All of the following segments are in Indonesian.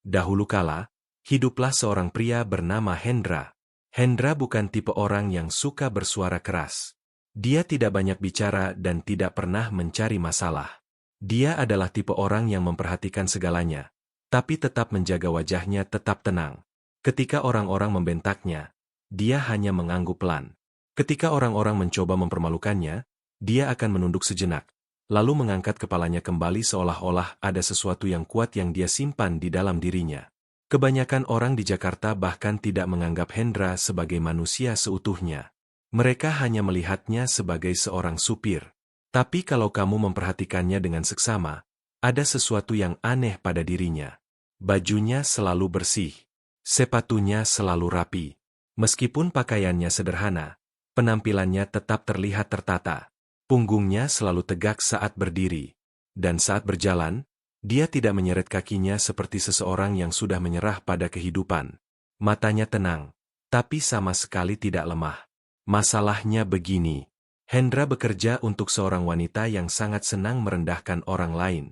Dahulu kala, hiduplah seorang pria bernama Hendra. Hendra bukan tipe orang yang suka bersuara keras. Dia tidak banyak bicara dan tidak pernah mencari masalah. Dia adalah tipe orang yang memperhatikan segalanya, tapi tetap menjaga wajahnya tetap tenang. Ketika orang-orang membentaknya, dia hanya mengangguk pelan. Ketika orang-orang mencoba mempermalukannya, dia akan menunduk sejenak, lalu mengangkat kepalanya kembali seolah-olah ada sesuatu yang kuat yang dia simpan di dalam dirinya. Kebanyakan orang di Jakarta bahkan tidak menganggap Hendra sebagai manusia seutuhnya. Mereka hanya melihatnya sebagai seorang supir. Tapi kalau kamu memperhatikannya dengan seksama, ada sesuatu yang aneh pada dirinya. Bajunya selalu bersih. Sepatunya selalu rapi. Meskipun pakaiannya sederhana, penampilannya tetap terlihat tertata. Punggungnya selalu tegak saat berdiri. Dan saat berjalan, dia tidak menyeret kakinya seperti seseorang yang sudah menyerah pada kehidupan. Matanya tenang, tapi sama sekali tidak lemah. Masalahnya begini. Hendra bekerja untuk seorang wanita yang sangat senang merendahkan orang lain.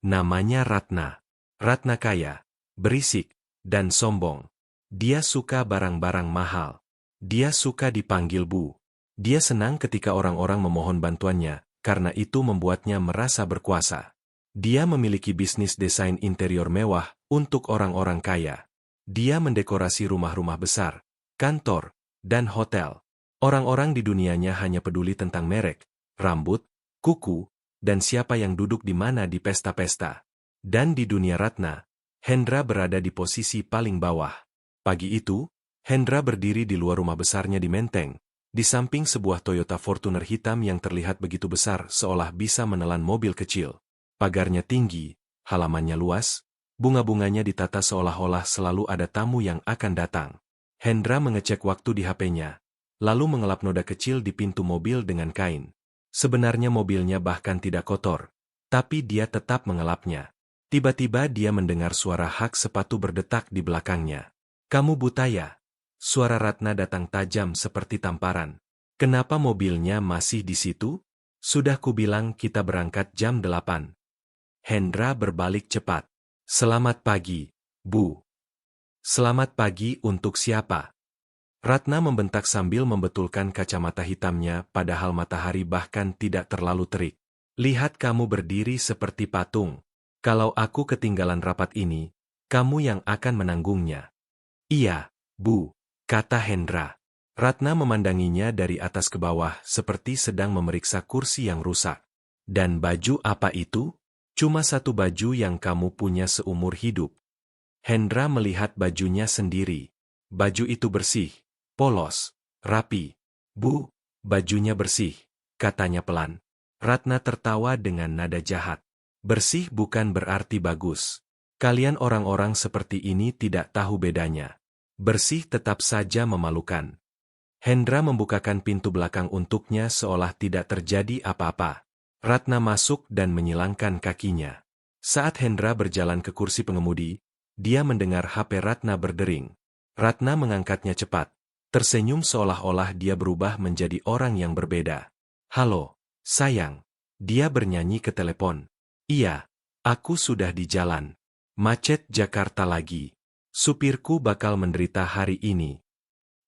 Namanya Ratna. Ratna kaya, berisik, dan sombong. Dia suka barang-barang mahal. Dia suka dipanggil Bu. Dia senang ketika orang-orang memohon bantuannya, karena itu membuatnya merasa berkuasa. Dia memiliki bisnis desain interior mewah untuk orang-orang kaya. Dia mendekorasi rumah-rumah besar, kantor, dan hotel. Orang-orang di dunianya hanya peduli tentang merek, rambut, kuku, dan siapa yang duduk di mana di pesta-pesta. Dan di dunia Ratna, Hendra berada di posisi paling bawah. Pagi itu, Hendra berdiri di luar rumah besarnya di Menteng, di samping sebuah Toyota Fortuner hitam yang terlihat begitu besar seolah bisa menelan mobil kecil. Pagarnya tinggi, halamannya luas, bunga-bunganya ditata seolah-olah selalu ada tamu yang akan datang. Hendra mengecek waktu di HP-nya, lalu mengelap noda kecil di pintu mobil dengan kain. Sebenarnya mobilnya bahkan tidak kotor, tapi dia tetap mengelapnya. Tiba-tiba dia mendengar suara hak sepatu berdetak di belakangnya. "Kamu buta ya?" Suara Ratna datang tajam seperti tamparan. "Kenapa mobilnya masih di situ? Sudah kubilang kita berangkat jam 8. Hendra berbalik cepat. "Selamat pagi, Bu." "Selamat pagi untuk siapa?" Ratna membentak sambil membetulkan kacamata hitamnya padahal matahari bahkan tidak terlalu terik. "Lihat kamu berdiri seperti patung. Kalau aku ketinggalan rapat ini, kamu yang akan menanggungnya." "Iya, Bu," kata Hendra. Ratna memandanginya dari atas ke bawah seperti sedang memeriksa kursi yang rusak. "Dan baju apa itu?" "Cuma satu baju yang kamu punya seumur hidup." Hendra melihat bajunya sendiri. Baju itu bersih, polos, rapi. "Bu, bajunya bersih," katanya pelan. Ratna tertawa dengan nada jahat. "Bersih bukan berarti bagus. Kalian orang-orang seperti ini tidak tahu bedanya. Bersih tetap saja memalukan." Hendra membukakan pintu belakang untuknya seolah tidak terjadi apa-apa. Ratna masuk dan menyilangkan kakinya. Saat Hendra berjalan ke kursi pengemudi, dia mendengar HP Ratna berdering. Ratna mengangkatnya cepat, tersenyum seolah-olah dia berubah menjadi orang yang berbeda. "Halo, sayang." Dia bernyanyi ke telepon. "Iya, aku sudah di jalan. Macet Jakarta lagi. Supirku bakal menderita hari ini."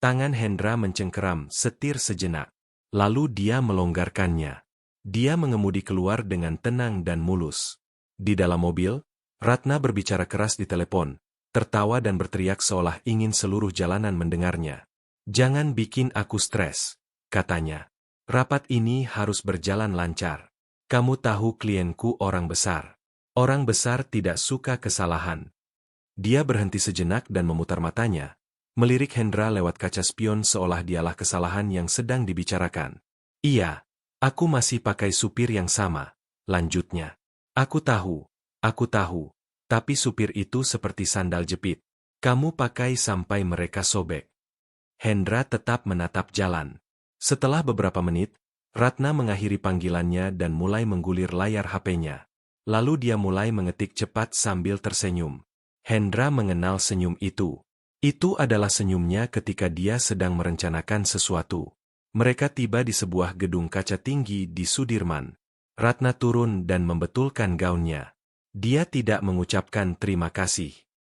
Tangan Hendra mencengkeram setir sejenak. Lalu dia melonggarkannya. Dia mengemudi keluar dengan tenang dan mulus. Di dalam mobil, Ratna berbicara keras di telepon, tertawa dan berteriak seolah ingin seluruh jalanan mendengarnya. "Jangan bikin aku stres," katanya. "Rapat ini harus berjalan lancar. Kamu tahu klienku orang besar. Orang besar tidak suka kesalahan." Dia berhenti sejenak dan memutar matanya, melirik Hendra lewat kaca spion seolah dialah kesalahan yang sedang dibicarakan. "Iya, aku masih pakai supir yang sama," lanjutnya. Aku tahu, tapi supir itu seperti sandal jepit. Kamu pakai sampai mereka sobek." Hendra tetap menatap jalan. Setelah beberapa menit, Ratna mengakhiri panggilannya dan mulai menggulir layar HP-nya. Lalu dia mulai mengetik cepat sambil tersenyum. Hendra mengenal senyum itu. Itu adalah senyumnya ketika dia sedang merencanakan sesuatu. Mereka tiba di sebuah gedung kaca tinggi di Sudirman. Ratna turun dan membetulkan gaunnya. Dia tidak mengucapkan terima kasih.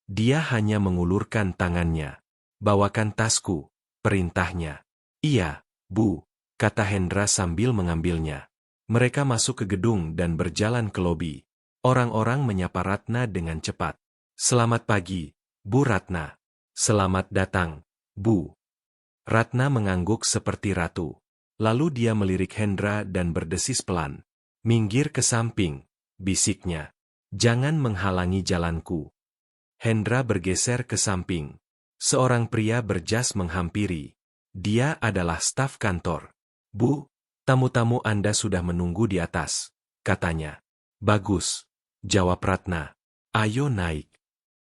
Dia hanya mengulurkan tangannya. Bawakan tasku, perintahnya. Iya, Bu, kata Hendra sambil mengambilnya. Mereka masuk ke gedung dan berjalan ke lobi. Orang-orang menyapa Ratna dengan cepat. Selamat pagi, Bu Ratna. Selamat datang, Bu. Ratna mengangguk seperti ratu. Lalu dia melirik Hendra dan berdesis pelan. Minggir ke samping, bisiknya. Jangan menghalangi jalanku. Hendra bergeser ke samping. Seorang pria berjas menghampiri. Dia adalah staf kantor. Bu, tamu-tamu Anda sudah menunggu di atas, katanya. Bagus, jawab Ratna. Ayo naik.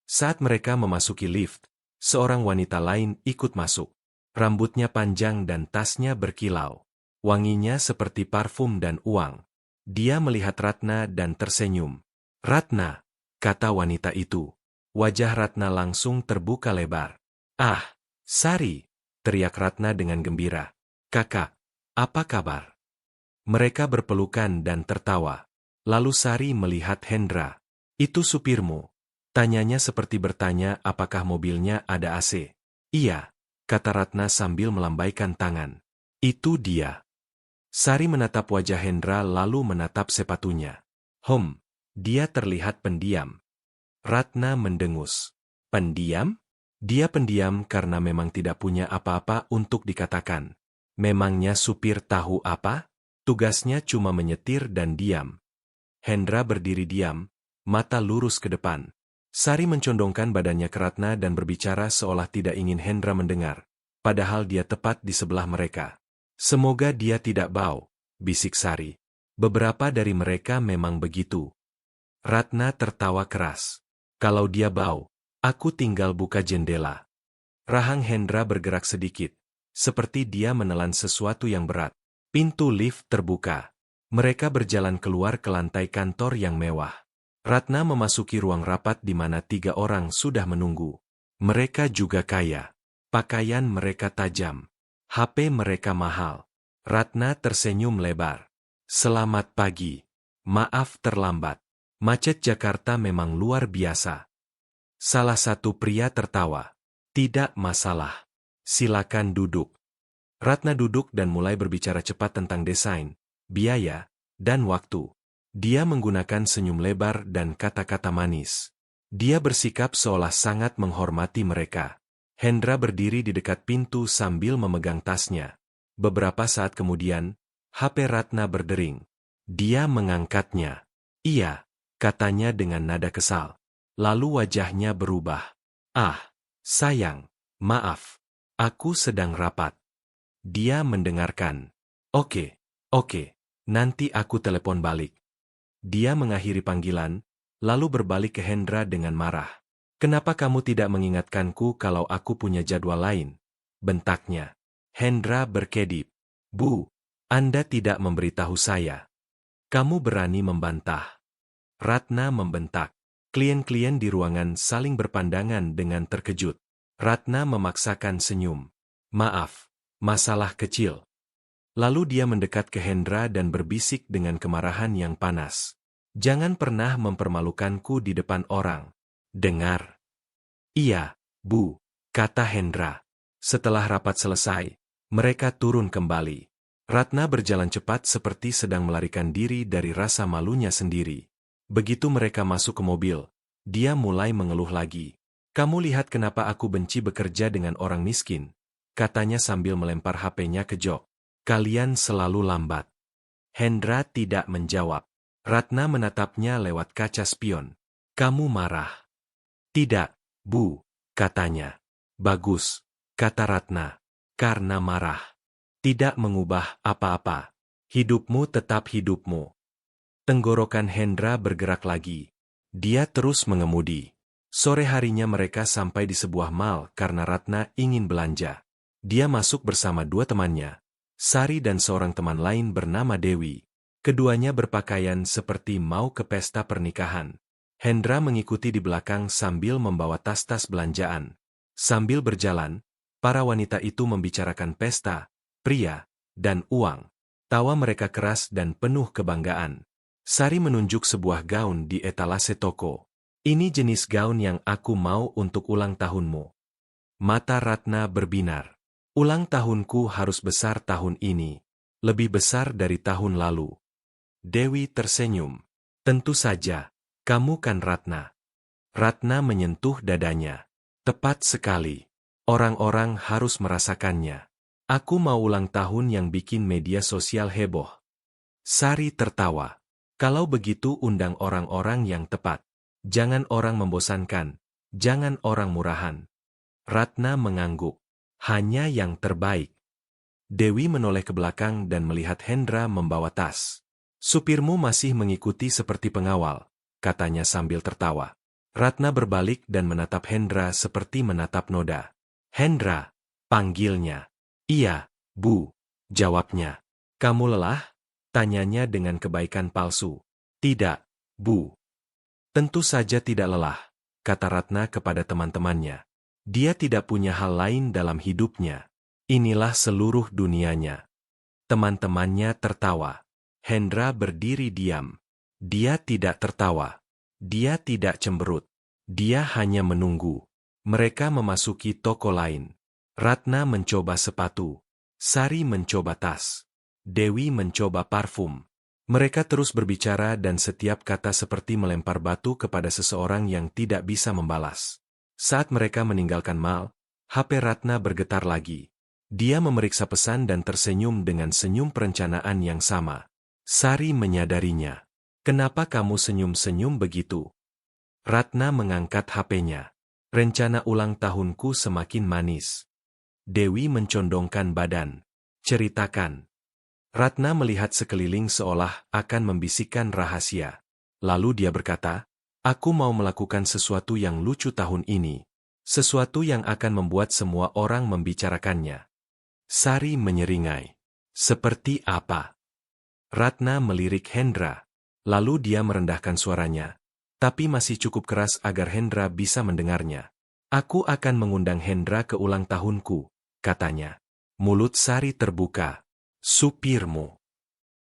Saat mereka memasuki lift, seorang wanita lain ikut masuk. Rambutnya panjang dan tasnya berkilau. Wanginya seperti parfum dan uang. Dia melihat Ratna dan tersenyum. Ratna, kata wanita itu. Wajah Ratna langsung terbuka lebar. Ah, Sari, teriak Ratna dengan gembira. Kakak, apa kabar? Mereka berpelukan dan tertawa. Lalu Sari melihat Hendra. Itu supirmu. Tanyanya seperti bertanya apakah mobilnya ada AC. Iya, kata Ratna sambil melambaikan tangan. Itu dia. Sari menatap wajah Hendra lalu menatap sepatunya. Dia terlihat pendiam. Ratna mendengus. Pendiam? Dia pendiam karena memang tidak punya apa-apa untuk dikatakan. Memangnya supir tahu apa? Tugasnya cuma menyetir dan diam. Hendra berdiri diam, mata lurus ke depan. Sari mencondongkan badannya ke Ratna dan berbicara seolah tidak ingin Hendra mendengar. Padahal dia tepat di sebelah mereka. Semoga dia tidak bau, bisik Sari. Beberapa dari mereka memang begitu. Ratna tertawa keras. Kalau dia bau, aku tinggal buka jendela. Rahang Hendra bergerak sedikit, seperti dia menelan sesuatu yang berat. Pintu lift terbuka. Mereka berjalan keluar ke lantai kantor yang mewah. Ratna memasuki ruang rapat di mana 3 orang sudah menunggu. Mereka juga kaya. Pakaian mereka tajam. HP mereka mahal. Ratna tersenyum lebar. Selamat pagi. Maaf terlambat. Macet Jakarta memang luar biasa. Salah satu pria tertawa. Tidak masalah. Silakan duduk. Ratna duduk dan mulai berbicara cepat tentang desain, biaya, dan waktu. Dia menggunakan senyum lebar dan kata-kata manis. Dia bersikap seolah sangat menghormati mereka. Hendra berdiri di dekat pintu sambil memegang tasnya. Beberapa saat kemudian, HP Ratna berdering. Dia mengangkatnya. Iya, katanya dengan nada kesal. Lalu wajahnya berubah. Ah, sayang, maaf. Aku sedang rapat. Dia mendengarkan. Oke, nanti aku telepon balik. Dia mengakhiri panggilan, lalu berbalik ke Hendra dengan marah. Kenapa kamu tidak mengingatkanku kalau aku punya jadwal lain? Bentaknya. Hendra berkedip. Bu, Anda tidak memberitahu saya. Kamu berani membantah. Ratna membentak. Klien-klien di ruangan saling berpandangan dengan terkejut. Ratna memaksakan senyum. Maaf, masalah kecil. Lalu dia mendekat ke Hendra dan berbisik dengan kemarahan yang panas. Jangan pernah mempermalukanku di depan orang. Dengar. Iya, Bu, kata Hendra. Setelah rapat selesai, mereka turun kembali. Ratna berjalan cepat seperti sedang melarikan diri dari rasa malunya sendiri. Begitu mereka masuk ke mobil, dia mulai mengeluh lagi. Kamu lihat kenapa aku benci bekerja dengan orang miskin, katanya sambil melempar HP-nya ke jok. Kalian selalu lambat. Hendra tidak menjawab. Ratna menatapnya lewat kaca spion. Kamu marah? Tidak, Bu, katanya. Bagus, kata Ratna. Karena marah. Tidak mengubah apa-apa. Hidupmu tetap hidupmu. Tenggorokan Hendra bergerak lagi. Dia terus mengemudi. Sore harinya mereka sampai di sebuah mall karena Ratna ingin belanja. Dia masuk bersama 2 temannya. Sari dan seorang teman lain bernama Dewi. Keduanya berpakaian seperti mau ke pesta pernikahan. Hendra mengikuti di belakang sambil membawa tas-tas belanjaan. Sambil berjalan, para wanita itu membicarakan pesta, pria, dan uang. Tawa mereka keras dan penuh kebanggaan. Sari menunjuk sebuah gaun di etalase toko. Ini jenis gaun yang aku mau untuk ulang tahunmu. Mata Ratna berbinar. Ulang tahunku harus besar tahun ini. Lebih besar dari tahun lalu. Dewi tersenyum. Tentu saja, kamu kan Ratna. Ratna menyentuh dadanya. Tepat sekali. Orang-orang harus merasakannya. Aku mau ulang tahun yang bikin media sosial heboh. Sari tertawa. Kalau begitu undang orang-orang yang tepat. Jangan orang membosankan. Jangan orang murahan. Ratna mengangguk. Hanya yang terbaik. Dewi menoleh ke belakang dan melihat Hendra membawa tas. Supirmu masih mengikuti seperti pengawal, katanya sambil tertawa. Ratna berbalik dan menatap Hendra seperti menatap noda. Hendra, panggilnya. Iya, Bu, jawabnya. Kamu lelah? Tanyanya dengan kebaikan palsu. Tidak, Bu. Tentu saja tidak lelah, kata Ratna kepada teman-temannya. Dia tidak punya hal lain dalam hidupnya. Inilah seluruh dunianya. Teman-temannya tertawa. Hendra berdiri diam. Dia tidak tertawa. Dia tidak cemberut. Dia hanya menunggu. Mereka memasuki toko lain. Ratna mencoba sepatu. Sari mencoba tas. Dewi mencoba parfum. Mereka terus berbicara dan setiap kata seperti melempar batu kepada seseorang yang tidak bisa membalas. Saat mereka meninggalkan mal, HP Ratna bergetar lagi. Dia memeriksa pesan dan tersenyum dengan senyum perencanaan yang sama. Sari menyadarinya. Kenapa kamu senyum-senyum begitu? Ratna mengangkat HP-nya. Rencana ulang tahunku semakin manis. Dewi mencondongkan badan. Ceritakan. Ratna melihat sekeliling seolah akan membisikkan rahasia. Lalu dia berkata, aku mau melakukan sesuatu yang lucu tahun ini. Sesuatu yang akan membuat semua orang membicarakannya. Sari menyeringai. Seperti apa? Ratna melirik Hendra. Lalu dia merendahkan suaranya. Tapi masih cukup keras agar Hendra bisa mendengarnya. Aku akan mengundang Hendra ke ulang tahunku, katanya. Mulut Sari terbuka. Supirmu.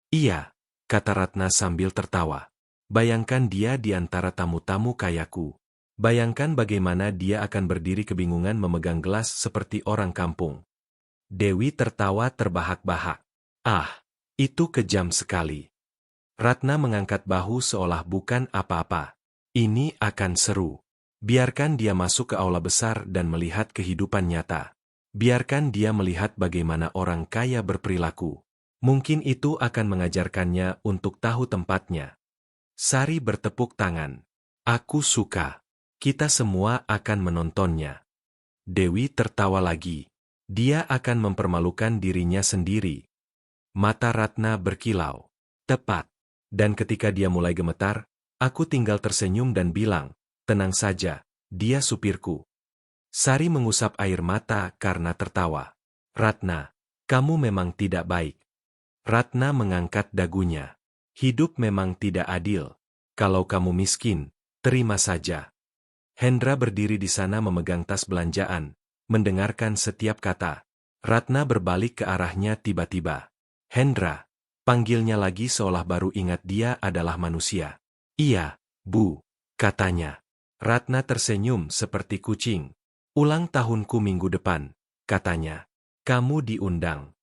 Iya, kata Ratna sambil tertawa. Bayangkan dia di antara tamu-tamu kayaku. Bayangkan bagaimana dia akan berdiri kebingungan memegang gelas seperti orang kampung. Dewi tertawa terbahak-bahak. Ah, itu kejam sekali. Ratna mengangkat bahu seolah bukan apa-apa. Ini akan seru. Biarkan dia masuk ke aula besar dan melihat kehidupan nyata. Biarkan dia melihat bagaimana orang kaya berperilaku. Mungkin itu akan mengajarkannya untuk tahu tempatnya. Sari bertepuk tangan. Aku suka. Kita semua akan menontonnya. Dewi tertawa lagi. Dia akan mempermalukan dirinya sendiri. Mata Ratna berkilau. Tepat. Dan ketika dia mulai gemetar, aku tinggal tersenyum dan bilang, tenang saja, dia supirku. Sari mengusap air mata karena tertawa. Ratna, kamu memang tidak baik. Ratna mengangkat dagunya. Hidup memang tidak adil. Kalau kamu miskin, terima saja. Hendra berdiri di sana memegang tas belanjaan, mendengarkan setiap kata. Ratna berbalik ke arahnya tiba-tiba. Hendra, panggilnya lagi seolah baru ingat dia adalah manusia. Iya, Bu, katanya. Ratna tersenyum seperti kucing. Ulang tahunku minggu depan, katanya. Kamu diundang.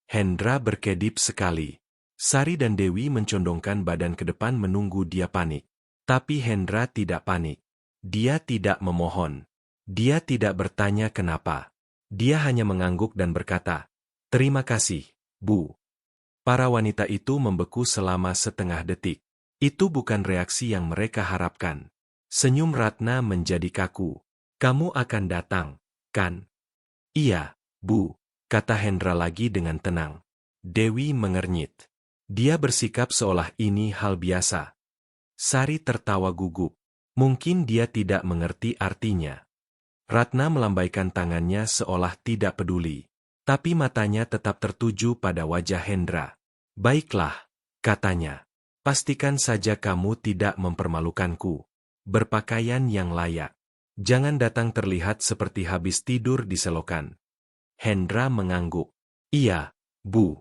Hendra berkedip sekali. Sari dan Dewi mencondongkan badan ke depan menunggu dia panik. Tapi Hendra tidak panik. Dia tidak memohon. Dia tidak bertanya kenapa. Dia hanya mengangguk dan berkata, terima kasih, Bu. Para wanita itu membeku selama setengah detik. Itu bukan reaksi yang mereka harapkan. Senyum Ratna menjadi kaku. Kamu akan datang, kan? Iya, Bu, kata Hendra lagi dengan tenang. Dewi mengernyit. Dia bersikap seolah ini hal biasa. Sari tertawa gugup. Mungkin dia tidak mengerti artinya. Ratna melambaikan tangannya seolah tidak peduli. Tapi matanya tetap tertuju pada wajah Hendra. Baiklah, katanya. Pastikan saja kamu tidak mempermalukanku. Berpakaian yang layak. Jangan datang terlihat seperti habis tidur di selokan. Hendra mengangguk. Iya, Bu.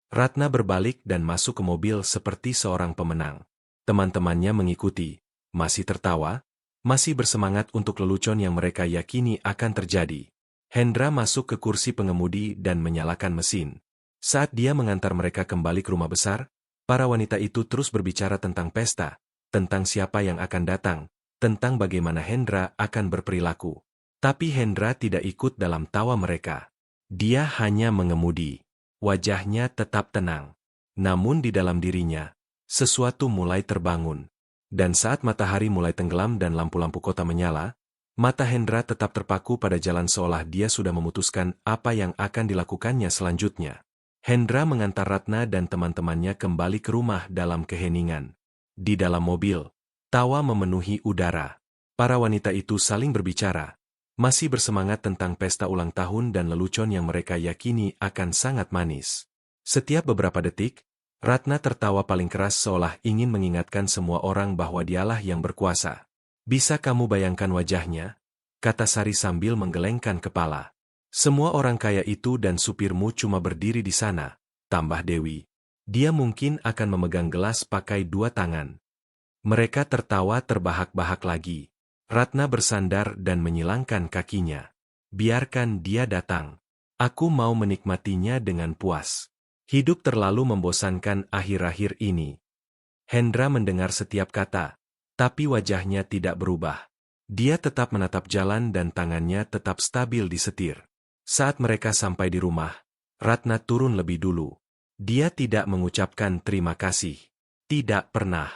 Ratna berbalik dan masuk ke mobil seperti seorang pemenang. Teman-temannya mengikuti. masih tertawa, masih bersemangat untuk lelucon yang mereka yakini akan terjadi. Hendra masuk ke kursi pengemudi dan menyalakan mesin. Saat dia mengantar mereka kembali ke rumah besar, para wanita itu terus berbicara tentang pesta, tentang siapa yang akan datang, tentang bagaimana Hendra akan berperilaku. Tapi Hendra tidak ikut dalam tawa mereka. Dia hanya mengemudi. Wajahnya tetap tenang. Namun di dalam dirinya, sesuatu mulai terbangun. Dan saat matahari mulai tenggelam dan lampu-lampu kota menyala, mata Hendra tetap terpaku pada jalan seolah dia sudah memutuskan apa yang akan dilakukannya selanjutnya. Hendra mengantar Ratna dan teman-temannya kembali ke rumah dalam keheningan. Di dalam mobil, tawa memenuhi udara. Para wanita itu saling berbicara, masih bersemangat tentang pesta ulang tahun dan lelucon yang mereka yakini akan sangat manis. Setiap beberapa detik, Ratna tertawa paling keras seolah ingin mengingatkan semua orang bahwa dialah yang berkuasa. Bisa kamu bayangkan wajahnya? Kata Sari sambil menggelengkan kepala. Semua orang kaya itu dan supirmu cuma berdiri di sana, tambah Dewi. Dia mungkin akan memegang gelas pakai 2 tangan. Mereka tertawa terbahak-bahak lagi. Ratna bersandar dan menyilangkan kakinya. Biarkan dia datang. Aku mau menikmatinya dengan puas. Hidup terlalu membosankan akhir-akhir ini. Hendra mendengar setiap kata, tapi wajahnya tidak berubah. Dia tetap menatap jalan dan tangannya tetap stabil di setir. Saat mereka sampai di rumah, Ratna turun lebih dulu. Dia tidak mengucapkan terima kasih. Tidak pernah.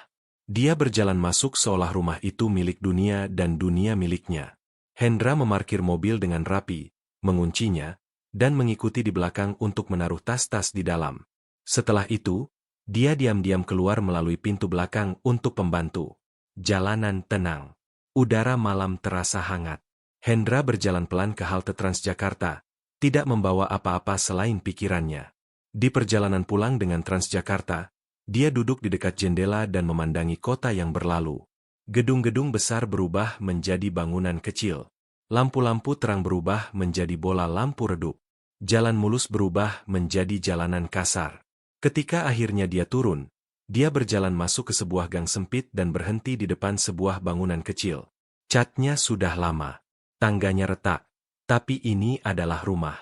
Dia berjalan masuk seolah rumah itu milik dunia dan dunia miliknya. Hendra memarkir mobil dengan rapi, menguncinya, dan mengikuti di belakang untuk menaruh tas-tas di dalam. Setelah itu, dia diam-diam keluar melalui pintu belakang untuk pembantu. Jalanan tenang. Udara malam terasa hangat. Hendra berjalan pelan ke halte Transjakarta, tidak membawa apa-apa selain pikirannya. Di perjalanan pulang dengan Transjakarta, dia duduk di dekat jendela dan memandangi kota yang berlalu. Gedung-gedung besar berubah menjadi bangunan kecil. Lampu-lampu terang berubah menjadi bola lampu redup. Jalan mulus berubah menjadi jalanan kasar. Ketika akhirnya dia turun, dia berjalan masuk ke sebuah gang sempit dan berhenti di depan sebuah bangunan kecil. Catnya sudah lama. Tangganya retak. Tapi ini adalah rumah.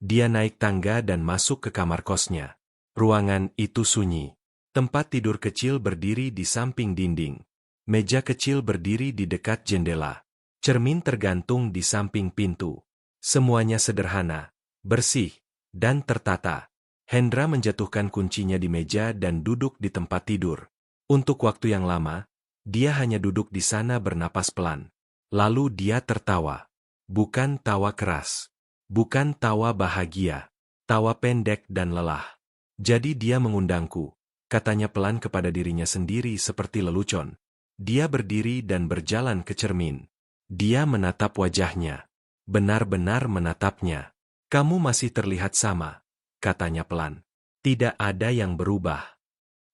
Dia naik tangga dan masuk ke kamar kosnya. Ruangan itu sunyi. Tempat tidur kecil berdiri di samping dinding. Meja kecil berdiri di dekat jendela. Cermin tergantung di samping pintu. Semuanya sederhana, bersih, dan tertata. Hendra menjatuhkan kuncinya di meja dan duduk di tempat tidur. Untuk waktu yang lama, dia hanya duduk di sana bernapas pelan. Lalu dia tertawa. Bukan tawa keras. Bukan tawa bahagia. Tawa pendek dan lelah. Jadi dia mengundangku. Katanya pelan kepada dirinya sendiri seperti lelucon. Dia berdiri dan berjalan ke cermin. Dia menatap wajahnya. Benar-benar menatapnya. Kamu masih terlihat sama, katanya pelan. Tidak ada yang berubah.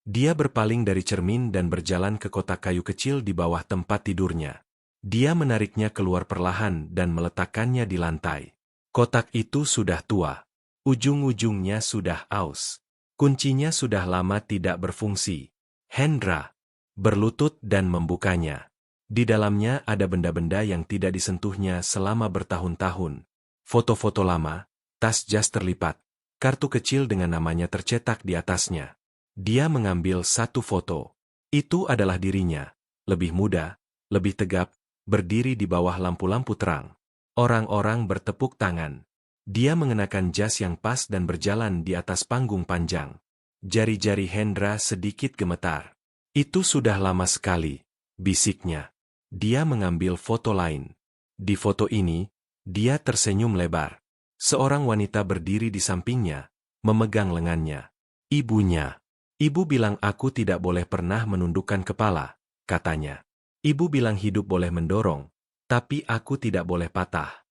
Dia berpaling dari cermin dan berjalan ke kotak kayu kecil di bawah tempat tidurnya. Dia menariknya keluar perlahan dan meletakkannya di lantai. Kotak itu sudah tua. Ujung-ujungnya sudah aus. Kuncinya sudah lama tidak berfungsi. Hendra berlutut dan membukanya. Di dalamnya ada benda-benda yang tidak disentuhnya selama bertahun-tahun. Foto-foto lama, tas jas terlipat, kartu kecil dengan namanya tercetak di atasnya. Dia mengambil satu foto. Itu adalah dirinya, lebih muda, lebih tegap, berdiri di bawah lampu-lampu terang. Orang-orang bertepuk tangan. Dia mengenakan jas yang pas dan berjalan di atas panggung panjang. Jari-jari Hendra sedikit gemetar. Itu sudah lama sekali, bisiknya. Dia mengambil foto lain. Di foto ini, dia tersenyum lebar. Seorang wanita berdiri di sampingnya, memegang lengannya. Ibunya. Ibu bilang aku tidak boleh pernah menundukkan kepala, katanya. Ibu bilang hidup boleh mendorong, tapi aku tidak boleh patah.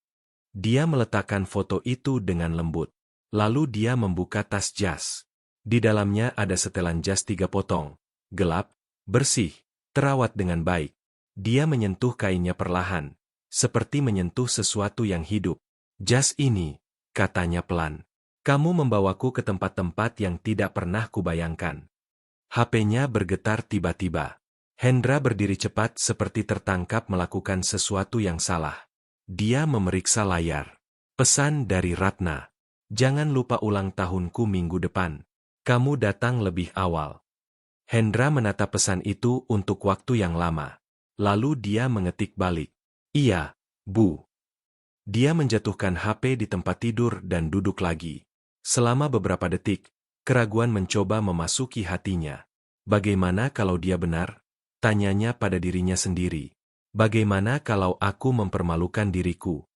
Dia meletakkan foto itu dengan lembut. Lalu dia membuka tas jas. Di dalamnya ada setelan jas 3 potong. Gelap, bersih, terawat dengan baik. Dia menyentuh kainnya perlahan, seperti menyentuh sesuatu yang hidup. Jas ini, katanya pelan. Kamu membawaku ke tempat-tempat yang tidak pernah kubayangkan. HP-nya bergetar tiba-tiba. Hendra berdiri cepat seperti tertangkap melakukan sesuatu yang salah. Dia memeriksa layar. Pesan dari Ratna. Jangan lupa ulang tahunku minggu depan. Kamu datang lebih awal. Hendra menatap pesan itu untuk waktu yang lama. Lalu dia mengetik balik. Iya, Bu. Dia menjatuhkan HP di tempat tidur dan duduk lagi. Selama beberapa detik, keraguan mencoba memasuki hatinya. Bagaimana kalau dia benar? Tanyanya pada dirinya sendiri. Bagaimana kalau aku mempermalukan diriku?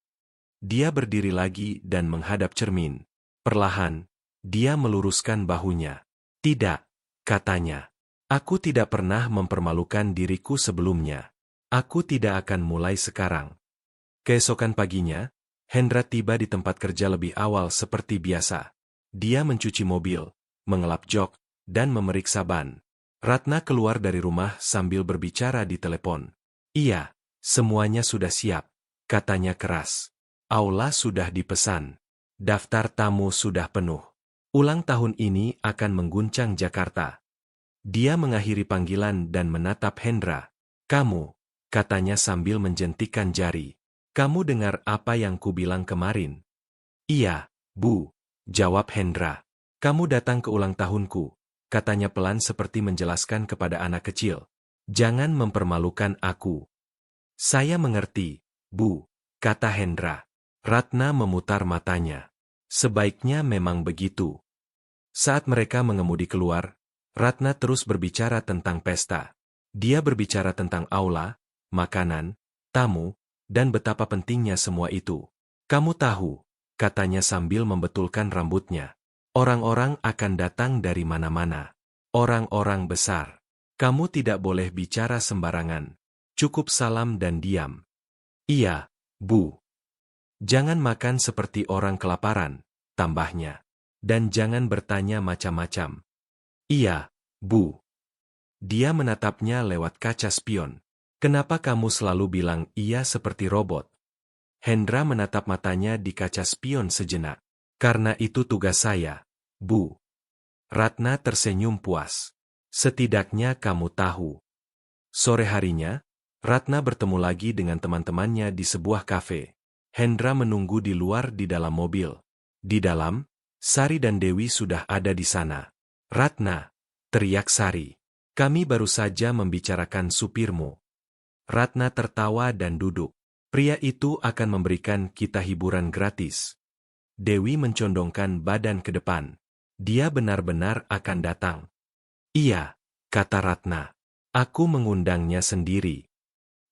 Dia berdiri lagi dan menghadap cermin. Perlahan, dia meluruskan bahunya. Tidak, katanya. Aku tidak pernah mempermalukan diriku sebelumnya. Aku tidak akan mulai sekarang. Keesokan paginya, Hendra tiba di tempat kerja lebih awal seperti biasa. Dia mencuci mobil, mengelap jok, dan memeriksa ban. Ratna keluar dari rumah sambil berbicara di telepon. Iya, semuanya sudah siap, katanya keras. Aula sudah dipesan. Daftar tamu sudah penuh. Ulang tahun ini akan mengguncang Jakarta. Dia mengakhiri panggilan dan menatap Hendra. Kamu, katanya sambil menjentikan jari. Kamu dengar apa yang kubilang kemarin? Iya, Bu, jawab Hendra. Kamu datang ke ulang tahunku, katanya pelan seperti menjelaskan kepada anak kecil. Jangan mempermalukan aku. Saya mengerti, Bu, kata Hendra. Ratna memutar matanya. Sebaiknya memang begitu. Saat mereka mengemudi keluar, Ratna terus berbicara tentang pesta. Dia berbicara tentang aula, makanan, tamu, dan betapa pentingnya semua itu. Kamu tahu, katanya sambil membetulkan rambutnya. Orang-orang akan datang dari mana-mana. Orang-orang besar. Kamu tidak boleh bicara sembarangan. Cukup salam dan diam. Iya, Bu. Jangan makan seperti orang kelaparan, tambahnya. Dan jangan bertanya macam-macam. Iya, Bu. Dia menatapnya lewat kaca spion. Kenapa kamu selalu bilang iya seperti robot? Hendra menatap matanya di kaca spion sejenak. Karena itu tugas saya, Bu. Ratna tersenyum puas. Setidaknya kamu tahu. Sore harinya, Ratna bertemu lagi dengan teman-temannya di sebuah kafe. Hendra menunggu di luar di dalam mobil. Di dalam, Sari dan Dewi sudah ada di sana. Ratna, teriak Sari. Kami baru saja membicarakan supirmu. Ratna tertawa dan duduk. Pria itu akan memberikan kita hiburan gratis. Dewi mencondongkan badan ke depan. Dia benar-benar akan datang. Iya, kata Ratna. Aku mengundangnya sendiri.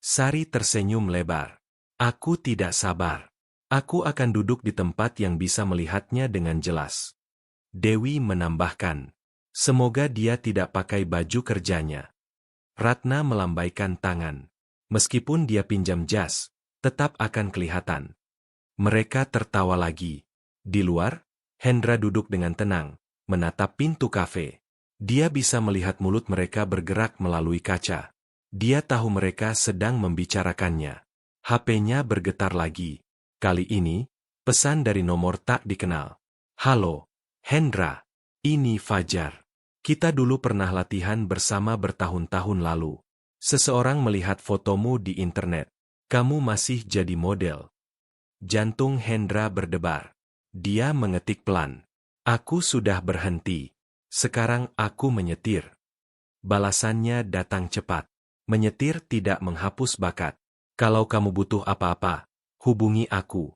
Sari tersenyum lebar. Aku tidak sabar. Aku akan duduk di tempat yang bisa melihatnya dengan jelas. Dewi menambahkan. Semoga dia tidak pakai baju kerjanya. Ratna melambaikan tangan. Meskipun dia pinjam jas, tetap akan kelihatan. Mereka tertawa lagi. Di luar, Hendra duduk dengan tenang, menatap pintu kafe. Dia bisa melihat mulut mereka bergerak melalui kaca. Dia tahu mereka sedang membicarakannya. HP-nya bergetar lagi. Kali ini, pesan dari nomor tak dikenal. Halo, Hendra. Ini Fajar. Kita dulu pernah latihan bersama bertahun-tahun lalu. Seseorang melihat fotomu di internet. Kamu masih jadi model. Jantung Hendra berdebar. Dia mengetik pelan. Aku sudah berhenti. Sekarang aku menyetir. Balasannya datang cepat. Menyetir tidak menghapus bakat. Kalau kamu butuh apa-apa, hubungi aku.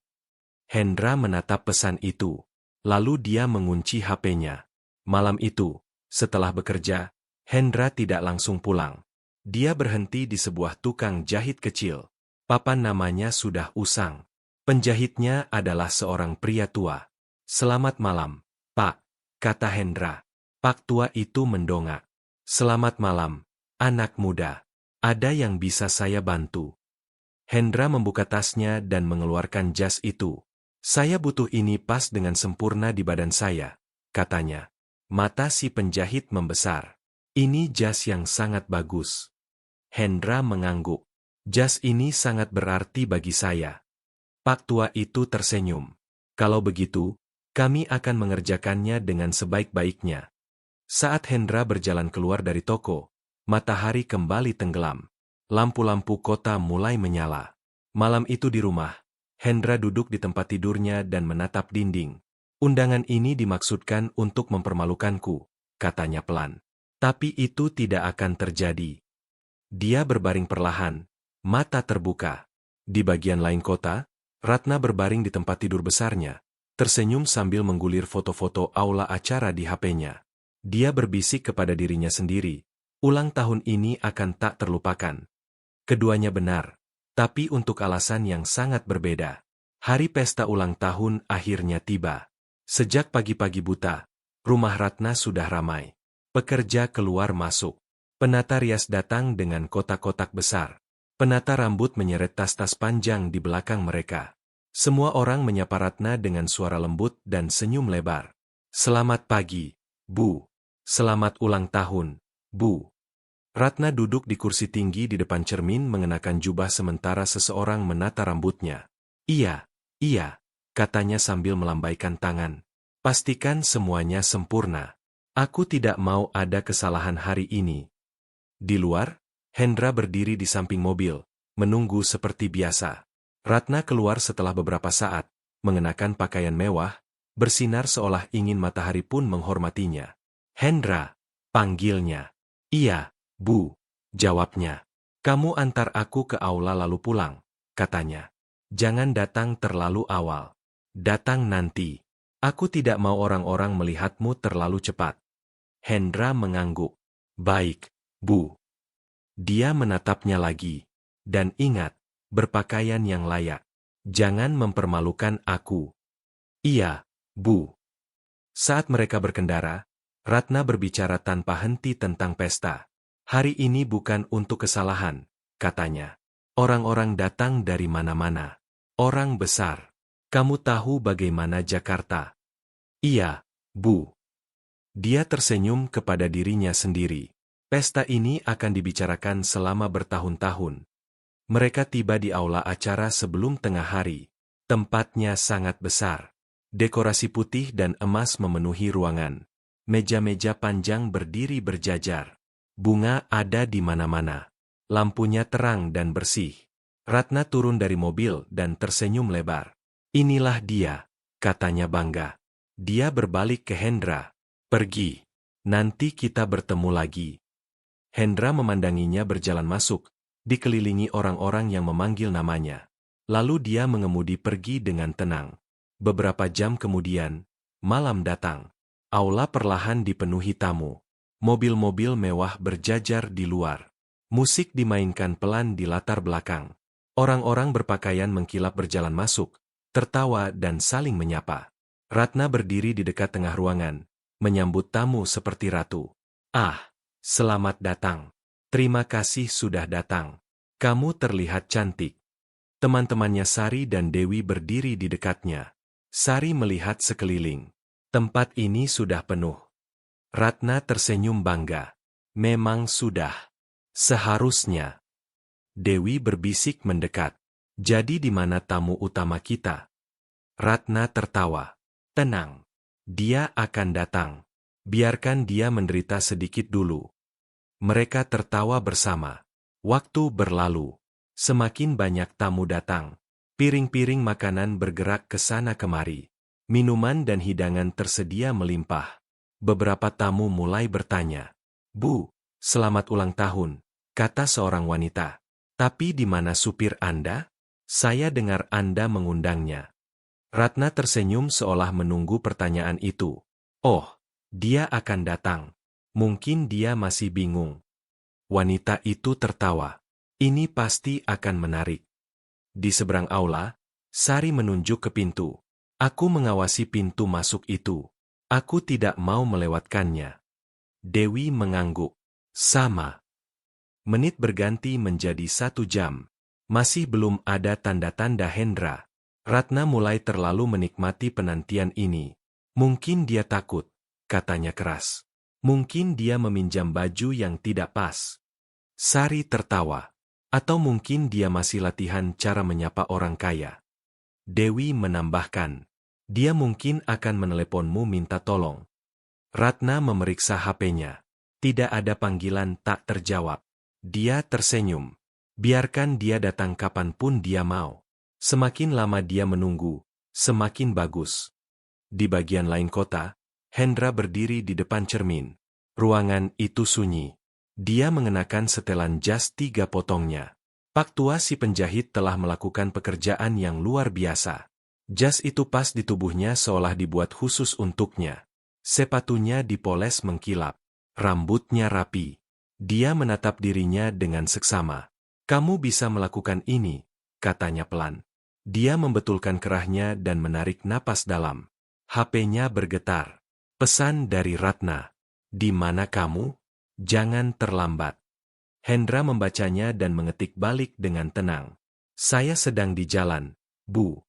Hendra menatap pesan itu. Lalu dia mengunci HP-nya. Malam itu, setelah bekerja, Hendra tidak langsung pulang. Dia berhenti di sebuah tukang jahit kecil. Papan namanya sudah usang. Penjahitnya adalah seorang pria tua. Selamat malam, Pak, kata Hendra. Pak tua itu mendongak. Selamat malam, anak muda. Ada yang bisa saya bantu? Hendra membuka tasnya dan mengeluarkan jas itu. Saya butuh ini pas dengan sempurna di badan saya, katanya. Mata si penjahit membesar. Ini jas yang sangat bagus. Hendra mengangguk. Jas ini sangat berarti bagi saya. Pak tua itu tersenyum. Kalau begitu, kami akan mengerjakannya dengan sebaik-baiknya. Saat Hendra berjalan keluar dari toko, Matahari kembali tenggelam. Lampu-lampu kota mulai menyala. Malam itu di rumah, Hendra duduk di tempat tidurnya dan menatap dinding. Undangan ini dimaksudkan untuk mempermalukanku, katanya pelan. Tapi itu tidak akan terjadi. Dia berbaring perlahan, mata terbuka. Di bagian lain kota, Ratna berbaring di tempat tidur besarnya, tersenyum sambil menggulir foto-foto aula acara di HP-nya. Dia berbisik kepada dirinya sendiri, ulang tahun ini akan tak terlupakan. Keduanya benar, tapi untuk alasan yang sangat berbeda. Hari pesta ulang tahun akhirnya tiba. Sejak pagi-pagi buta, rumah Ratna sudah ramai. Pekerja keluar masuk. Penata rias datang dengan kotak-kotak besar. Penata rambut menyeret tas-tas panjang di belakang mereka. Semua orang menyapa Ratna dengan suara lembut dan senyum lebar. Selamat pagi, Bu. Selamat ulang tahun, Bu. Ratna duduk di kursi tinggi di depan cermin mengenakan jubah sementara seseorang menata rambutnya. Iya, katanya sambil melambaikan tangan. Pastikan semuanya sempurna. Aku tidak mau ada kesalahan hari ini. Di luar, Hendra berdiri di samping mobil, menunggu seperti biasa. Ratna keluar setelah beberapa saat, mengenakan pakaian mewah, bersinar seolah ingin matahari pun menghormatinya. Hendra, panggilnya. Iya, Bu, jawabnya. Kamu antar aku ke aula lalu pulang, katanya. Jangan datang terlalu awal. Datang nanti. Aku tidak mau orang-orang melihatmu terlalu cepat. Hendra mengangguk. Baik, Bu. Dia menatapnya lagi. Dan ingat, berpakaian yang layak. Jangan mempermalukan aku. Iya, Bu. Saat mereka berkendara, Ratna berbicara tanpa henti tentang pesta. Hari ini bukan untuk kesalahan, katanya. Orang-orang datang dari mana-mana. Orang besar. Kamu tahu bagaimana Jakarta? Iya, Bu. Dia tersenyum kepada dirinya sendiri. Pesta ini akan dibicarakan selama bertahun-tahun. Mereka tiba di aula acara sebelum tengah hari. Tempatnya sangat besar. Dekorasi putih dan emas memenuhi ruangan. Meja-meja panjang berdiri berjajar. Bunga ada di mana-mana. Lampunya terang dan bersih. Ratna turun dari mobil dan tersenyum lebar. Inilah dia, katanya bangga. Dia berbalik ke Hendra. Pergi. Nanti kita bertemu lagi. Hendra memandanginya berjalan masuk, dikelilingi orang-orang yang memanggil namanya. Lalu dia mengemudi pergi dengan tenang. Beberapa jam kemudian, malam datang. Aula perlahan dipenuhi tamu. Mobil-mobil mewah berjajar di luar. Musik dimainkan pelan di latar belakang. Orang-orang berpakaian mengkilap berjalan masuk, tertawa dan saling menyapa. Ratna berdiri di dekat tengah ruangan, menyambut tamu seperti ratu. Ah, selamat datang. Terima kasih sudah datang. Kamu terlihat cantik. Teman-temannya Sari dan Dewi berdiri di dekatnya. Sari melihat sekeliling. Tempat ini sudah penuh. Ratna tersenyum bangga. Memang sudah. Seharusnya. Dewi berbisik mendekat. Jadi di mana tamu utama kita? Ratna tertawa. Tenang. Dia akan datang. Biarkan dia menderita sedikit dulu. Mereka tertawa bersama. Waktu berlalu. Semakin banyak tamu datang. Piring-piring makanan bergerak ke sana kemari. Minuman dan hidangan tersedia melimpah. Beberapa tamu mulai bertanya. Bu, selamat ulang tahun, kata seorang wanita. Tapi di mana supir Anda? Saya dengar Anda mengundangnya. Ratna tersenyum seolah menunggu pertanyaan itu. Oh, dia akan datang. Mungkin dia masih bingung. Wanita itu tertawa. Ini pasti akan menarik. Di seberang aula, Sari menunjuk ke pintu. Aku mengawasi pintu masuk itu. Aku tidak mau melewatkannya. Dewi mengangguk. Sama. Menit berganti menjadi 1 jam. Masih belum ada tanda-tanda Hendra. Ratna mulai terlalu menikmati penantian ini. Mungkin dia takut, katanya keras. Mungkin dia meminjam baju yang tidak pas. Sari tertawa. Atau mungkin dia masih latihan cara menyapa orang kaya. Dewi menambahkan. Dia mungkin akan meneleponmu minta tolong. Ratna memeriksa HP-nya. Tidak ada panggilan tak terjawab. Dia tersenyum. Biarkan dia datang kapanpun dia mau. Semakin lama dia menunggu, semakin bagus. Di bagian lain kota, Hendra berdiri di depan cermin. Ruangan itu sunyi. Dia mengenakan setelan jas 3 potongnya. Pak tua si penjahit telah melakukan pekerjaan yang luar biasa. Jas itu pas di tubuhnya seolah dibuat khusus untuknya. Sepatunya dipoles mengkilap. Rambutnya rapi. Dia menatap dirinya dengan seksama. Kamu bisa melakukan ini, katanya pelan. Dia membetulkan kerahnya dan menarik napas dalam. HP-nya bergetar. Pesan dari Ratna. Di mana kamu? Jangan terlambat. Hendra membacanya dan mengetik balik dengan tenang. Saya sedang di jalan, Bu.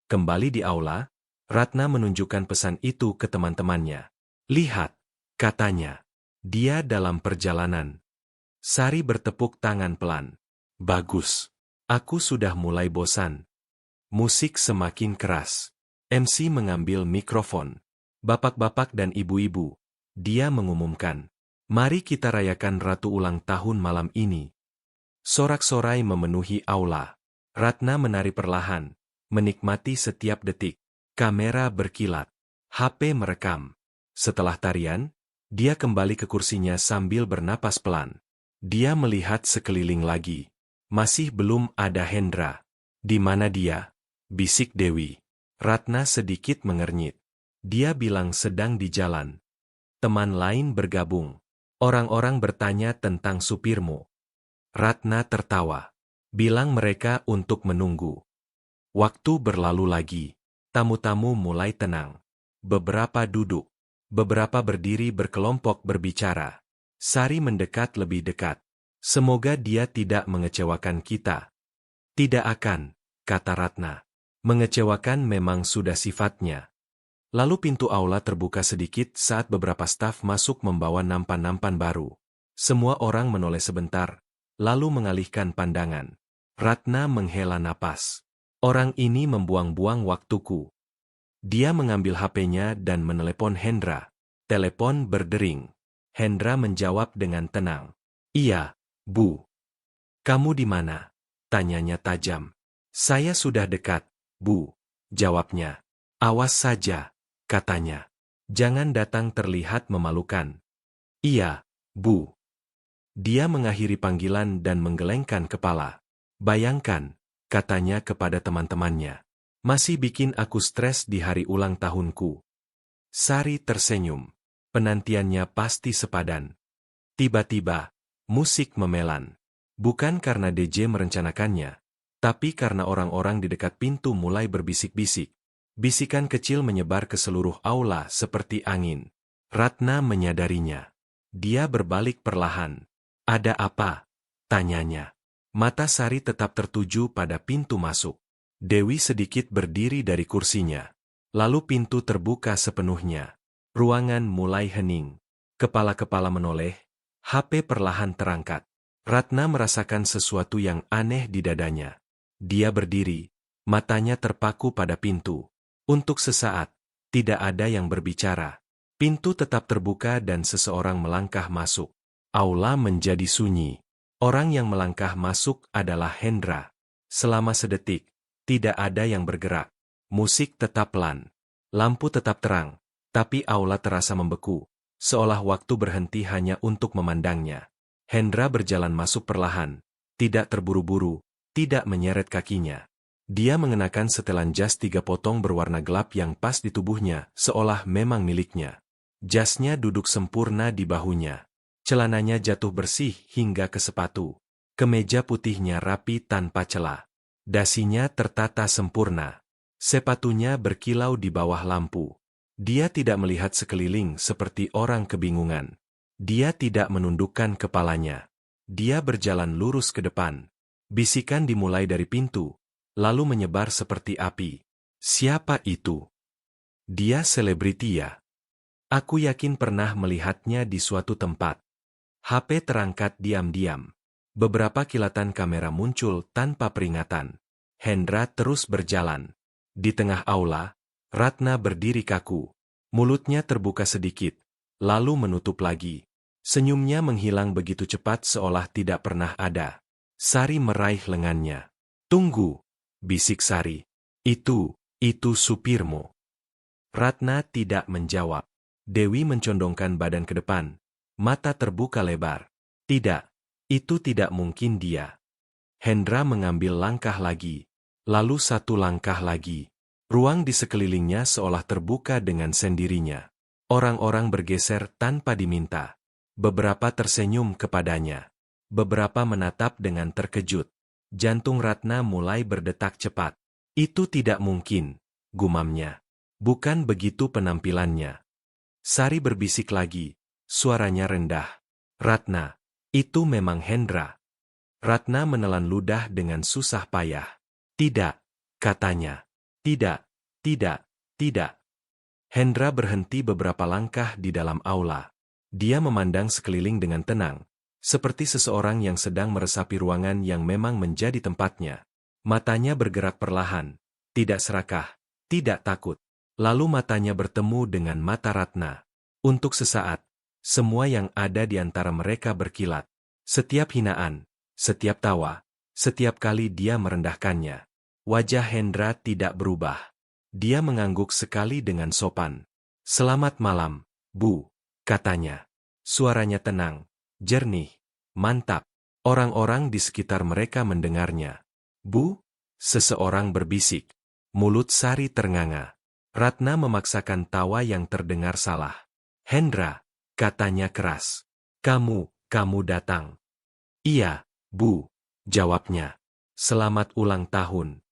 Kembali di aula, Ratna menunjukkan pesan itu ke teman-temannya. Lihat, katanya. Dia dalam perjalanan. Sari bertepuk tangan pelan. Bagus. Aku sudah mulai bosan. Musik semakin keras. MC mengambil mikrofon. Bapak-bapak dan ibu-ibu. Dia mengumumkan. Mari kita rayakan Ratu ulang tahun malam ini. Sorak-sorai memenuhi aula. Ratna menari perlahan, menikmati setiap detik. Kamera berkilat. HP merekam. Setelah tarian, dia kembali ke kursinya sambil bernapas pelan. Dia melihat sekeliling lagi. Masih belum ada Hendra. Di mana dia? Bisik Dewi. Ratna sedikit mengernyit. Dia bilang sedang di jalan. Teman lain bergabung. Orang-orang bertanya tentang supirmu. Ratna tertawa. Bilang mereka untuk menunggu. Waktu berlalu lagi. Tamu-tamu mulai tenang. Beberapa duduk. Beberapa berdiri berkelompok berbicara. Sari mendekat lebih dekat. Semoga dia tidak mengecewakan kita. Tidak akan, kata Ratna. Mengecewakan memang sudah sifatnya. Lalu pintu aula terbuka sedikit saat beberapa staf masuk membawa nampan-nampan baru. Semua orang menoleh sebentar, lalu mengalihkan pandangan. Ratna menghela napas. Orang ini membuang-buang waktuku. Dia mengambil HP-nya dan menelepon Hendra. Telepon berdering. Hendra menjawab dengan tenang. Iya, Bu. Kamu di mana? Tanyanya tajam. Saya sudah dekat, Bu. Jawabnya. Awas saja, katanya. Jangan datang terlihat memalukan. Iya, Bu. Dia mengakhiri panggilan dan menggelengkan kepala. Bayangkan, katanya kepada teman-temannya. Masih bikin aku stres di hari ulang tahunku. Sari tersenyum. Penantiannya pasti sepadan. Tiba-tiba, musik memelan. Bukan karena DJ merencanakannya, tapi karena orang-orang di dekat pintu mulai berbisik-bisik. Bisikan kecil menyebar ke seluruh aula seperti angin. Ratna menyadarinya. Dia berbalik perlahan. Ada apa? Tanyanya. Mata Sari tetap tertuju pada pintu masuk. Dewi sedikit berdiri dari kursinya. Lalu pintu terbuka sepenuhnya. Ruangan mulai hening. Kepala-kepala menoleh. HP perlahan terangkat. Ratna merasakan sesuatu yang aneh di dadanya. Dia berdiri. Matanya terpaku pada pintu. Untuk sesaat, tidak ada yang berbicara. Pintu tetap terbuka dan seseorang melangkah masuk. Aula menjadi sunyi. Orang yang melangkah masuk adalah Hendra. Selama sedetik, tidak ada yang bergerak. Musik tetap pelan. Lampu tetap terang. Tapi aula terasa membeku. Seolah waktu berhenti hanya untuk memandangnya. Hendra berjalan masuk perlahan. Tidak terburu-buru. Tidak menyeret kakinya. Dia mengenakan setelan jas 3 potong berwarna gelap yang pas di tubuhnya, seolah memang miliknya. Jasnya duduk sempurna di bahunya. Celananya jatuh bersih hingga ke sepatu. Kemeja putihnya rapi tanpa celah. Dasinya tertata sempurna. Sepatunya berkilau di bawah lampu. Dia tidak melihat sekeliling seperti orang kebingungan. Dia tidak menundukkan kepalanya. Dia berjalan lurus ke depan. Bisikan dimulai dari pintu, lalu menyebar seperti api. Siapa itu? Dia selebriti ya? Aku yakin pernah melihatnya di suatu tempat. HP terangkat diam-diam. Beberapa kilatan kamera muncul tanpa peringatan. Hendra terus berjalan. Di tengah aula, Ratna berdiri kaku. Mulutnya terbuka sedikit, lalu menutup lagi. Senyumnya menghilang begitu cepat seolah tidak pernah ada. Sari meraih lengannya. Tunggu, bisik Sari. Itu supirmu. Ratna tidak menjawab. Dewi mencondongkan badan ke depan. Mata terbuka lebar. Tidak, itu tidak mungkin dia. Hendra mengambil langkah lagi. Lalu satu langkah lagi. Ruang di sekelilingnya seolah terbuka dengan sendirinya. Orang-orang bergeser tanpa diminta. Beberapa tersenyum kepadanya. Beberapa menatap dengan terkejut. Jantung Ratna mulai berdetak cepat. Itu tidak mungkin, gumamnya. Bukan begitu penampilannya. Sari berbisik lagi, suaranya rendah. Ratna, itu memang Hendra. Ratna menelan ludah dengan susah payah. Tidak, katanya. Tidak, tidak, tidak. Hendra berhenti beberapa langkah di dalam aula. Dia memandang sekeliling dengan tenang, seperti seseorang yang sedang meresapi ruangan yang memang menjadi tempatnya. Matanya bergerak perlahan, tidak serakah, tidak takut. Lalu matanya bertemu dengan mata Ratna. Untuk sesaat, semua yang ada di antara mereka berkilat. Setiap hinaan, setiap tawa, setiap kali dia merendahkannya. Wajah Hendra tidak berubah. Dia mengangguk sekali dengan sopan. Selamat malam, Bu, katanya. Suaranya tenang, jernih, mantap. Orang-orang di sekitar mereka mendengarnya. Bu, seseorang berbisik. Mulut Sari ternganga. Ratna memaksakan tawa yang terdengar salah. Hendra, katanya keras. Kamu datang. Iya, Bu, jawabnya. Selamat ulang tahun.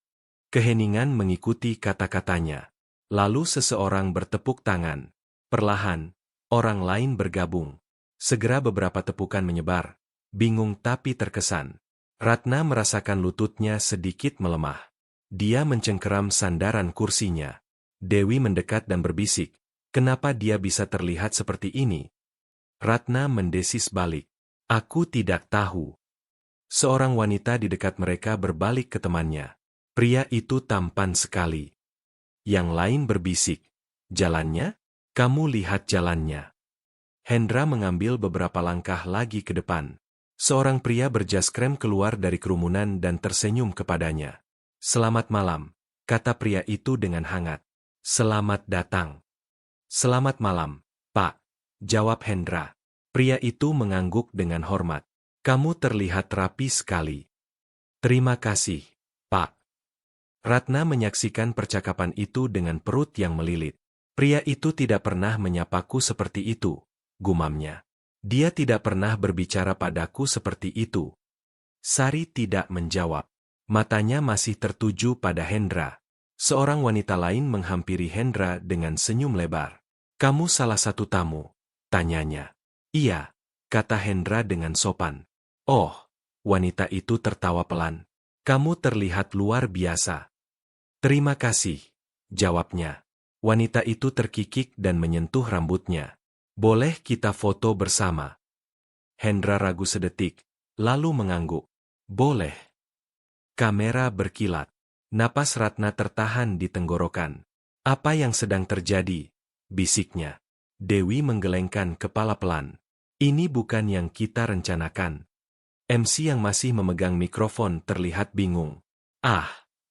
Keheningan mengikuti kata-katanya. Lalu seseorang bertepuk tangan. Perlahan, orang lain bergabung. Segera beberapa tepukan menyebar. Bingung tapi terkesan. Ratna merasakan lututnya sedikit melemah. Dia mencengkeram sandaran kursinya. Dewi mendekat dan berbisik. Kenapa dia bisa terlihat seperti ini? Ratna mendesis balik. Aku tidak tahu. Seorang wanita di dekat mereka berbalik ke temannya. Pria itu tampan sekali. Yang lain berbisik. Jalannya? Kamu lihat jalannya. Hendra mengambil beberapa langkah lagi ke depan. Seorang pria berjas krem keluar dari kerumunan dan tersenyum kepadanya. Selamat malam, kata pria itu dengan hangat. Selamat datang. Selamat malam, Pak, jawab Hendra. Pria itu mengangguk dengan hormat. Kamu terlihat rapi sekali. Terima kasih, Pak. Ratna menyaksikan percakapan itu dengan perut yang melilit. Pria itu tidak pernah menyapaku seperti itu, gumamnya. Dia tidak pernah berbicara padaku seperti itu. Sari tidak menjawab. Matanya masih tertuju pada Hendra. Seorang wanita lain menghampiri Hendra dengan senyum lebar. Kamu salah satu tamu, tanyanya. Iya, kata Hendra dengan sopan. Oh, wanita itu tertawa pelan. Kamu terlihat luar biasa. Terima kasih, jawabnya. Wanita itu terkikik dan menyentuh rambutnya. Boleh kita foto bersama? Hendra ragu sedetik, lalu mengangguk. Boleh. Kamera berkilat. Napas Ratna tertahan di tenggorokan. Apa yang sedang terjadi? Bisiknya. Dewi menggelengkan kepala pelan. Ini bukan yang kita rencanakan. MC yang masih memegang mikrofon terlihat bingung. Ah,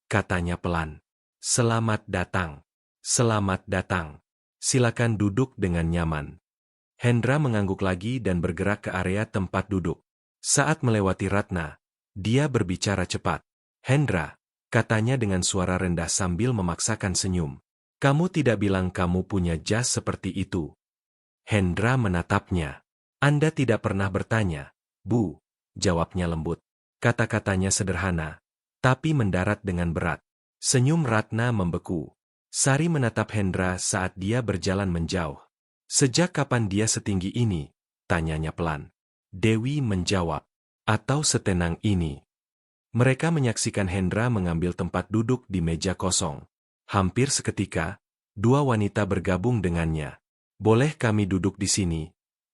katanya pelan. Selamat datang. Selamat datang. Silakan duduk dengan nyaman. Hendra mengangguk lagi dan bergerak ke area tempat duduk. Saat melewati Ratna, dia berbicara cepat. Hendra, katanya dengan suara rendah sambil memaksakan senyum. Kamu tidak bilang kamu punya jas seperti itu. Hendra menatapnya. Anda tidak pernah bertanya, Bu, jawabnya lembut. Kata-katanya sederhana, tapi mendarat dengan berat. Senyum Ratna membeku. Sari menatap Hendra saat dia berjalan menjauh. Sejak kapan dia setinggi ini? Tanyanya pelan. Dewi menjawab. Atau setenang ini. Mereka menyaksikan Hendra mengambil tempat duduk di meja kosong. Hampir seketika, dua wanita bergabung dengannya. Boleh kami duduk di sini?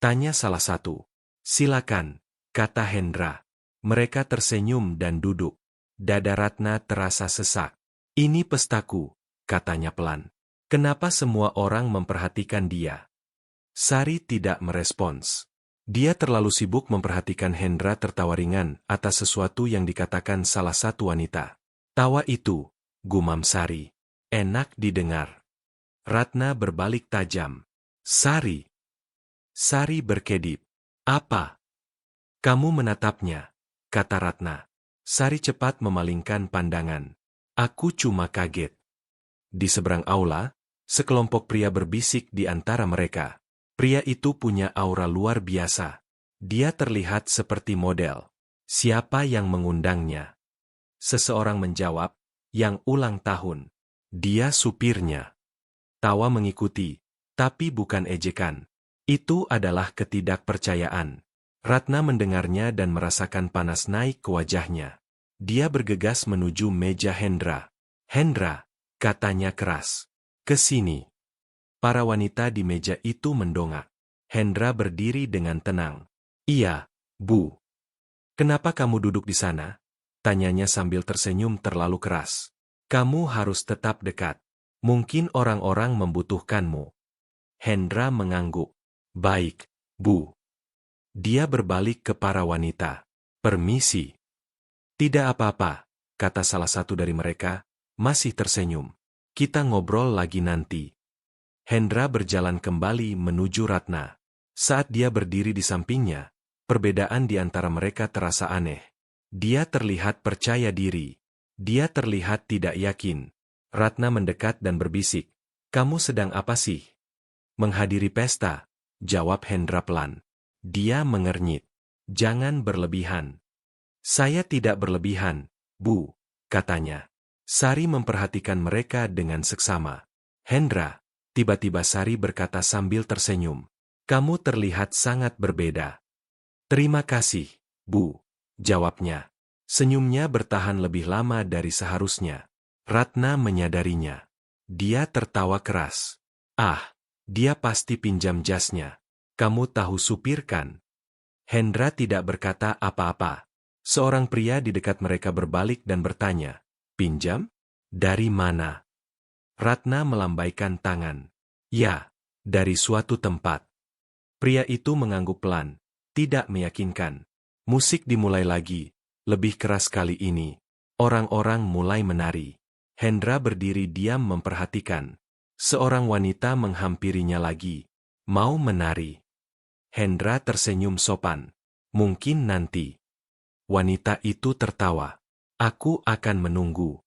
Tanya salah satu. Silakan, kata Hendra. Mereka tersenyum dan duduk. Dada Ratna terasa sesak. Ini pestaku, katanya pelan. Kenapa semua orang memperhatikan dia? Sari tidak merespons. Dia terlalu sibuk memperhatikan Hendra tertawa ringan atas sesuatu yang dikatakan salah satu wanita. Tawa itu, gumam Sari. Enak didengar. Ratna berbalik tajam. Sari. Sari berkedip. Apa? Kamu menatapnya, kata Ratna. Sari cepat memalingkan pandangan. Aku cuma kaget. Di seberang aula, sekelompok pria berbisik di antara mereka. Pria itu punya aura luar biasa. Dia terlihat seperti model. Siapa yang mengundangnya? Seseorang menjawab, yang ulang tahun. Dia supirnya. Tawa mengikuti, tapi bukan ejekan. Itu adalah ketidakpercayaan. Ratna mendengarnya dan merasakan panas naik ke wajahnya. Dia bergegas menuju meja Hendra. Hendra, katanya keras. Ke sini. Para wanita di meja itu mendongak. Hendra berdiri dengan tenang. Iya, Bu. Kenapa kamu duduk di sana? Tanyanya sambil tersenyum terlalu keras. Kamu harus tetap dekat. Mungkin orang-orang membutuhkanmu. Hendra mengangguk. Baik, Bu. Dia berbalik ke para wanita. Permisi. Tidak apa-apa, kata salah satu dari mereka, masih tersenyum. Kita ngobrol lagi nanti. Hendra berjalan kembali menuju Ratna. Saat dia berdiri di sampingnya, perbedaan di antara mereka terasa aneh. Dia terlihat percaya diri. Dia terlihat tidak yakin. Ratna mendekat dan berbisik. Kamu sedang apa sih? Menghadiri pesta, jawab Hendra pelan. Dia mengernyit. Jangan berlebihan. Saya tidak berlebihan, Bu, katanya. Sari memperhatikan mereka dengan seksama. Hendra, tiba-tiba Sari berkata sambil tersenyum. Kamu terlihat sangat berbeda. Terima kasih, Bu, jawabnya. Senyumnya bertahan lebih lama dari seharusnya. Ratna menyadarinya. Dia tertawa keras. Ah, dia pasti pinjam jasnya. Kamu tahu supir kan? Hendra tidak berkata apa-apa. Seorang pria di dekat mereka berbalik dan bertanya, pinjam? Dari mana? Ratna melambaikan tangan. Ya, dari suatu tempat. Pria itu mengangguk pelan, tidak meyakinkan. Musik dimulai lagi, lebih keras kali ini. Orang-orang mulai menari. Hendra berdiri diam memperhatikan. Seorang wanita menghampirinya lagi. Mau menari. Hendra tersenyum sopan. Mungkin nanti. Wanita itu tertawa. Aku akan menunggu.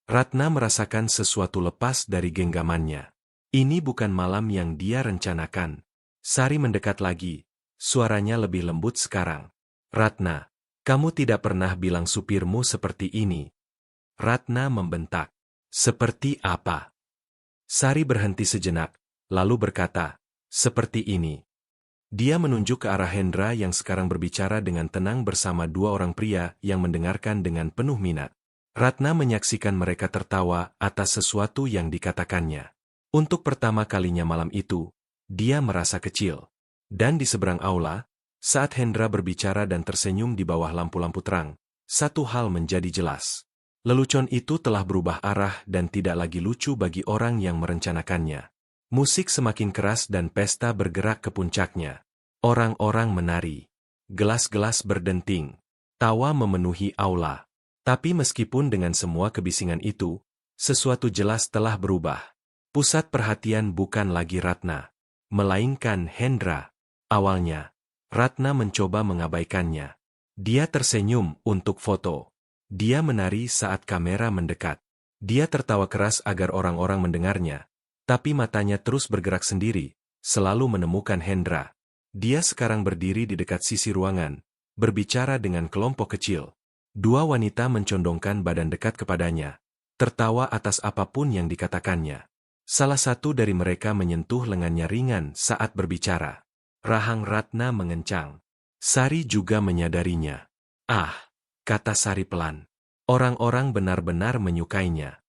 Ratna merasakan sesuatu lepas dari genggamannya. Ini bukan malam yang dia rencanakan. Sari mendekat lagi. Suaranya lebih lembut sekarang. Ratna, kamu tidak pernah bilang supirmu seperti ini. Ratna membentak. Seperti apa? Sari berhenti sejenak, lalu berkata, seperti ini. Dia menunjuk ke arah Hendra yang sekarang berbicara dengan tenang bersama dua orang pria yang mendengarkan dengan penuh minat. Ratna menyaksikan mereka tertawa atas sesuatu yang dikatakannya. Untuk pertama kalinya malam itu, dia merasa kecil. Dan di seberang aula, saat Hendra berbicara dan tersenyum di bawah lampu-lampu terang, satu hal menjadi jelas. Lelucon itu telah berubah arah dan tidak lagi lucu bagi orang yang merencanakannya. Musik semakin keras dan pesta bergerak ke puncaknya. Orang-orang menari. Gelas-gelas berdenting. Tawa memenuhi aula. Tapi meskipun dengan semua kebisingan itu, sesuatu jelas telah berubah. Pusat perhatian bukan lagi Ratna, melainkan Hendra. Awalnya, Ratna mencoba mengabaikannya. Dia tersenyum untuk foto. Dia menari saat kamera mendekat. Dia tertawa keras agar orang-orang mendengarnya. Tapi matanya terus bergerak sendiri, selalu menemukan Hendra. Dia sekarang berdiri di dekat sisi ruangan, berbicara dengan kelompok kecil. Dua wanita mencondongkan badan dekat kepadanya, tertawa atas apapun yang dikatakannya. Salah satu dari mereka menyentuh lengannya ringan saat berbicara. Rahang Ratna mengencang. Sari juga menyadarinya. Ah, kata Sari pelan. Orang-orang benar-benar menyukainya.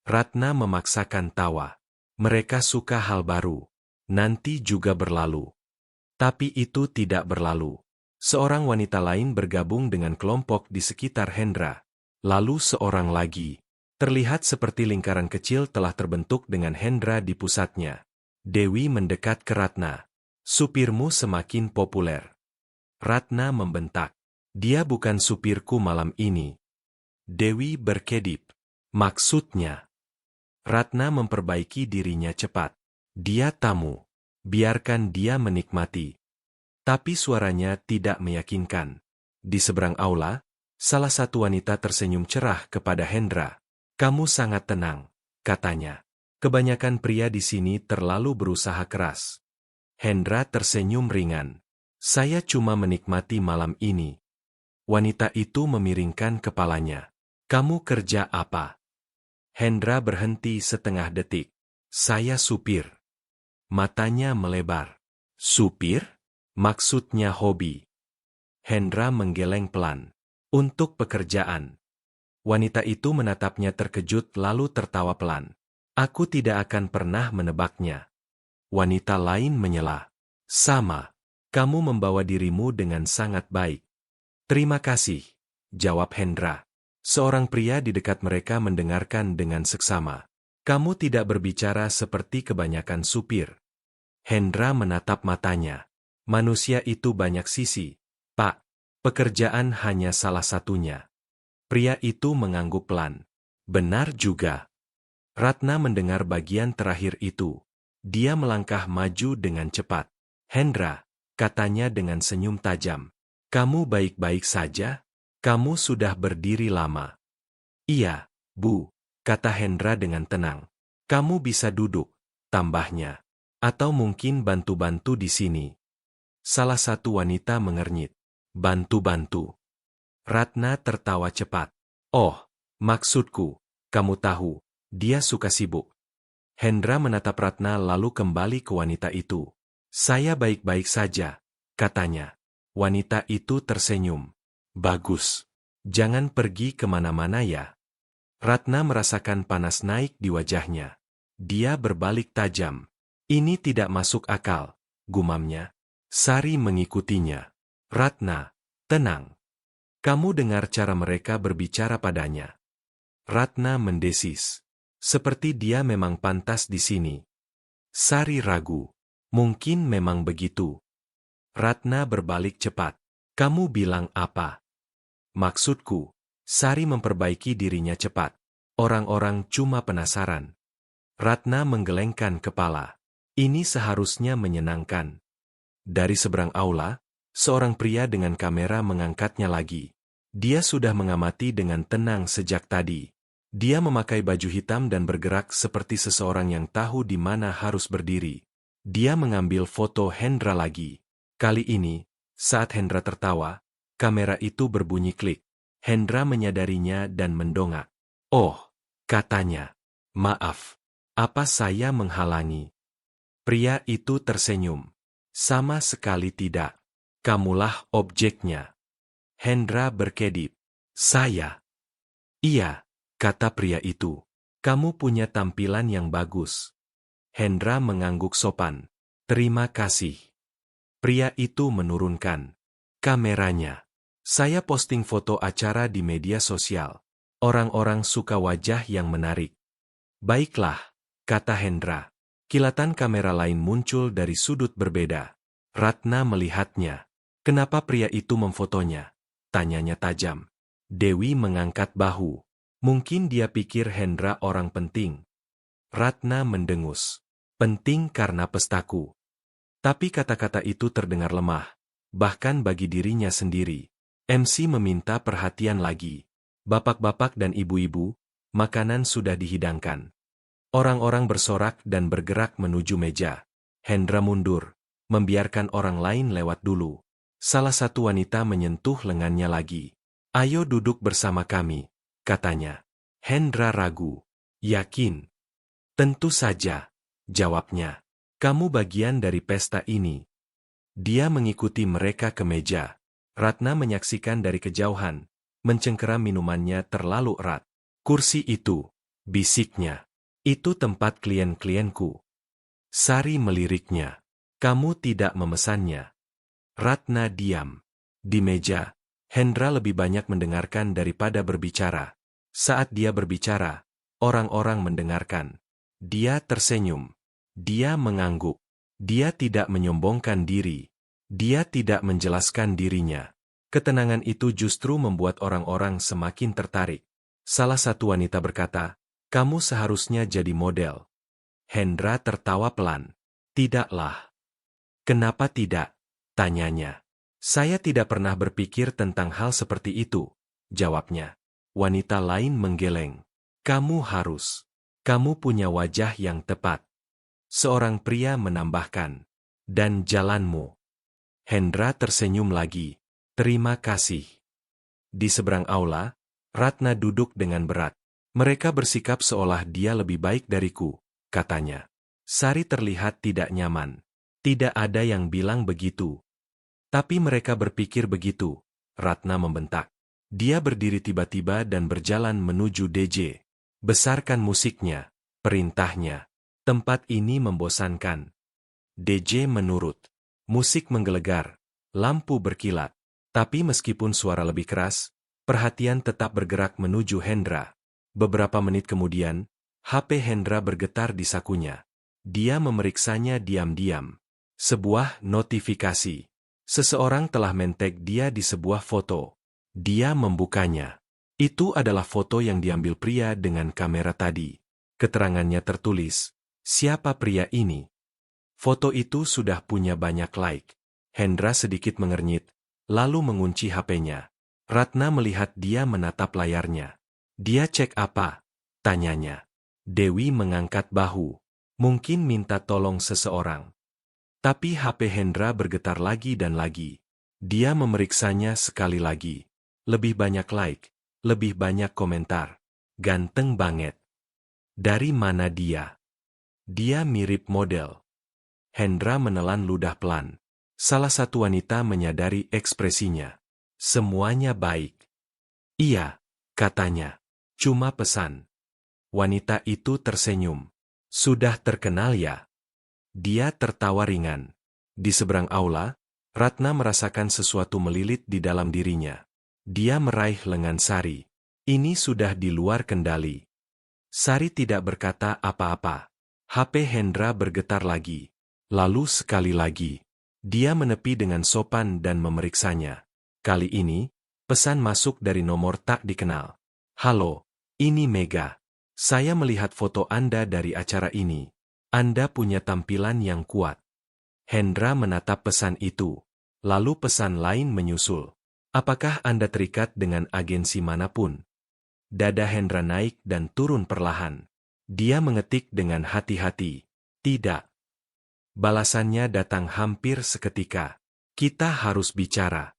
Ratna memaksakan tawa. Mereka suka hal baru. Nanti juga berlalu. Tapi itu tidak berlalu. Seorang wanita lain bergabung dengan kelompok di sekitar Hendra. Lalu seorang lagi. Terlihat seperti lingkaran kecil telah terbentuk dengan Hendra di pusatnya. Dewi mendekat ke Ratna. Supirmu semakin populer. Ratna membentak. Dia bukan supirku malam ini. Dewi berkedip. Maksudnya. Ratna memperbaiki dirinya cepat. Dia tamu. Biarkan dia menikmati. Tapi suaranya tidak meyakinkan. Di seberang aula, salah satu wanita tersenyum cerah kepada Hendra. Kamu sangat tenang, katanya. Kebanyakan pria di sini terlalu berusaha keras. Hendra tersenyum ringan. Saya cuma menikmati malam ini. Wanita itu memiringkan kepalanya. Kamu kerja apa? Hendra berhenti setengah detik. Saya supir. Matanya melebar. Supir? Maksudnya hobi. Hendra menggeleng pelan. Untuk pekerjaan. Wanita itu menatapnya terkejut lalu tertawa pelan. Aku tidak akan pernah menebaknya. Wanita lain menyela. Sama. Kamu membawa dirimu dengan sangat baik. Terima kasih, jawab Hendra. Seorang pria di dekat mereka mendengarkan dengan seksama. Kamu tidak berbicara seperti kebanyakan supir. Hendra menatap matanya. Manusia itu banyak sisi, Pak. Pekerjaan hanya salah satunya. Pria itu mengangguk pelan. Benar juga. Ratna mendengar bagian terakhir itu. Dia melangkah maju dengan cepat. Hendra, katanya dengan senyum tajam. Kamu baik-baik saja? Kamu sudah berdiri lama. Iya, Bu, kata Hendra dengan tenang. Kamu bisa duduk, tambahnya. Atau mungkin bantu-bantu di sini. Salah satu wanita mengernyit. Bantu-bantu. Ratna tertawa cepat. Oh, maksudku, kamu tahu, dia suka sibuk. Hendra menatap Ratna lalu kembali ke wanita itu. Saya baik-baik saja, katanya. Wanita itu tersenyum. Bagus. Jangan pergi kemana-mana ya. Ratna merasakan panas naik di wajahnya. Dia berbalik tajam. Ini tidak masuk akal, gumamnya. Sari mengikutinya. Ratna, tenang. Kamu dengar cara mereka berbicara padanya. Ratna mendesis. Seperti dia memang pantas di sini. Sari ragu. Mungkin memang begitu. Ratna berbalik cepat. Kamu bilang apa? Maksudku, Sari memperbaiki dirinya cepat. Orang-orang cuma penasaran. Ratna menggelengkan kepala. Ini seharusnya menyenangkan. Dari seberang aula, seorang pria dengan kamera mengangkatnya lagi. Dia sudah mengamati dengan tenang sejak tadi. Dia memakai baju hitam dan bergerak seperti seseorang yang tahu di mana harus berdiri. Dia mengambil foto Hendra lagi. Kali ini, saat Hendra tertawa, kamera itu berbunyi klik. Hendra menyadarinya dan mendongak. Oh, katanya. Maaf, apa saya menghalangi? Pria itu tersenyum. Sama sekali tidak. Kamulah objeknya. Hendra berkedip. Saya. Iya, kata pria itu. Kamu punya tampilan yang bagus. Hendra mengangguk sopan. Terima kasih. Pria itu menurunkan kameranya. Saya posting foto acara di media sosial. Orang-orang suka wajah yang menarik. Baiklah, kata Hendra. Kilatan kamera lain muncul dari sudut berbeda. Ratna melihatnya. Kenapa pria itu memfotonya? Tanyanya tajam. Dewi mengangkat bahu. Mungkin dia pikir Hendra orang penting. Ratna mendengus. Penting karena pestaku. Tapi kata-kata itu terdengar lemah. Bahkan bagi dirinya sendiri. MC meminta perhatian lagi. Bapak-bapak dan ibu-ibu, makanan sudah dihidangkan. Orang-orang bersorak dan bergerak menuju meja. Hendra mundur, membiarkan orang lain lewat dulu. Salah satu wanita menyentuh lengannya lagi. Ayo duduk bersama kami, katanya. Hendra ragu. Yakin? Tentu saja, jawabnya. Kamu bagian dari pesta ini. Dia mengikuti mereka ke meja. Ratna menyaksikan dari kejauhan, mencengkeram minumannya terlalu erat. Kursi itu, bisiknya. Itu tempat klien-klienku. Sari meliriknya. Kamu tidak memesannya. Ratna diam. Di meja, Hendra lebih banyak mendengarkan daripada berbicara. Saat dia berbicara, orang-orang mendengarkan. Dia tersenyum. Dia mengangguk. Dia tidak menyombongkan diri. Dia tidak menjelaskan dirinya. Ketenangan itu justru membuat orang-orang semakin tertarik. Salah satu wanita berkata, "Kamu seharusnya jadi model." Hendra tertawa pelan. "Tidaklah." "Kenapa tidak?" tanyanya. "Saya tidak pernah berpikir tentang hal seperti itu," jawabnya. Wanita lain menggeleng. "Kamu harus. Kamu punya wajah yang tepat." Seorang pria menambahkan. "Dan jalanmu." Hendra tersenyum lagi. "Terima kasih." Di seberang aula, Ratna duduk dengan berat. "Mereka bersikap seolah dia lebih baik dariku," katanya. Sari terlihat tidak nyaman. "Tidak ada yang bilang begitu." "Tapi mereka berpikir begitu," Ratna membentak. Dia berdiri tiba-tiba dan berjalan menuju DJ. "Besarkan musiknya," perintahnya. "Tempat ini membosankan." DJ menurut. Musik menggelegar, lampu berkilat. Tapi meskipun suara lebih keras, perhatian tetap bergerak menuju Hendra. Beberapa menit kemudian, HP Hendra bergetar di sakunya. Dia memeriksanya diam-diam. Sebuah notifikasi. Seseorang telah men-tag dia di sebuah foto. Dia membukanya. Itu adalah foto yang diambil pria dengan kamera tadi. Keterangannya tertulis, "Siapa pria ini?" Foto itu sudah punya banyak like. Hendra sedikit mengernyit, lalu mengunci HP-nya. Ratna melihat dia menatap layarnya. "Dia cek apa?" tanyanya. Dewi mengangkat bahu. "Mungkin minta tolong seseorang." Tapi HP Hendra bergetar lagi dan lagi. Dia memeriksanya sekali lagi. Lebih banyak like, lebih banyak komentar. "Ganteng banget." "Dari mana dia?" "Dia mirip model." Hendra menelan ludah pelan. Salah satu wanita menyadari ekspresinya. "Semuanya baik." "Iya," katanya. "Cuma pesan." Wanita itu tersenyum. "Sudah terkenal ya?" Dia tertawa ringan. Di seberang aula, Ratna merasakan sesuatu melilit di dalam dirinya. Dia meraih lengan Sari. Ini sudah di luar kendali. Sari tidak berkata apa-apa. HP Hendra bergetar lagi. Lalu sekali lagi. Dia menepi dengan sopan dan memeriksanya. Kali ini, pesan masuk dari nomor tak dikenal. "Halo, ini Mega. Saya melihat foto Anda dari acara ini. Anda punya tampilan yang kuat." Hendra menatap pesan itu. Lalu pesan lain menyusul. "Apakah Anda terikat dengan agensi manapun?" Dada Hendra naik dan turun perlahan. Dia mengetik dengan hati-hati. "Tidak." Balasannya datang hampir seketika. "Kita harus bicara."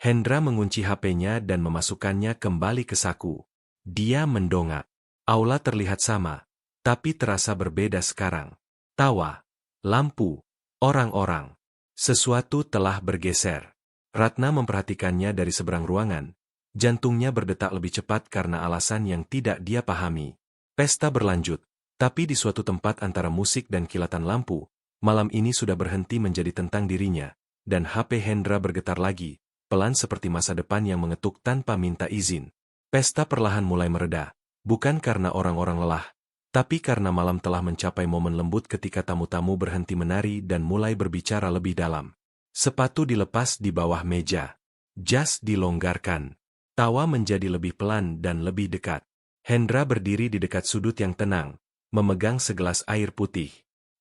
Hendra mengunci HP-nya dan memasukkannya kembali ke saku. Dia mendongak. Aula terlihat sama, tapi terasa berbeda sekarang. Tawa, lampu, orang-orang. Sesuatu telah bergeser. Ratna memperhatikannya dari seberang ruangan. Jantungnya berdetak lebih cepat karena alasan yang tidak dia pahami. Pesta berlanjut, tapi di suatu tempat antara musik dan kilatan lampu, malam ini sudah berhenti menjadi tentang dirinya, dan HP Hendra bergetar lagi, pelan seperti masa depan yang mengetuk tanpa minta izin. Pesta perlahan mulai mereda, bukan karena orang-orang lelah, tapi karena malam telah mencapai momen lembut ketika tamu-tamu berhenti menari dan mulai berbicara lebih dalam. Sepatu dilepas di bawah meja. Jas dilonggarkan. Tawa menjadi lebih pelan dan lebih dekat. Hendra berdiri di dekat sudut yang tenang, memegang segelas air putih.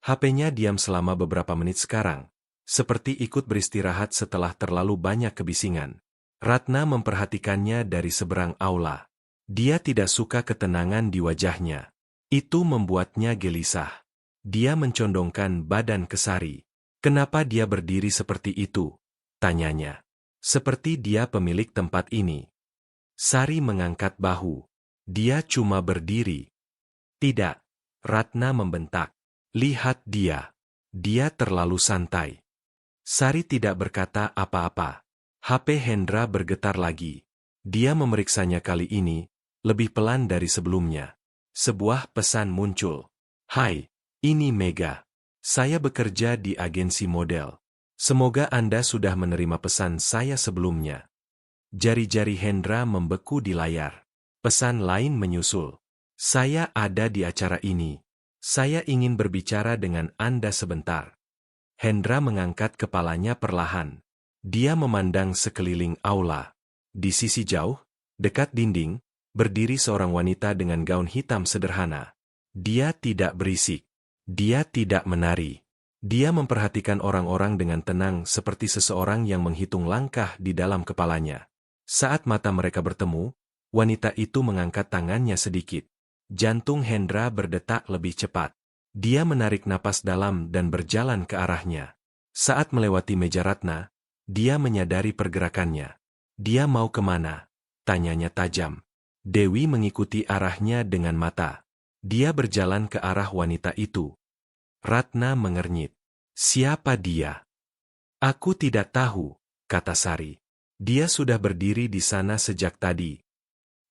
HP-nya diam selama beberapa menit sekarang, seperti ikut beristirahat setelah terlalu banyak kebisingan. Ratna memperhatikannya dari seberang aula. Dia tidak suka ketenangan di wajahnya. Itu membuatnya gelisah. Dia mencondongkan badan ke Sari. "Kenapa dia berdiri seperti itu?" tanyanya. "Seperti dia pemilik tempat ini." Sari mengangkat bahu. "Dia cuma berdiri." "Tidak," Ratna membentak. "Lihat dia. Dia terlalu santai." Sari tidak berkata apa-apa. HP Hendra bergetar lagi. Dia memeriksanya kali ini, lebih pelan dari sebelumnya. Sebuah pesan muncul. "Hai, ini Mega. Saya bekerja di agensi model. Semoga Anda sudah menerima pesan saya sebelumnya." Jari-jari Hendra membeku di layar. Pesan lain menyusul. "Saya ada di acara ini. Saya ingin berbicara dengan Anda sebentar." Hendra mengangkat kepalanya perlahan. Dia memandang sekeliling aula. Di sisi jauh, dekat dinding, berdiri seorang wanita dengan gaun hitam sederhana. Dia tidak berisik. Dia tidak menari. Dia memperhatikan orang-orang dengan tenang seperti seseorang yang menghitung langkah di dalam kepalanya. Saat mata mereka bertemu, wanita itu mengangkat tangannya sedikit. Jantung Hendra berdetak lebih cepat. Dia menarik napas dalam dan berjalan ke arahnya. Saat melewati meja Ratna, dia menyadari pergerakannya. Dia mau kemana? Tanyanya tajam. Dewi mengikuti arahnya dengan mata. Dia berjalan ke arah wanita itu. Ratna mengernyit. Siapa dia? Aku tidak tahu, kata Sari. Dia sudah berdiri di sana sejak tadi.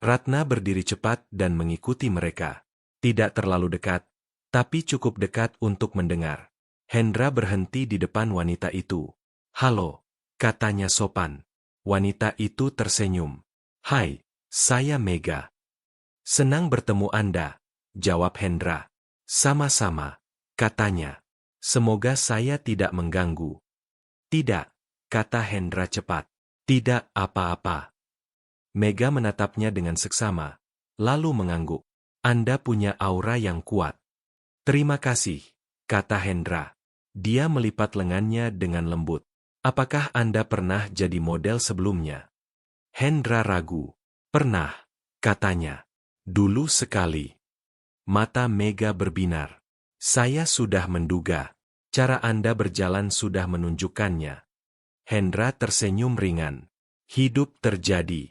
Ratna berdiri cepat dan mengikuti mereka. Tidak terlalu dekat, tapi cukup dekat untuk mendengar. Hendra berhenti di depan wanita itu. Halo, katanya sopan. Wanita itu tersenyum. Hai, saya Mega. Senang bertemu Anda, jawab Hendra. Sama-sama, katanya. Semoga saya tidak mengganggu. Tidak, kata Hendra cepat. Tidak apa-apa. Mega menatapnya dengan seksama, lalu mengangguk. Anda punya aura yang kuat. Terima kasih, kata Hendra. Dia melipat lengannya dengan lembut. Apakah Anda pernah jadi model sebelumnya? Hendra ragu. Pernah, katanya. Dulu sekali. Mata Mega berbinar. Saya sudah menduga. Cara Anda berjalan sudah menunjukkannya. Hendra tersenyum ringan. Hidup terjadi.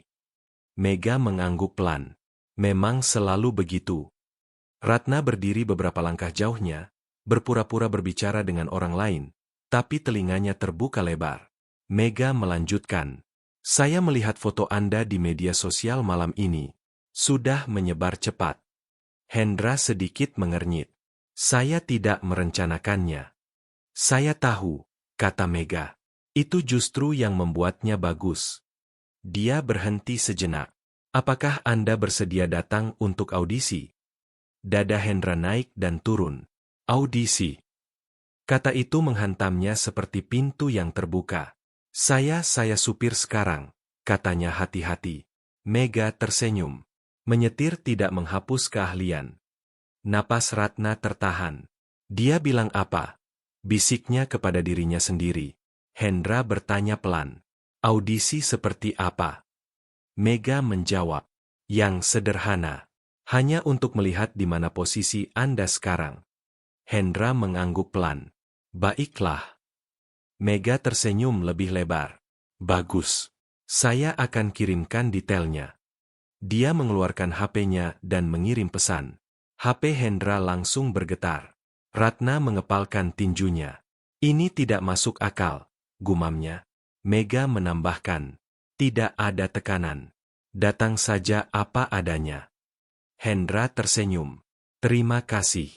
Mega mengangguk pelan. Memang selalu begitu. Ratna berdiri beberapa langkah jauhnya, berpura-pura berbicara dengan orang lain, tapi telinganya terbuka lebar. Mega melanjutkan. Saya melihat foto Anda di media sosial malam ini. Sudah menyebar cepat. Hendra sedikit mengernyit. Saya tidak merencanakannya. Saya tahu, kata Mega. Itu justru yang membuatnya bagus. Dia berhenti sejenak. Apakah Anda bersedia datang untuk audisi? Dada Hendra naik dan turun. Audisi. Kata itu menghantamnya seperti pintu yang terbuka. Saya supir sekarang, katanya hati-hati. Mega tersenyum. Menyetir tidak menghapus keahlian. Napas Ratna tertahan. Dia bilang apa? Bisiknya kepada dirinya sendiri. Hendra bertanya pelan. Audisi seperti apa? Mega menjawab. Yang sederhana. Hanya untuk melihat di mana posisi Anda sekarang. Hendra mengangguk pelan. Baiklah. Mega tersenyum lebih lebar. Bagus. Saya akan kirimkan detailnya. Dia mengeluarkan HP-nya dan mengirim pesan. HP Hendra langsung bergetar. Ratna mengepalkan tinjunya. Ini tidak masuk akal, gumamnya. Mega menambahkan. Tidak ada tekanan. Datang saja apa adanya. Hendra tersenyum. Terima kasih.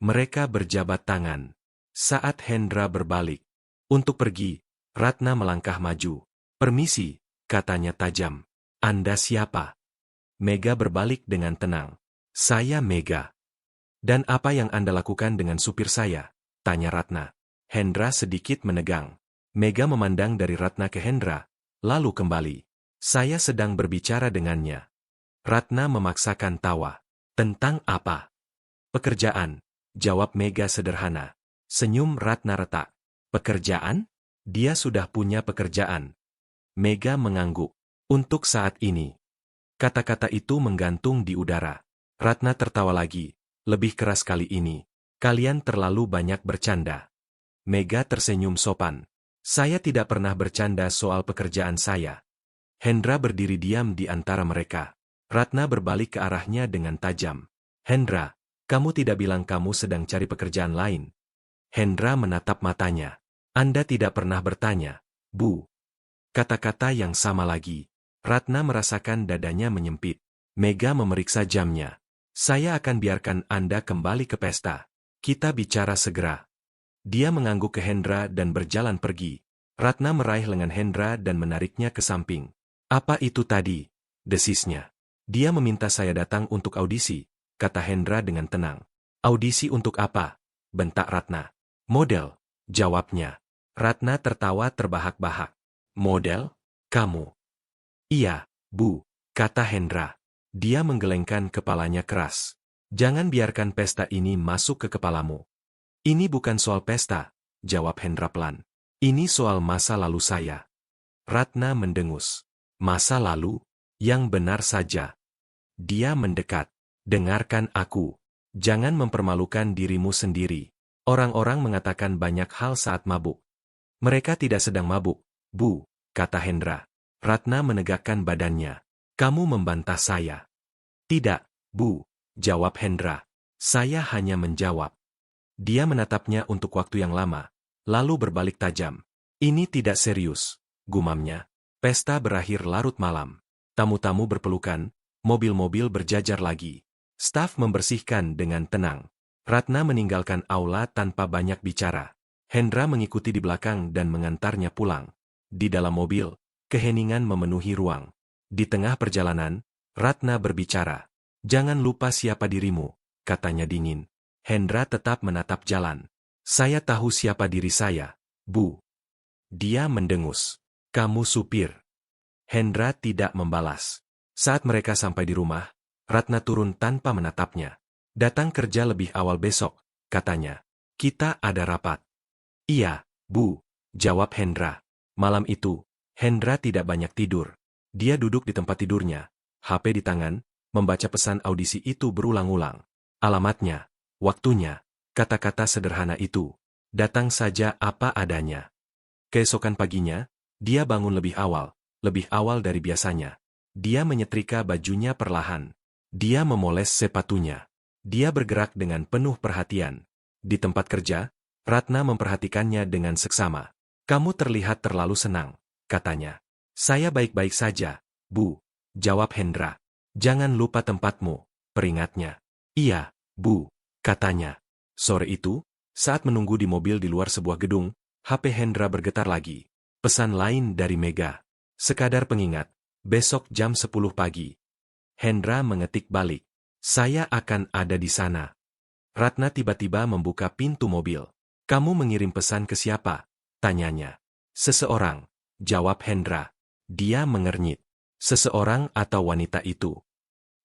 Mereka berjabat tangan. Saat Hendra berbalik untuk pergi, Ratna melangkah maju. Permisi, katanya tajam. Anda siapa? Mega berbalik dengan tenang. Saya Mega. Dan apa yang Anda lakukan dengan supir saya? Tanya Ratna. Hendra sedikit menegang. Mega memandang dari Ratna ke Hendra, lalu kembali. Saya sedang berbicara dengannya. Ratna memaksakan tawa. Tentang apa? Pekerjaan, jawab Mega sederhana. Senyum Ratna retak. Pekerjaan? Dia sudah punya pekerjaan. Mega mengangguk. Untuk saat ini. Kata-kata itu menggantung di udara. Ratna tertawa lagi. Lebih keras kali ini. Kalian terlalu banyak bercanda. Mega tersenyum sopan. Saya tidak pernah bercanda soal pekerjaan saya. Hendra berdiri diam di antara mereka. Ratna berbalik ke arahnya dengan tajam. Hendra, kamu tidak bilang kamu sedang cari pekerjaan lain. Hendra menatap matanya. Anda tidak pernah bertanya, Bu. Kata-kata yang sama lagi. Ratna merasakan dadanya menyempit. Mega memeriksa jamnya. Saya akan biarkan Anda kembali ke pesta. Kita bicara segera. Dia mengangguk ke Hendra dan berjalan pergi. Ratna meraih lengan Hendra dan menariknya ke samping. Apa itu tadi? Desisnya. Dia meminta saya datang untuk audisi, kata Hendra dengan tenang. Audisi untuk apa? Bentak Ratna. Model. jawabnya. Ratna tertawa terbahak-bahak. Model? Kamu? Iya, Bu, kata Hendra. Dia menggelengkan kepalanya keras. Jangan biarkan pesta ini masuk ke kepalamu. Ini bukan soal pesta, jawab Hendra pelan. Ini soal masa lalu saya. Ratna mendengus. Masa lalu? Yang benar saja. Dia mendekat. Dengarkan aku. Jangan mempermalukan dirimu sendiri. Orang-orang mengatakan banyak hal saat mabuk. Mereka tidak sedang mabuk, Bu, kata Hendra. Ratna menegakkan badannya. Kamu membantah saya. Tidak, Bu, jawab Hendra. Saya hanya menjawab. Dia menatapnya untuk waktu yang lama, lalu berbalik tajam. Ini tidak serius, gumamnya. Pesta berakhir larut malam. Tamu-tamu berpelukan, mobil-mobil berjajar lagi. Staf membersihkan dengan tenang. Ratna meninggalkan aula tanpa banyak bicara. Hendra mengikuti di belakang dan mengantarnya pulang. Di dalam mobil, keheningan memenuhi ruang. Di tengah perjalanan, Ratna berbicara. Jangan lupa siapa dirimu, katanya dingin. Hendra tetap menatap jalan. Saya tahu siapa diri saya, Bu. Dia mendengus. Kamu supir. Hendra tidak membalas. Saat mereka sampai di rumah, Ratna turun tanpa menatapnya. Datang kerja lebih awal besok, katanya. Kita ada rapat. Iya, Bu, jawab Hendra. Malam itu, Hendra tidak banyak tidur. Dia duduk di tempat tidurnya, HP di tangan, membaca pesan audisi itu berulang-ulang. Alamatnya, waktunya, kata-kata sederhana itu. Datang saja apa adanya. Keesokan paginya, dia bangun lebih awal dari biasanya. Dia menyetrika bajunya perlahan. Dia memoles sepatunya. Dia bergerak dengan penuh perhatian. Di tempat kerja, Ratna memperhatikannya dengan seksama. Kamu terlihat terlalu senang, katanya. Saya baik-baik saja, Bu, jawab Hendra. Jangan lupa tempatmu, peringatnya. Iya, Bu, katanya. Sore itu, saat menunggu di mobil di luar sebuah gedung, HP Hendra bergetar lagi. Pesan lain dari Mega. Sekadar pengingat, besok jam 10 pagi. Hendra mengetik balik. Saya akan ada di sana. Ratna tiba-tiba membuka pintu mobil. Kamu mengirim pesan ke siapa? Tanyanya. Seseorang, jawab Hendra. Dia mengernyit. Seseorang atau wanita itu?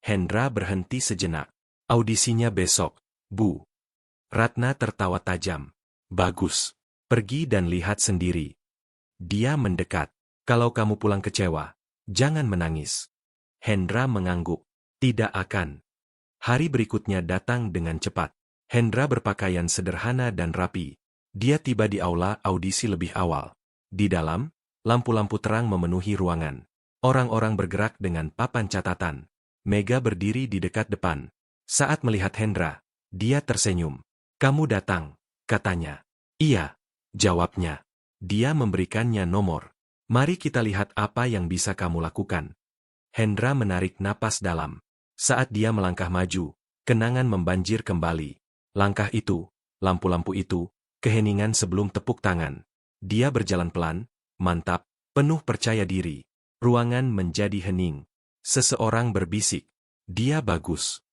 Hendra berhenti sejenak. Audisinya besok, Bu. Ratna tertawa tajam. Bagus. Pergi dan lihat sendiri. Dia mendekat. Kalau kamu pulang kecewa, jangan menangis. Hendra mengangguk. Tidak akan. Hari berikutnya datang dengan cepat. Hendra berpakaian sederhana dan rapi. Dia tiba di aula audisi lebih awal. Di dalam, lampu-lampu terang memenuhi ruangan. Orang-orang bergerak dengan papan catatan. Mega berdiri di dekat depan. Saat melihat Hendra, dia tersenyum. Kamu datang, katanya. Iya, jawabnya. Dia memberikannya nomor. Mari kita lihat apa yang bisa kamu lakukan. Hendra menarik napas dalam. Saat dia melangkah maju, kenangan membanjir kembali. Langkah itu, lampu-lampu itu, keheningan sebelum tepuk tangan. Dia berjalan pelan, mantap, penuh percaya diri. Ruangan menjadi hening. Seseorang berbisik. Dia bagus.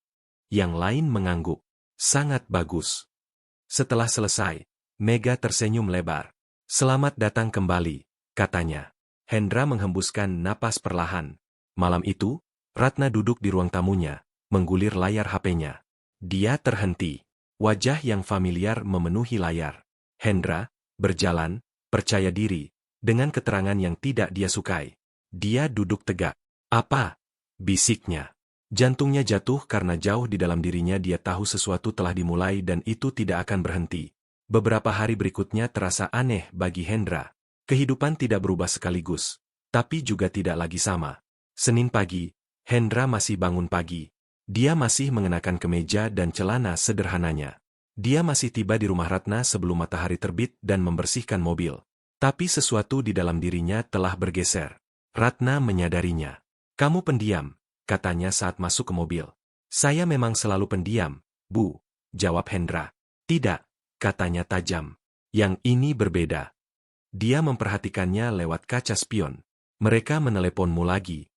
Yang lain mengangguk. Sangat bagus. Setelah selesai, Mega tersenyum lebar. Selamat datang kembali, katanya. Hendra menghembuskan napas perlahan. Malam itu, Ratna duduk di ruang tamunya, menggulir layar HP-nya. Dia terhenti. Wajah yang familiar memenuhi layar. Hendra, berjalan, percaya diri, dengan keterangan yang tidak dia sukai. Dia duduk tegak. Apa? Bisiknya. Jantungnya jatuh karena jauh di dalam dirinya dia tahu sesuatu telah dimulai dan itu tidak akan berhenti. Beberapa hari berikutnya terasa aneh bagi Hendra. Kehidupan tidak berubah sekaligus, tapi juga tidak lagi sama. Senin pagi, Hendra masih bangun pagi. Dia masih mengenakan kemeja dan celana sederhananya. Dia masih tiba di rumah Ratna sebelum matahari terbit dan membersihkan mobil. Tapi sesuatu di dalam dirinya telah bergeser. Ratna menyadarinya. Kamu pendiam, katanya saat masuk ke mobil. Saya memang selalu pendiam, Bu, jawab Hendra. Tidak, katanya tajam. Yang ini berbeda. Dia memperhatikannya lewat kaca spion. Mereka meneleponmu lagi.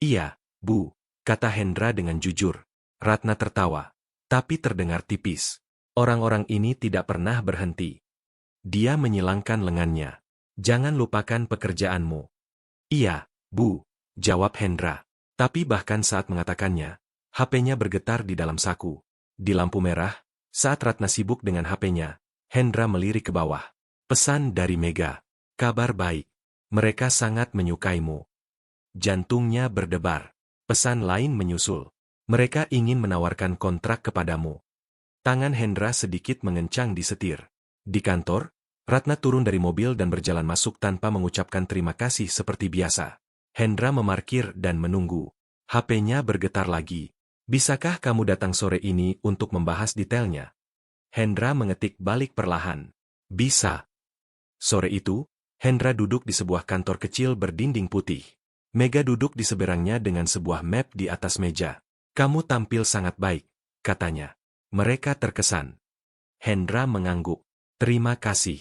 Iya, Bu, kata Hendra dengan jujur. Ratna tertawa, tapi terdengar tipis. Orang-orang ini tidak pernah berhenti. Dia menyilangkan lengannya. Jangan lupakan pekerjaanmu. Iya, Bu, jawab Hendra. Tapi bahkan saat mengatakannya, HP-nya bergetar di dalam saku. Di lampu merah, saat Ratna sibuk dengan HP-nya, Hendra melirik ke bawah. Pesan dari Mega. Kabar baik. Mereka sangat menyukaimu. Jantungnya berdebar. Pesan lain menyusul. Mereka ingin menawarkan kontrak kepadamu. Tangan Hendra sedikit mengencang di setir. Di kantor, Ratna turun dari mobil dan berjalan masuk tanpa mengucapkan terima kasih seperti biasa. Hendra memarkir dan menunggu. HP-nya bergetar lagi. Bisakah kamu datang sore ini untuk membahas detailnya? Hendra mengetik balik perlahan. Bisa. Sore itu, Hendra duduk di sebuah kantor kecil berdinding putih. Mega duduk di seberangnya dengan sebuah map di atas meja. Kamu tampil sangat baik, katanya. Mereka terkesan. Hendra mengangguk. Terima kasih.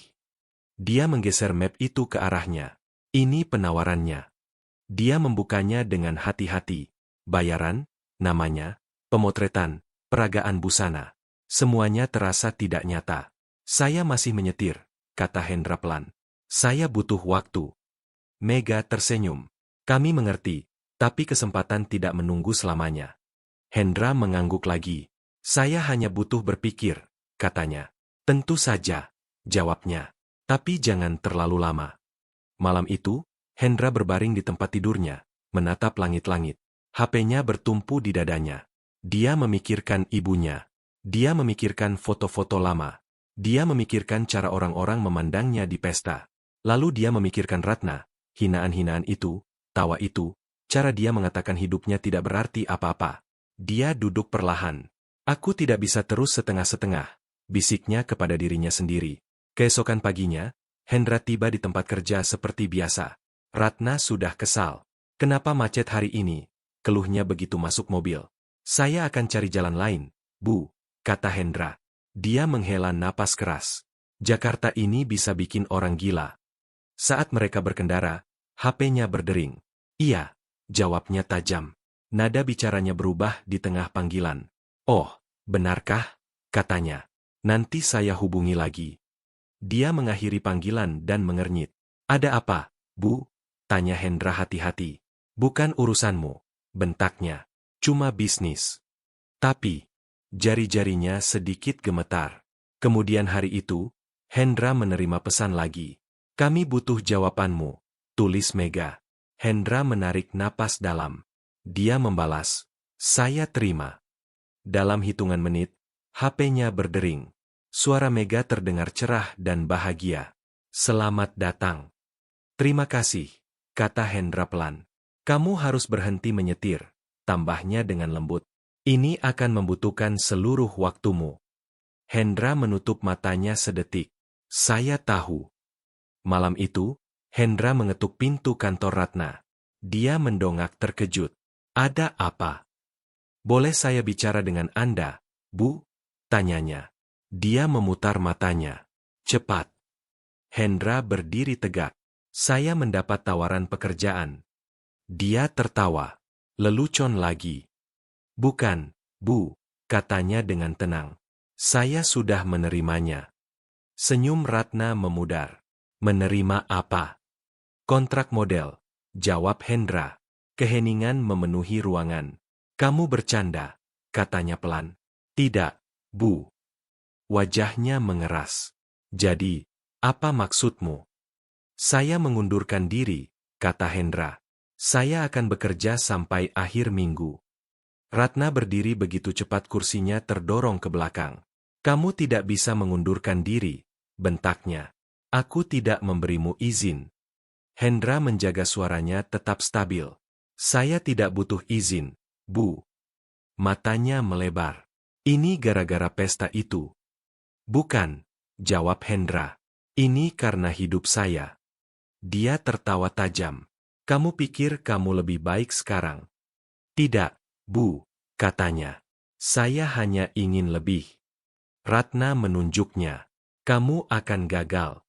Dia menggeser map itu ke arahnya. Ini penawarannya. Dia membukanya dengan hati-hati. Bayaran, namanya, pemotretan, peragaan busana. Semuanya terasa tidak nyata. Saya masih menyetir, kata Hendra pelan. Saya butuh waktu. Mega tersenyum. Kami mengerti, tapi kesempatan tidak menunggu selamanya. Hendra mengangguk lagi. Saya hanya butuh berpikir, katanya. Tentu saja, jawabnya. Tapi jangan terlalu lama. Malam itu, Hendra berbaring di tempat tidurnya, menatap langit-langit. HP-nya bertumpu di dadanya. Dia memikirkan ibunya. Dia memikirkan foto-foto lama. Dia memikirkan cara orang-orang memandangnya di pesta. Lalu dia memikirkan Ratna, hinaan-hinaan itu, tawa itu, cara dia mengatakan hidupnya tidak berarti apa-apa. Dia duduk perlahan. Aku tidak bisa terus setengah-setengah, bisiknya kepada dirinya sendiri. Keesokan paginya, Hendra tiba di tempat kerja seperti biasa. Ratna sudah kesal. Kenapa macet hari ini? Keluhnya begitu masuk mobil. Saya akan cari jalan lain, Bu, kata Hendra. Dia menghela napas keras. Jakarta ini bisa bikin orang gila. Saat mereka berkendara, HP-nya berdering. Iya, jawabnya tajam. Nada bicaranya berubah di tengah panggilan. Oh, benarkah? Katanya. Nanti saya hubungi lagi. Dia mengakhiri panggilan dan mengernyit. Ada apa, Bu? Tanya Hendra hati-hati. Bukan urusanmu, bentaknya. Cuma bisnis. Tapi, jari-jarinya sedikit gemetar. Kemudian hari itu, Hendra menerima pesan lagi. Kami butuh jawabanmu, tulis Mega. Hendra menarik napas dalam. Dia membalas. Saya terima. Dalam hitungan menit, HP-nya berdering. Suara Mega terdengar cerah dan bahagia. Selamat datang. Terima kasih, kata Hendra pelan. Kamu harus berhenti menyetir, tambahnya dengan lembut. Ini akan membutuhkan seluruh waktumu. Hendra menutup matanya sedetik. Saya tahu. Malam itu, Hendra mengetuk pintu kantor Ratna. Dia mendongak terkejut. Ada apa? Boleh saya bicara dengan Anda, Bu? Tanyanya. Dia memutar matanya. Cepat. Hendra berdiri tegak. Saya mendapat tawaran pekerjaan. Dia tertawa. Lelucon lagi. Bukan, Bu, katanya dengan tenang. Saya sudah menerimanya. Senyum Ratna memudar. Menerima apa? Kontrak model, jawab Hendra. Keheningan memenuhi ruangan. Kamu bercanda, katanya pelan. Tidak, Bu. Wajahnya mengeras. Jadi, apa maksudmu? Saya mengundurkan diri, kata Hendra. Saya akan bekerja sampai akhir minggu. Ratna berdiri begitu cepat kursinya terdorong ke belakang. Kamu tidak bisa mengundurkan diri, bentaknya. Aku tidak memberimu izin. Hendra menjaga suaranya tetap stabil. Saya tidak butuh izin, Bu. Matanya melebar. Ini gara-gara pesta itu. Bukan, jawab Hendra. Ini karena hidup saya. Dia tertawa tajam. Kamu pikir kamu lebih baik sekarang? Tidak, Bu, katanya. Saya hanya ingin lebih. Ratna menunjuknya. Kamu akan gagal.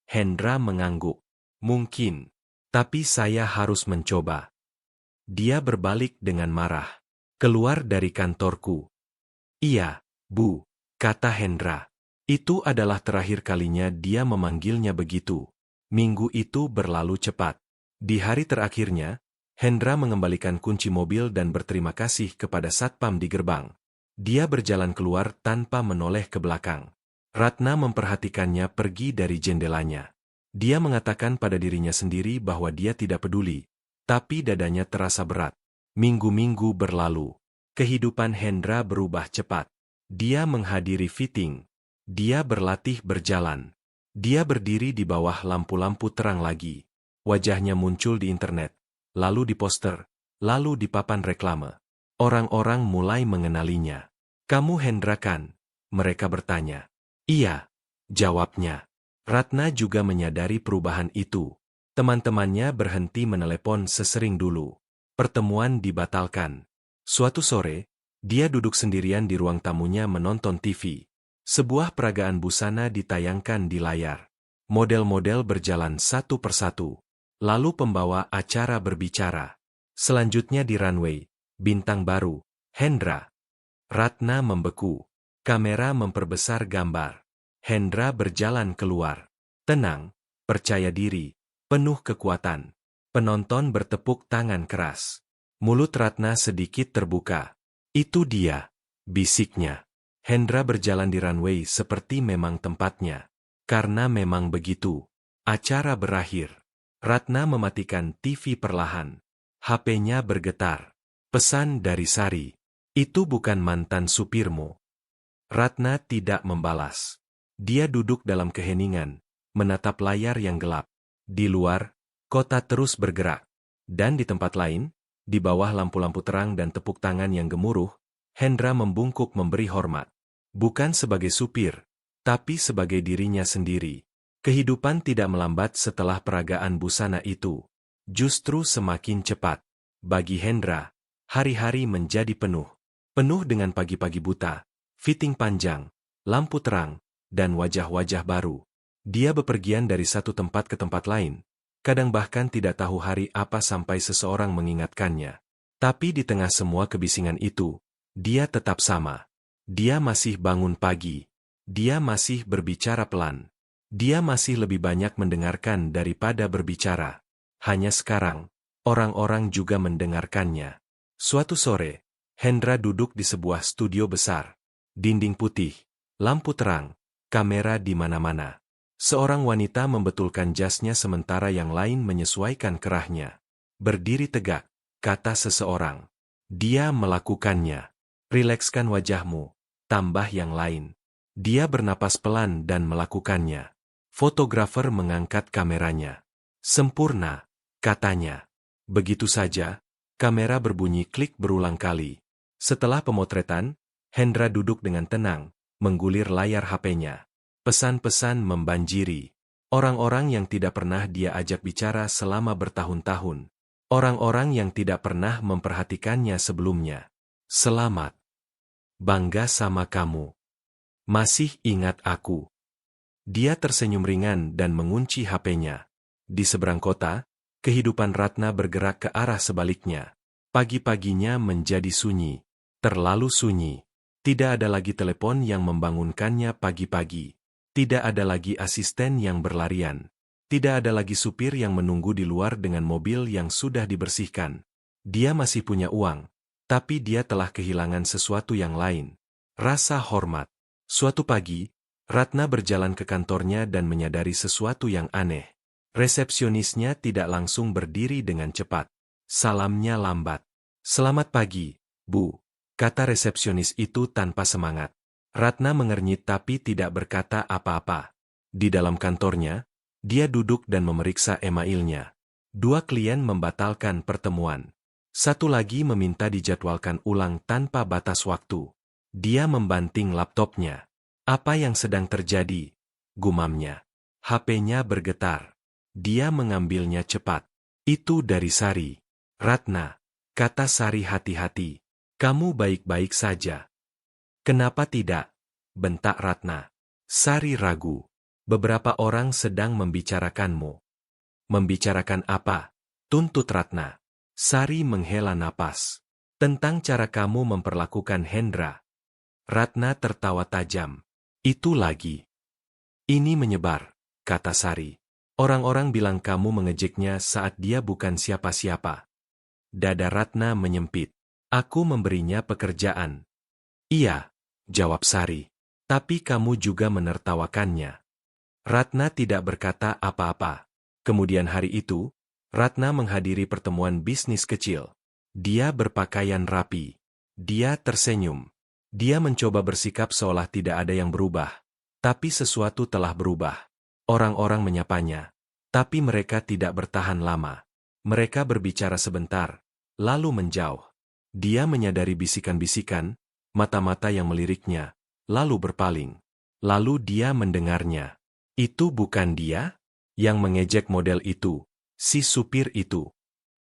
Hendra mengangguk. Mungkin, tapi saya harus mencoba. Dia berbalik dengan marah. Keluar dari kantorku. Iya, Bu, kata Hendra. Itu adalah terakhir kalinya dia memanggilnya begitu. Minggu itu berlalu cepat. Di hari terakhirnya, Hendra mengembalikan kunci mobil dan berterima kasih kepada satpam di gerbang. Dia berjalan keluar tanpa menoleh ke belakang. Ratna memperhatikannya pergi dari jendelanya. Dia mengatakan pada dirinya sendiri bahwa dia tidak peduli, tapi dadanya terasa berat. Minggu-minggu berlalu. Kehidupan Hendra berubah cepat. Dia menghadiri fitting. Dia berlatih berjalan. Dia berdiri di bawah lampu-lampu terang lagi. Wajahnya muncul di internet, lalu di poster, lalu di papan reklame. Orang-orang mulai mengenalinya. "Kamu Hendra kan?" mereka bertanya. "Iya," jawabnya. Ratna juga menyadari perubahan itu. Teman-temannya berhenti menelepon sesering dulu. Pertemuan dibatalkan. Suatu sore, dia duduk sendirian di ruang tamunya menonton TV. Sebuah peragaan busana ditayangkan di layar. Model-model berjalan satu persatu. Lalu pembawa acara berbicara. Selanjutnya di runway, bintang baru, Hendra. Ratna membeku. Kamera memperbesar gambar. Hendra berjalan keluar. Tenang, percaya diri, penuh kekuatan. Penonton bertepuk tangan keras. Mulut Ratna sedikit terbuka. "Itu dia," bisiknya. Hendra berjalan di runway seperti memang tempatnya. Karena memang begitu. Acara berakhir. Ratna mematikan TV perlahan. HP-nya bergetar. Pesan dari Sari. "Itu bukan mantan supirmu." Ratna tidak membalas. Dia duduk dalam keheningan, menatap layar yang gelap. Di luar, kota terus bergerak. Dan di tempat lain, di bawah lampu-lampu terang dan tepuk tangan yang gemuruh, Hendra membungkuk memberi hormat. Bukan sebagai supir, tapi sebagai dirinya sendiri. Kehidupan tidak melambat setelah peragaan busana itu. Justru semakin cepat. Bagi Hendra, hari-hari menjadi penuh. Penuh dengan pagi-pagi buta, fitting panjang, lampu terang, dan wajah-wajah baru. Dia bepergian dari satu tempat ke tempat lain. Kadang bahkan tidak tahu hari apa sampai seseorang mengingatkannya. Tapi di tengah semua kebisingan itu, dia tetap sama. Dia masih bangun pagi. Dia masih berbicara pelan. Dia masih lebih banyak mendengarkan daripada berbicara. Hanya sekarang, orang-orang juga mendengarkannya. Suatu sore, Hendra duduk di sebuah studio besar. Dinding putih, lampu terang, kamera di mana-mana. Seorang wanita membetulkan jasnya sementara yang lain menyesuaikan kerahnya. "Berdiri tegak," kata seseorang. "Dia melakukannya. Rilekskan wajahmu," tambah yang lain. Dia bernapas pelan dan melakukannya. Fotografer mengangkat kameranya. "Sempurna," katanya. Begitu saja, kamera berbunyi klik berulang kali. Setelah pemotretan, Hendra duduk dengan tenang, menggulir layar HP-nya. Pesan-pesan membanjiri. Orang-orang yang tidak pernah dia ajak bicara selama bertahun-tahun. Orang-orang yang tidak pernah memperhatikannya sebelumnya. "Selamat. Bangga sama kamu. Masih ingat aku?" Dia tersenyum ringan dan mengunci HP-nya. Di seberang kota, kehidupan Ratna bergerak ke arah sebaliknya. Pagi-paginya menjadi sunyi. Terlalu sunyi. Tidak ada lagi telepon yang membangunkannya pagi-pagi. Tidak ada lagi asisten yang berlarian. Tidak ada lagi supir yang menunggu di luar dengan mobil yang sudah dibersihkan. Dia masih punya uang, tapi dia telah kehilangan sesuatu yang lain. Rasa hormat. Suatu pagi, Ratna berjalan ke kantornya dan menyadari sesuatu yang aneh. Resepsionisnya tidak langsung berdiri dengan cepat. Salamnya lambat. "Selamat pagi, Bu," kata resepsionis itu tanpa semangat. Ratna mengernyit tapi tidak berkata apa-apa. Di dalam kantornya, dia duduk dan memeriksa emailnya. 2 klien membatalkan pertemuan. Satu lagi meminta dijadwalkan ulang tanpa batas waktu. Dia membanting laptopnya. "Apa yang sedang terjadi?" gumamnya. HP-nya bergetar. Dia mengambilnya cepat. "Itu dari Sari." "Ratna," kata Sari hati-hati. "Kamu baik-baik saja?" "Kenapa tidak?" bentak Ratna. Sari ragu. "Beberapa orang sedang membicarakanmu." "Membicarakan apa?" tuntut Ratna. Sari menghela napas. "Tentang cara kamu memperlakukan Hendra." Ratna tertawa tajam. Itu lagi. Ini menyebar, kata Sari. Orang-orang bilang kamu mengejeknya saat dia bukan siapa-siapa. Dada Ratna menyempit. Aku memberinya pekerjaan. Iya, jawab Sari. Tapi kamu juga menertawakannya. Ratna tidak berkata apa-apa. Kemudian hari itu, Ratna menghadiri pertemuan bisnis kecil. Dia berpakaian rapi. Dia tersenyum. Dia mencoba bersikap seolah tidak ada yang berubah. Tapi sesuatu telah berubah. Orang-orang menyapanya. Tapi mereka tidak bertahan lama. Mereka berbicara sebentar, lalu menjauh. Dia menyadari bisikan-bisikan, mata-mata yang meliriknya, lalu berpaling. Lalu dia mendengarnya. Itu bukan dia? Yang mengejek model itu, si supir itu.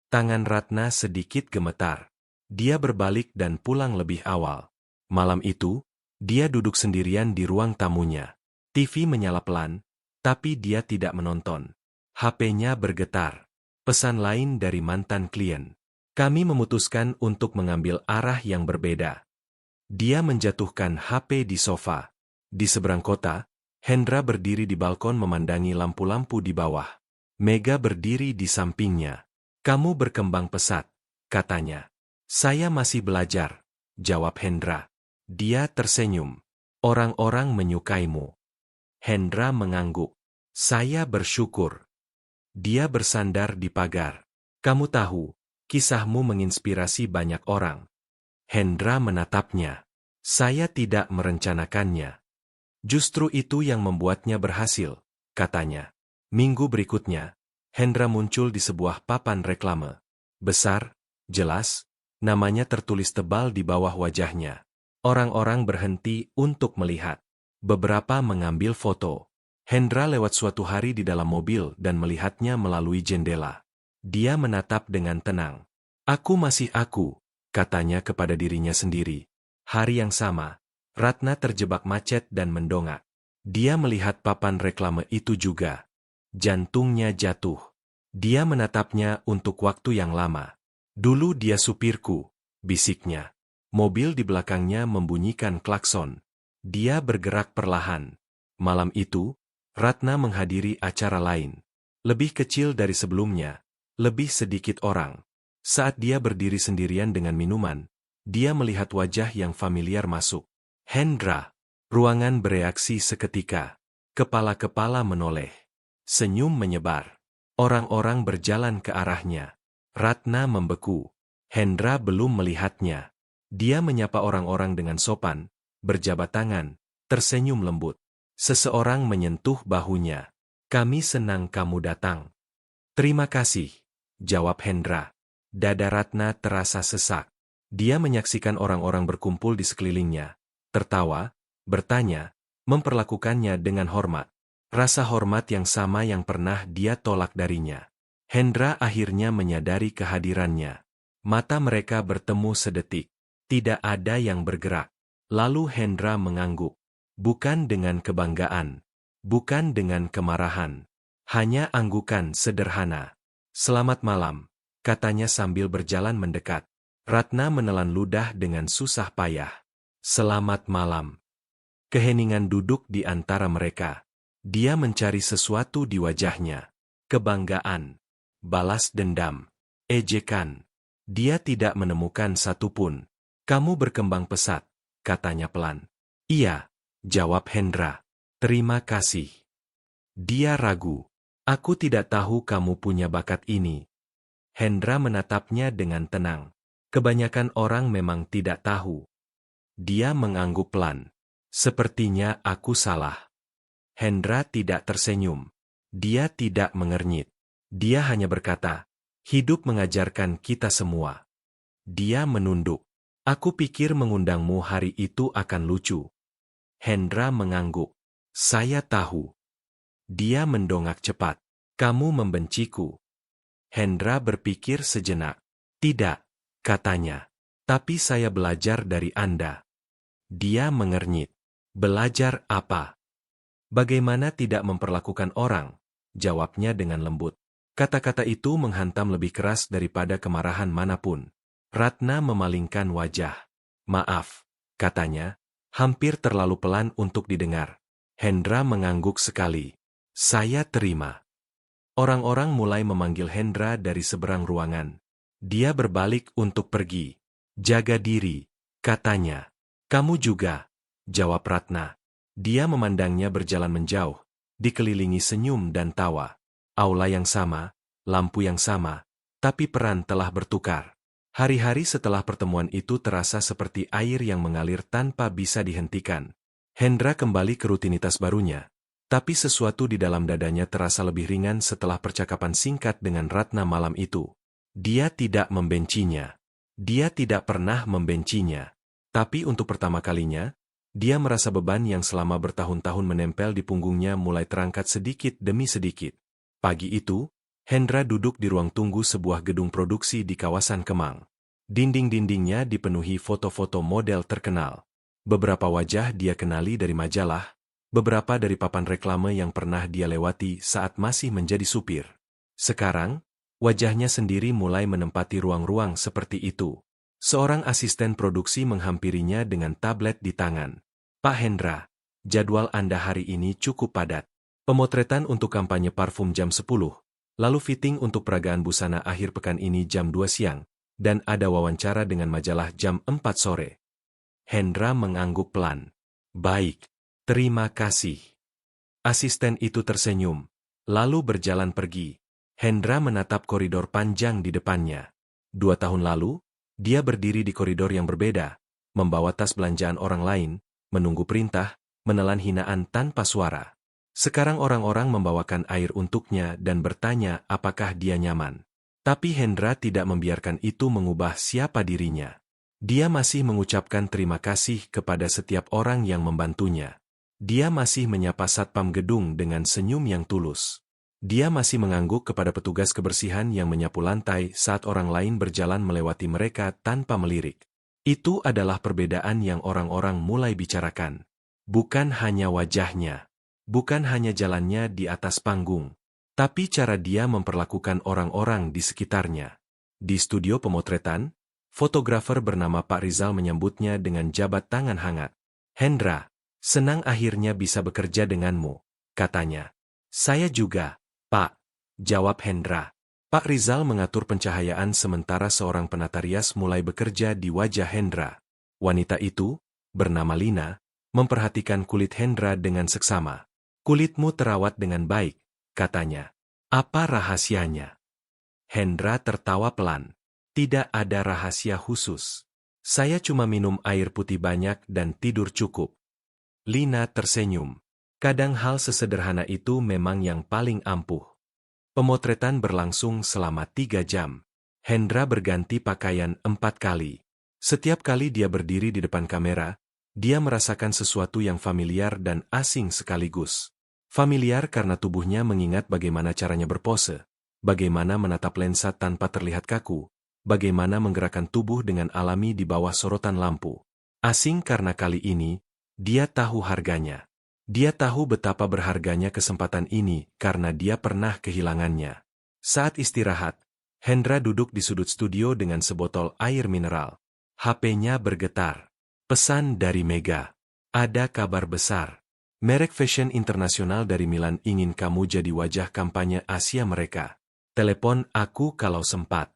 Tangan Ratna sedikit gemetar. Dia berbalik dan pulang lebih awal. Malam itu, dia duduk sendirian di ruang tamunya. TV menyala pelan, tapi dia tidak menonton. HP-nya bergetar. Pesan lain dari mantan klien. Kami memutuskan untuk mengambil arah yang berbeda. Dia menjatuhkan HP di sofa. Di seberang kota, Hendra berdiri di balkon memandangi lampu-lampu di bawah. Mega berdiri di sampingnya. Kamu berkembang pesat, katanya. Saya masih belajar, jawab Hendra. Dia tersenyum. Orang-orang menyukaimu. Hendra mengangguk. Saya bersyukur. Dia bersandar di pagar. Kamu tahu, kisahmu menginspirasi banyak orang. Hendra menatapnya. Saya tidak merencanakannya. Justru itu yang membuatnya berhasil, katanya. Minggu berikutnya, Hendra muncul di sebuah papan reklame. Besar, jelas, namanya tertulis tebal di bawah wajahnya. Orang-orang berhenti untuk melihat. Beberapa mengambil foto. Hendra lewat suatu hari di dalam mobil dan melihatnya melalui jendela. Dia menatap dengan tenang. Aku masih aku, katanya kepada dirinya sendiri. Hari yang sama, Ratna terjebak macet dan mendongak. Dia melihat papan reklame itu juga. Jantungnya jatuh. Dia menatapnya untuk waktu yang lama. Dulu dia supirku, bisiknya. Mobil di belakangnya membunyikan klakson. Dia bergerak perlahan. Malam itu, Ratna menghadiri acara lain. Lebih kecil dari sebelumnya, lebih sedikit orang. Saat dia berdiri sendirian dengan minuman, dia melihat wajah yang familiar masuk. Hendra. Ruangan bereaksi seketika. Kepala-kepala menoleh. Senyum menyebar. Orang-orang berjalan ke arahnya. Ratna membeku. Hendra belum melihatnya. Dia menyapa orang-orang dengan sopan, berjabat tangan, tersenyum lembut. Seseorang menyentuh bahunya. Kami senang kamu datang. Terima kasih, jawab Hendra. Dada Ratna terasa sesak. Dia menyaksikan orang-orang berkumpul di sekelilingnya. Tertawa, bertanya, memperlakukannya dengan hormat. Rasa hormat yang sama yang pernah dia tolak darinya. Hendra akhirnya menyadari kehadirannya. Mata mereka bertemu sedetik. Tidak ada yang bergerak. Lalu Hendra mengangguk. Bukan dengan kebanggaan. Bukan dengan kemarahan. Hanya anggukan sederhana. Selamat malam, katanya sambil berjalan mendekat. Ratna menelan ludah dengan susah payah. Selamat malam. Keheningan duduk di antara mereka. Dia mencari sesuatu di wajahnya. Kebanggaan. Balas dendam. Ejekan. Dia tidak menemukan satupun. Kamu berkembang pesat, katanya pelan. Iya, jawab Hendra. Terima kasih. Dia ragu. Aku tidak tahu kamu punya bakat ini. Hendra menatapnya dengan tenang. Kebanyakan orang memang tidak tahu. Dia mengangguk pelan. Sepertinya aku salah. Hendra tidak tersenyum. Dia tidak mengernyit. Dia hanya berkata, hidup mengajarkan kita semua. Dia menunduk. Aku pikir mengundangmu hari itu akan lucu. Hendra mengangguk. Saya tahu. Dia mendongak cepat. Kamu membenciku. Hendra berpikir sejenak. Tidak, katanya. Tapi saya belajar dari Anda. Dia mengernyit. Belajar apa? Bagaimana tidak memperlakukan orang? Jawabnya dengan lembut. Kata-kata itu menghantam lebih keras daripada kemarahan manapun. Ratna memalingkan wajah. Maaf, katanya. Hampir terlalu pelan untuk didengar. Hendra mengangguk sekali. Saya terima. Orang-orang mulai memanggil Hendra dari seberang ruangan. Dia berbalik untuk pergi. Jaga diri, katanya. Kamu juga, jawab Ratna. Dia memandangnya berjalan menjauh, dikelilingi senyum dan tawa. Aula yang sama, lampu yang sama, tapi peran telah bertukar. Hari-hari setelah pertemuan itu terasa seperti air yang mengalir tanpa bisa dihentikan. Hendra kembali ke rutinitas barunya, tapi sesuatu di dalam dadanya terasa lebih ringan setelah percakapan singkat dengan Ratna malam itu. Dia tidak membencinya. Dia tidak pernah membencinya. Tapi untuk pertama kalinya, dia merasa beban yang selama bertahun-tahun menempel di punggungnya mulai terangkat sedikit demi sedikit. Pagi itu, Hendra duduk di ruang tunggu sebuah gedung produksi di kawasan Kemang. Dinding-dindingnya dipenuhi foto-foto model terkenal. Beberapa wajah dia kenali dari majalah, beberapa dari papan reklame yang pernah dia lewati saat masih menjadi supir. Sekarang, wajahnya sendiri mulai menempati ruang-ruang seperti itu. Seorang asisten produksi menghampirinya dengan tablet di tangan. Pak Hendra, jadwal Anda hari ini cukup padat. Pemotretan untuk kampanye parfum jam 10, lalu fitting untuk peragaan busana akhir pekan ini jam 2 siang, dan ada wawancara dengan majalah jam 4 sore. Hendra mengangguk pelan. Baik, terima kasih. Asisten itu tersenyum, lalu berjalan pergi. Hendra menatap koridor panjang di depannya. 2 tahun lalu, dia berdiri di koridor yang berbeda, membawa tas belanjaan orang lain, menunggu perintah, menelan hinaan tanpa suara. Sekarang orang-orang membawakan air untuknya dan bertanya apakah dia nyaman. Tapi Hendra tidak membiarkan itu mengubah siapa dirinya. Dia masih mengucapkan terima kasih kepada setiap orang yang membantunya. Dia masih menyapa satpam gedung dengan senyum yang tulus. Dia masih mengangguk kepada petugas kebersihan yang menyapu lantai saat orang lain berjalan melewati mereka tanpa melirik. Itu adalah perbedaan yang orang-orang mulai bicarakan. Bukan hanya wajahnya. Bukan hanya jalannya di atas panggung, tapi cara dia memperlakukan orang-orang di sekitarnya. Di studio pemotretan, fotografer bernama Pak Rizal menyambutnya dengan jabat tangan hangat. Hendra, senang akhirnya bisa bekerja denganmu, katanya. Saya juga, Pak, jawab Hendra. Pak Rizal mengatur pencahayaan sementara seorang penata rias mulai bekerja di wajah Hendra. Wanita itu, bernama Lina, memperhatikan kulit Hendra dengan seksama. Kulitmu terawat dengan baik, katanya. Apa rahasianya? Hendra tertawa pelan. Tidak ada rahasia khusus. Saya cuma minum air putih banyak dan tidur cukup. Lina tersenyum. Kadang hal sesederhana itu memang yang paling ampuh. Pemotretan berlangsung selama 3 jam. Hendra berganti pakaian 4 kali. Setiap kali dia berdiri di depan kamera, dia merasakan sesuatu yang familiar dan asing sekaligus. Familiar karena tubuhnya mengingat bagaimana caranya berpose, bagaimana menatap lensa tanpa terlihat kaku, bagaimana menggerakkan tubuh dengan alami di bawah sorotan lampu. Asing karena kali ini, dia tahu harganya. Dia tahu betapa berharganya kesempatan ini karena dia pernah kehilangannya. Saat istirahat, Hendra duduk di sudut studio dengan sebotol air mineral. HP-nya bergetar. Pesan dari Mega. Ada kabar besar. Merek fashion internasional dari Milan ingin kamu jadi wajah kampanye Asia mereka. Telepon aku kalau sempat.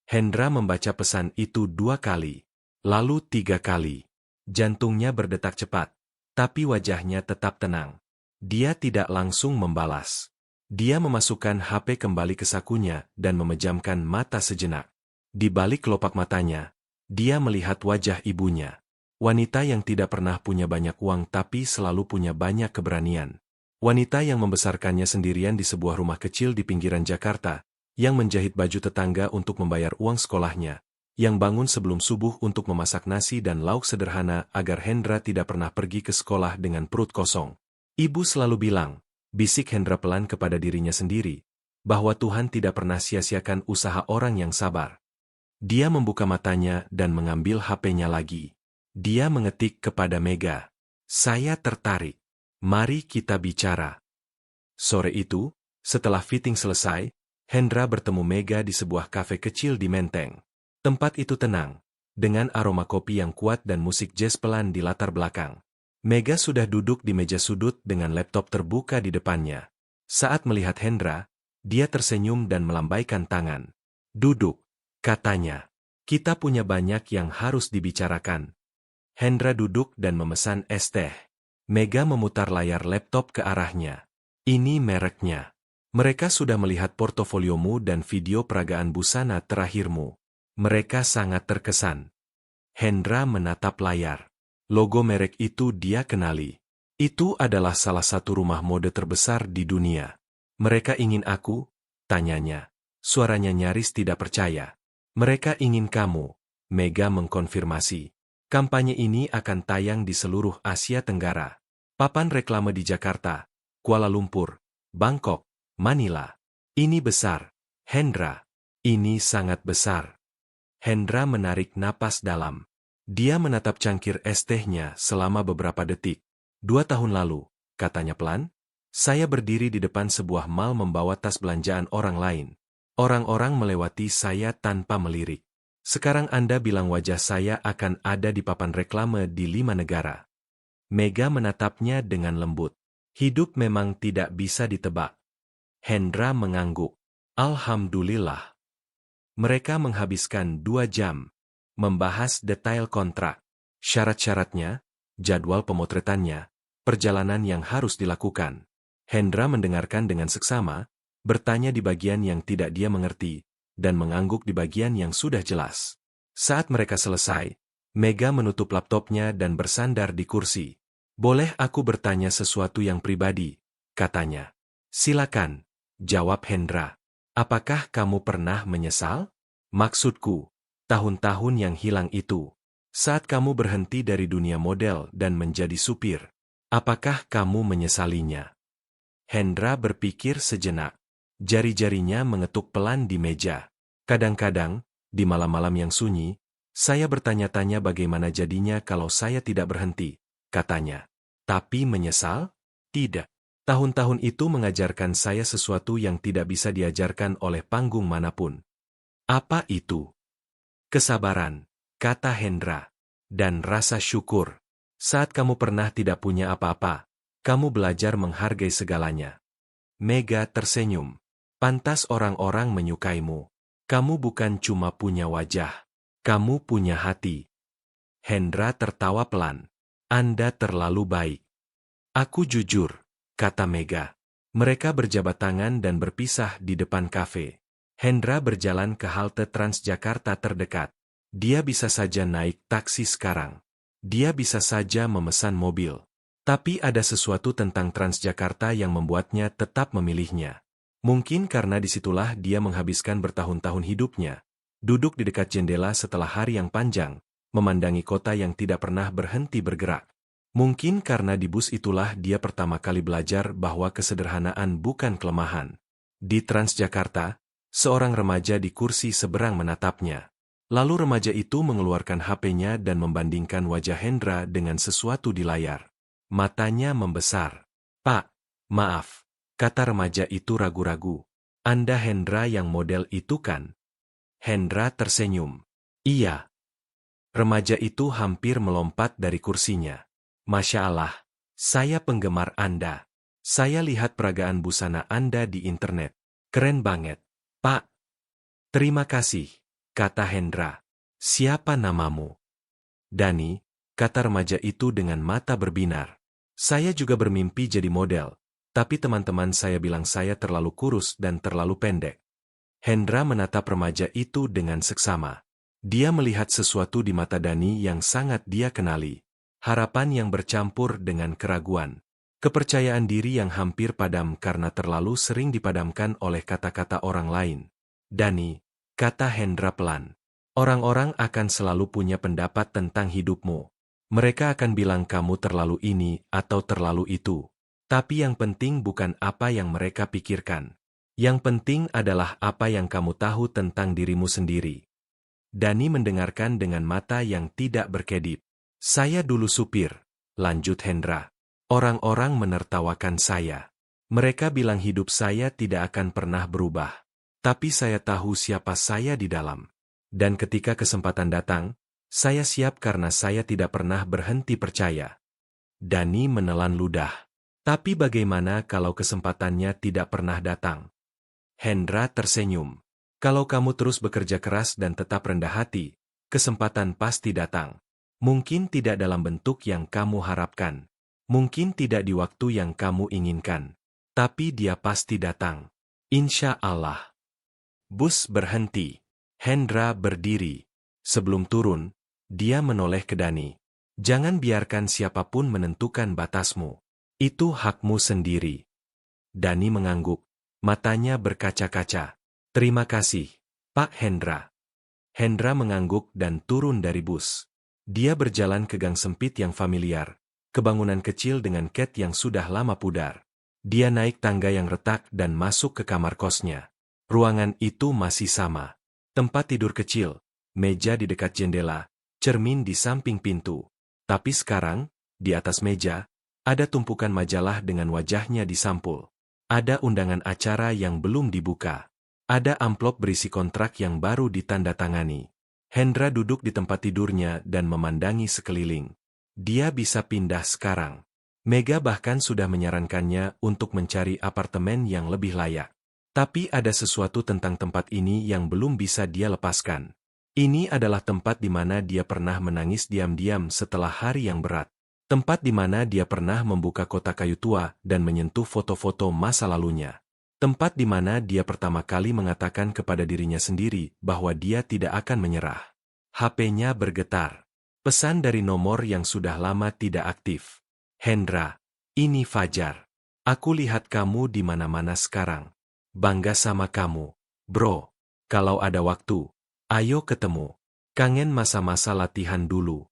Hendra membaca pesan itu 2 kali, lalu 3 kali. Jantungnya berdetak cepat, tapi wajahnya tetap tenang. Dia tidak langsung membalas. Dia memasukkan HP kembali ke sakunya dan memejamkan mata sejenak. Di balik kelopak matanya, dia melihat wajah ibunya. Wanita yang tidak pernah punya banyak uang tapi selalu punya banyak keberanian. Wanita yang membesarkannya sendirian di sebuah rumah kecil di pinggiran Jakarta, yang menjahit baju tetangga untuk membayar uang sekolahnya, yang bangun sebelum subuh untuk memasak nasi dan lauk sederhana agar Hendra tidak pernah pergi ke sekolah dengan perut kosong. Ibu selalu bilang, bisik Hendra pelan kepada dirinya sendiri, bahwa Tuhan tidak pernah sia-siakan usaha orang yang sabar. Dia membuka matanya dan mengambil HP-nya lagi. Dia mengetik kepada Mega. Saya tertarik. Mari kita bicara. Sore itu, setelah fitting selesai, Hendra bertemu Mega di sebuah kafe kecil di Menteng. Tempat itu tenang, dengan aroma kopi yang kuat dan musik jazz pelan di latar belakang. Mega sudah duduk di meja sudut dengan laptop terbuka di depannya. Saat melihat Hendra, dia tersenyum dan melambaikan tangan. "Duduk," katanya. "Kita punya banyak yang harus dibicarakan." Hendra duduk dan memesan es teh. Mega memutar layar laptop ke arahnya. "Ini mereknya. Mereka sudah melihat portofoliomu dan video peragaan busana terakhirmu. Mereka sangat terkesan." Hendra menatap layar. Logo merek itu dia kenali. Itu adalah salah satu rumah mode terbesar di dunia. "Mereka ingin aku?" tanyanya. Suaranya nyaris tidak percaya. "Mereka ingin kamu," Mega mengkonfirmasi. "Kampanye ini akan tayang di seluruh Asia Tenggara. Papan reklame di Jakarta, Kuala Lumpur, Bangkok, Manila. Ini besar, Hendra. Ini sangat besar." Hendra menarik napas dalam. Dia menatap cangkir es tehnya selama beberapa detik. "2 tahun lalu," katanya pelan, "saya berdiri di depan sebuah mal membawa tas belanjaan orang lain. Orang-orang melewati saya tanpa melirik. Sekarang Anda bilang wajah saya akan ada di papan reklame di 5 negara." Mega menatapnya dengan lembut. "Hidup memang tidak bisa ditebak." Hendra mengangguk. "Alhamdulillah." Mereka menghabiskan 2 jam membahas detail kontrak, syarat-syaratnya, jadwal pemotretannya, perjalanan yang harus dilakukan. Hendra mendengarkan dengan seksama, bertanya di bagian yang tidak dia mengerti, dan mengangguk di bagian yang sudah jelas. Saat mereka selesai, Mega menutup laptopnya dan bersandar di kursi. "Boleh aku bertanya sesuatu yang pribadi?" katanya. "Silakan," jawab Hendra. "Apakah kamu pernah menyesal?" "Maksudku, tahun-tahun yang hilang itu. Saat kamu berhenti dari dunia model dan menjadi supir, apakah kamu menyesalinya?" Hendra berpikir sejenak. Jari-jarinya mengetuk pelan di meja. "Kadang-kadang, di malam-malam yang sunyi, saya bertanya-tanya bagaimana jadinya kalau saya tidak berhenti," katanya. "Tapi menyesal? Tidak. Tahun-tahun itu mengajarkan saya sesuatu yang tidak bisa diajarkan oleh panggung manapun." "Apa itu?" "Kesabaran," kata Hendra. "Dan rasa syukur. Saat kamu pernah tidak punya apa-apa, kamu belajar menghargai segalanya." Mega tersenyum. "Pantas orang-orang menyukaimu. Kamu bukan cuma punya wajah. Kamu punya hati." Hendra tertawa pelan. "Anda terlalu baik." "Aku jujur," kata Mega. Mereka berjabat tangan dan berpisah di depan kafe. Hendra berjalan ke halte Transjakarta terdekat. Dia bisa saja naik taksi sekarang. Dia bisa saja memesan mobil. Tapi ada sesuatu tentang Transjakarta yang membuatnya tetap memilihnya. Mungkin karena disitulah dia menghabiskan bertahun-tahun hidupnya. Duduk di dekat jendela setelah hari yang panjang, memandangi kota yang tidak pernah berhenti bergerak. Mungkin karena di bus itulah dia pertama kali belajar bahwa kesederhanaan bukan kelemahan. Di Transjakarta, seorang remaja di kursi seberang menatapnya. Lalu remaja itu mengeluarkan HP-nya dan membandingkan wajah Hendra dengan sesuatu di layar. Matanya membesar. "Pak, maaf," kata remaja itu ragu-ragu. "Anda Hendra yang model itu kan?" Hendra tersenyum. "Iya." Remaja itu hampir melompat dari kursinya. "Masya Allah, saya penggemar Anda. Saya lihat peragaan busana Anda di internet. Keren banget, Pak." "Terima kasih," kata Hendra. "Siapa namamu?" "Dani," kata remaja itu dengan mata berbinar. "Saya juga bermimpi jadi model, tapi teman-teman saya bilang saya terlalu kurus dan terlalu pendek." Hendra menatap remaja itu dengan seksama. Dia melihat sesuatu di mata Dani yang sangat dia kenali. Harapan yang bercampur dengan keraguan. Kepercayaan diri yang hampir padam karena terlalu sering dipadamkan oleh kata-kata orang lain. "Dani," kata Hendra pelan. "Orang-orang akan selalu punya pendapat tentang hidupmu. Mereka akan bilang kamu terlalu ini atau terlalu itu. Tapi yang penting bukan apa yang mereka pikirkan. Yang penting adalah apa yang kamu tahu tentang dirimu sendiri." Dani mendengarkan dengan mata yang tidak berkedip. "Saya dulu supir," lanjut Hendra. "Orang-orang menertawakan saya. Mereka bilang hidup saya tidak akan pernah berubah. Tapi saya tahu siapa saya di dalam. Dan ketika kesempatan datang, Saya siap karena saya tidak pernah berhenti percaya. Dani menelan ludah. Tapi bagaimana kalau kesempatannya tidak pernah datang? Hendra tersenyum. Kalau kamu terus bekerja keras dan tetap rendah hati, kesempatan pasti datang. Mungkin tidak dalam bentuk yang kamu harapkan. Mungkin tidak di waktu yang kamu inginkan. Tapi dia pasti datang. Insya Allah. Bus berhenti. Hendra berdiri. Sebelum turun, dia menoleh ke Dani. Jangan biarkan siapapun menentukan batasmu. Itu hakmu sendiri. Dani mengangguk. Matanya berkaca-kaca. Terima kasih, Pak Hendra. Hendra mengangguk dan turun dari bus. Dia berjalan ke gang sempit yang familiar. Ke bangunan kecil dengan cat yang sudah lama pudar. Dia naik tangga yang retak dan masuk ke kamar kosnya. Ruangan itu masih sama. Tempat tidur kecil, meja di dekat jendela, cermin di samping pintu. Tapi sekarang, di atas meja, ada tumpukan majalah dengan wajahnya disampul. Ada undangan acara yang belum dibuka. Ada amplop berisi kontrak yang baru ditandatangani. Hendra duduk di tempat tidurnya dan memandangi sekeliling. Dia bisa pindah sekarang. Mega bahkan sudah menyarankannya untuk mencari apartemen yang lebih layak. Tapi ada sesuatu tentang tempat ini yang belum bisa dia lepaskan. Ini adalah tempat di mana dia pernah menangis diam-diam setelah hari yang berat. Tempat di mana dia pernah membuka kotak kayu tua dan menyentuh foto-foto masa lalunya. Tempat di mana dia pertama kali mengatakan kepada dirinya sendiri bahwa dia tidak akan menyerah. HP-nya bergetar. Pesan dari nomor yang sudah lama tidak aktif. Hendra, ini Fajar. Aku lihat kamu di mana-mana sekarang. Bangga sama kamu, bro. Kalau ada waktu, ayo ketemu. Kangen masa-masa latihan dulu.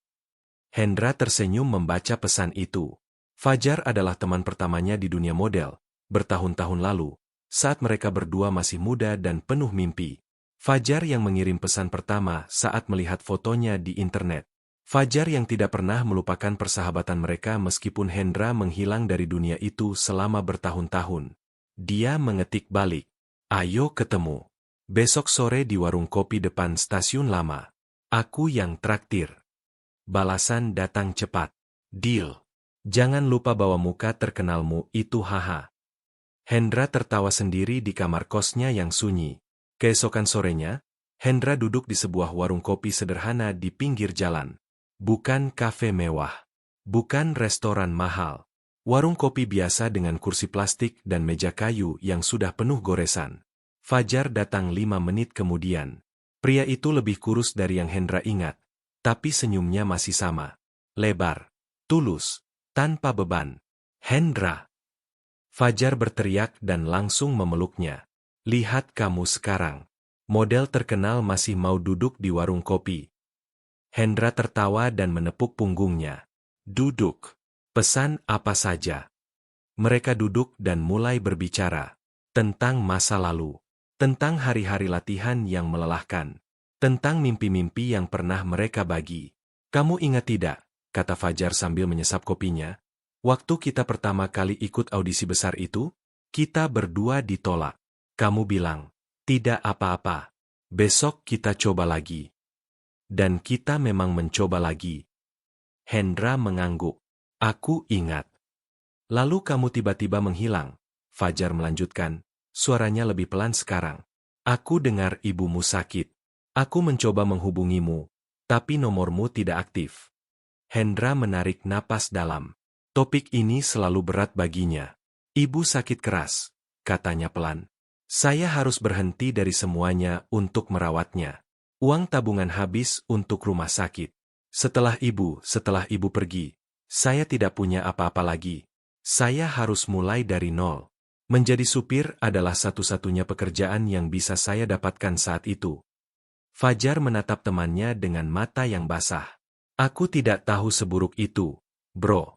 Hendra tersenyum membaca pesan itu. Fajar adalah teman pertamanya di dunia model, bertahun-tahun lalu, saat mereka berdua masih muda dan penuh mimpi. Fajar yang mengirim pesan pertama saat melihat fotonya di internet. Fajar yang tidak pernah melupakan persahabatan mereka meskipun Hendra menghilang dari dunia itu selama bertahun-tahun. Dia mengetik balik. Ayo ketemu. Besok sore di warung kopi depan stasiun lama. Aku yang traktir. Balasan datang cepat. Deal. Jangan lupa bawa muka terkenalmu itu haha. Hendra tertawa sendiri di kamar kosnya yang sunyi. Keesokan sorenya, Hendra duduk di sebuah warung kopi sederhana di pinggir jalan. Bukan kafe mewah. Bukan restoran mahal. Warung kopi biasa dengan kursi plastik dan meja kayu yang sudah penuh goresan. Fajar datang 5 menit kemudian. Pria itu lebih kurus dari yang Hendra ingat. Tapi senyumnya masih sama. Lebar. Tulus. Tanpa beban. Hendra. Fajar berteriak dan langsung memeluknya. Lihat kamu sekarang. Model terkenal masih mau duduk di warung kopi. Hendra tertawa dan menepuk punggungnya. Duduk. Pesan apa saja. Mereka duduk dan mulai berbicara. Tentang masa lalu. Tentang hari-hari latihan yang melelahkan. Tentang mimpi-mimpi yang pernah mereka bagi. Kamu ingat tidak, kata Fajar sambil menyesap kopinya. Waktu kita pertama kali ikut audisi besar itu, kita berdua ditolak. Kamu bilang, tidak apa-apa. Besok kita coba lagi. Dan kita memang mencoba lagi. Hendra mengangguk. Aku ingat. Lalu kamu tiba-tiba menghilang. Fajar melanjutkan, suaranya lebih pelan sekarang. Aku dengar ibumu sakit. Aku mencoba menghubungimu, tapi nomormu tidak aktif. Hendra menarik napas dalam. Topik ini selalu berat baginya. Ibu sakit keras, katanya pelan. Saya harus berhenti dari semuanya untuk merawatnya. Uang tabungan habis untuk rumah sakit. Setelah ibu pergi, saya tidak punya apa-apa lagi. Saya harus mulai dari nol. Menjadi supir adalah satu-satunya pekerjaan yang bisa saya dapatkan saat itu. Fajar menatap temannya dengan mata yang basah. Aku tidak tahu seburuk itu, bro.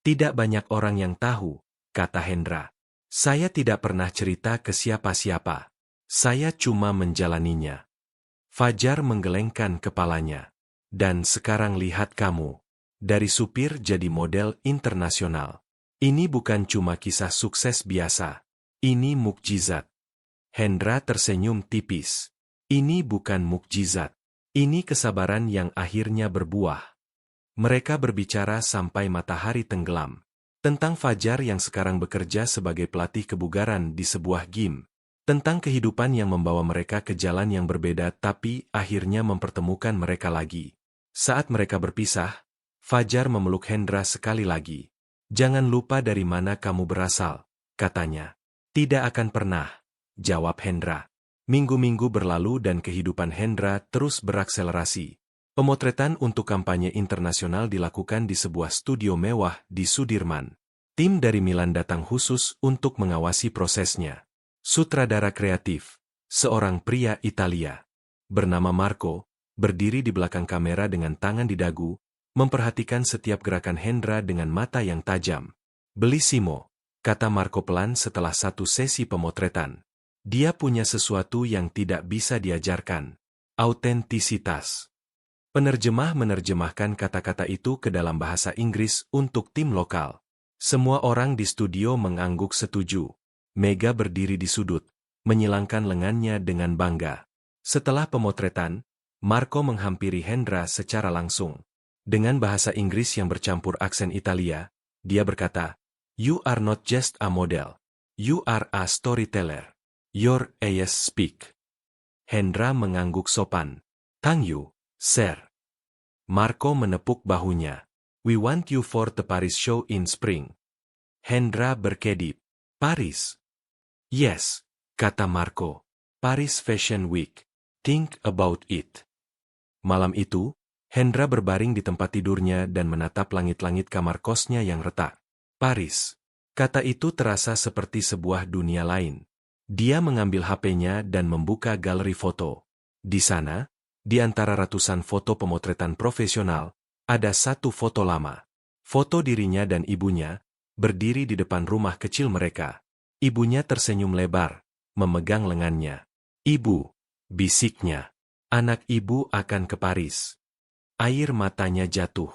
Tidak banyak orang yang tahu, kata Hendra. Saya tidak pernah cerita ke siapa-siapa. Saya cuma menjalaninya. Fajar menggelengkan kepalanya. Dan sekarang lihat kamu. Dari supir jadi model internasional. Ini bukan cuma kisah sukses biasa. Ini mukjizat. Hendra tersenyum tipis. Ini bukan mukjizat. Ini kesabaran yang akhirnya berbuah. Mereka berbicara sampai matahari tenggelam. Tentang Fajar yang sekarang bekerja sebagai pelatih kebugaran di sebuah gym. Tentang kehidupan yang membawa mereka ke jalan yang berbeda tapi akhirnya mempertemukan mereka lagi. Saat mereka berpisah, Fajar memeluk Hendra sekali lagi. "Jangan lupa dari mana kamu berasal," katanya. "Tidak akan pernah," jawab Hendra. Minggu-minggu berlalu dan kehidupan Hendra terus berakselerasi. Pemotretan untuk kampanye internasional dilakukan di sebuah studio mewah di Sudirman. Tim dari Milan datang khusus untuk mengawasi prosesnya. Sutradara kreatif, seorang pria Italia, bernama Marco, berdiri di belakang kamera dengan tangan di dagu, memperhatikan setiap gerakan Hendra dengan mata yang tajam. "Bellissimo," kata Marco pelan setelah satu sesi pemotretan. "Dia punya sesuatu yang tidak bisa diajarkan. Autentisitas." Penerjemah menerjemahkan kata-kata itu ke dalam bahasa Inggris untuk tim lokal. Semua orang di studio mengangguk setuju. Mega berdiri di sudut, menyilangkan lengannya dengan bangga. Setelah pemotretan, Marco menghampiri Hendra secara langsung. Dengan bahasa Inggris yang bercampur aksen Italia, dia berkata, "You are not just a model. You are a storyteller. Your eyes speak." Hendra mengangguk sopan. "Thank you, sir." Marco menepuk bahunya. "We want you for the Paris show in spring." Hendra berkedip. "Paris?" "Yes," kata Marco. "Paris Fashion Week. Think about it." Malam itu, Hendra berbaring di tempat tidurnya dan menatap langit-langit kamar kosnya yang retak. Paris. Kata itu terasa seperti sebuah dunia lain. Dia mengambil HP-nya dan membuka galeri foto. Di sana, di antara ratusan foto pemotretan profesional, ada satu foto lama. Foto dirinya dan ibunya, berdiri di depan rumah kecil mereka. Ibunya tersenyum lebar, memegang lengannya. "Ibu," bisiknya. "Anak ibu akan ke Paris." Air matanya jatuh.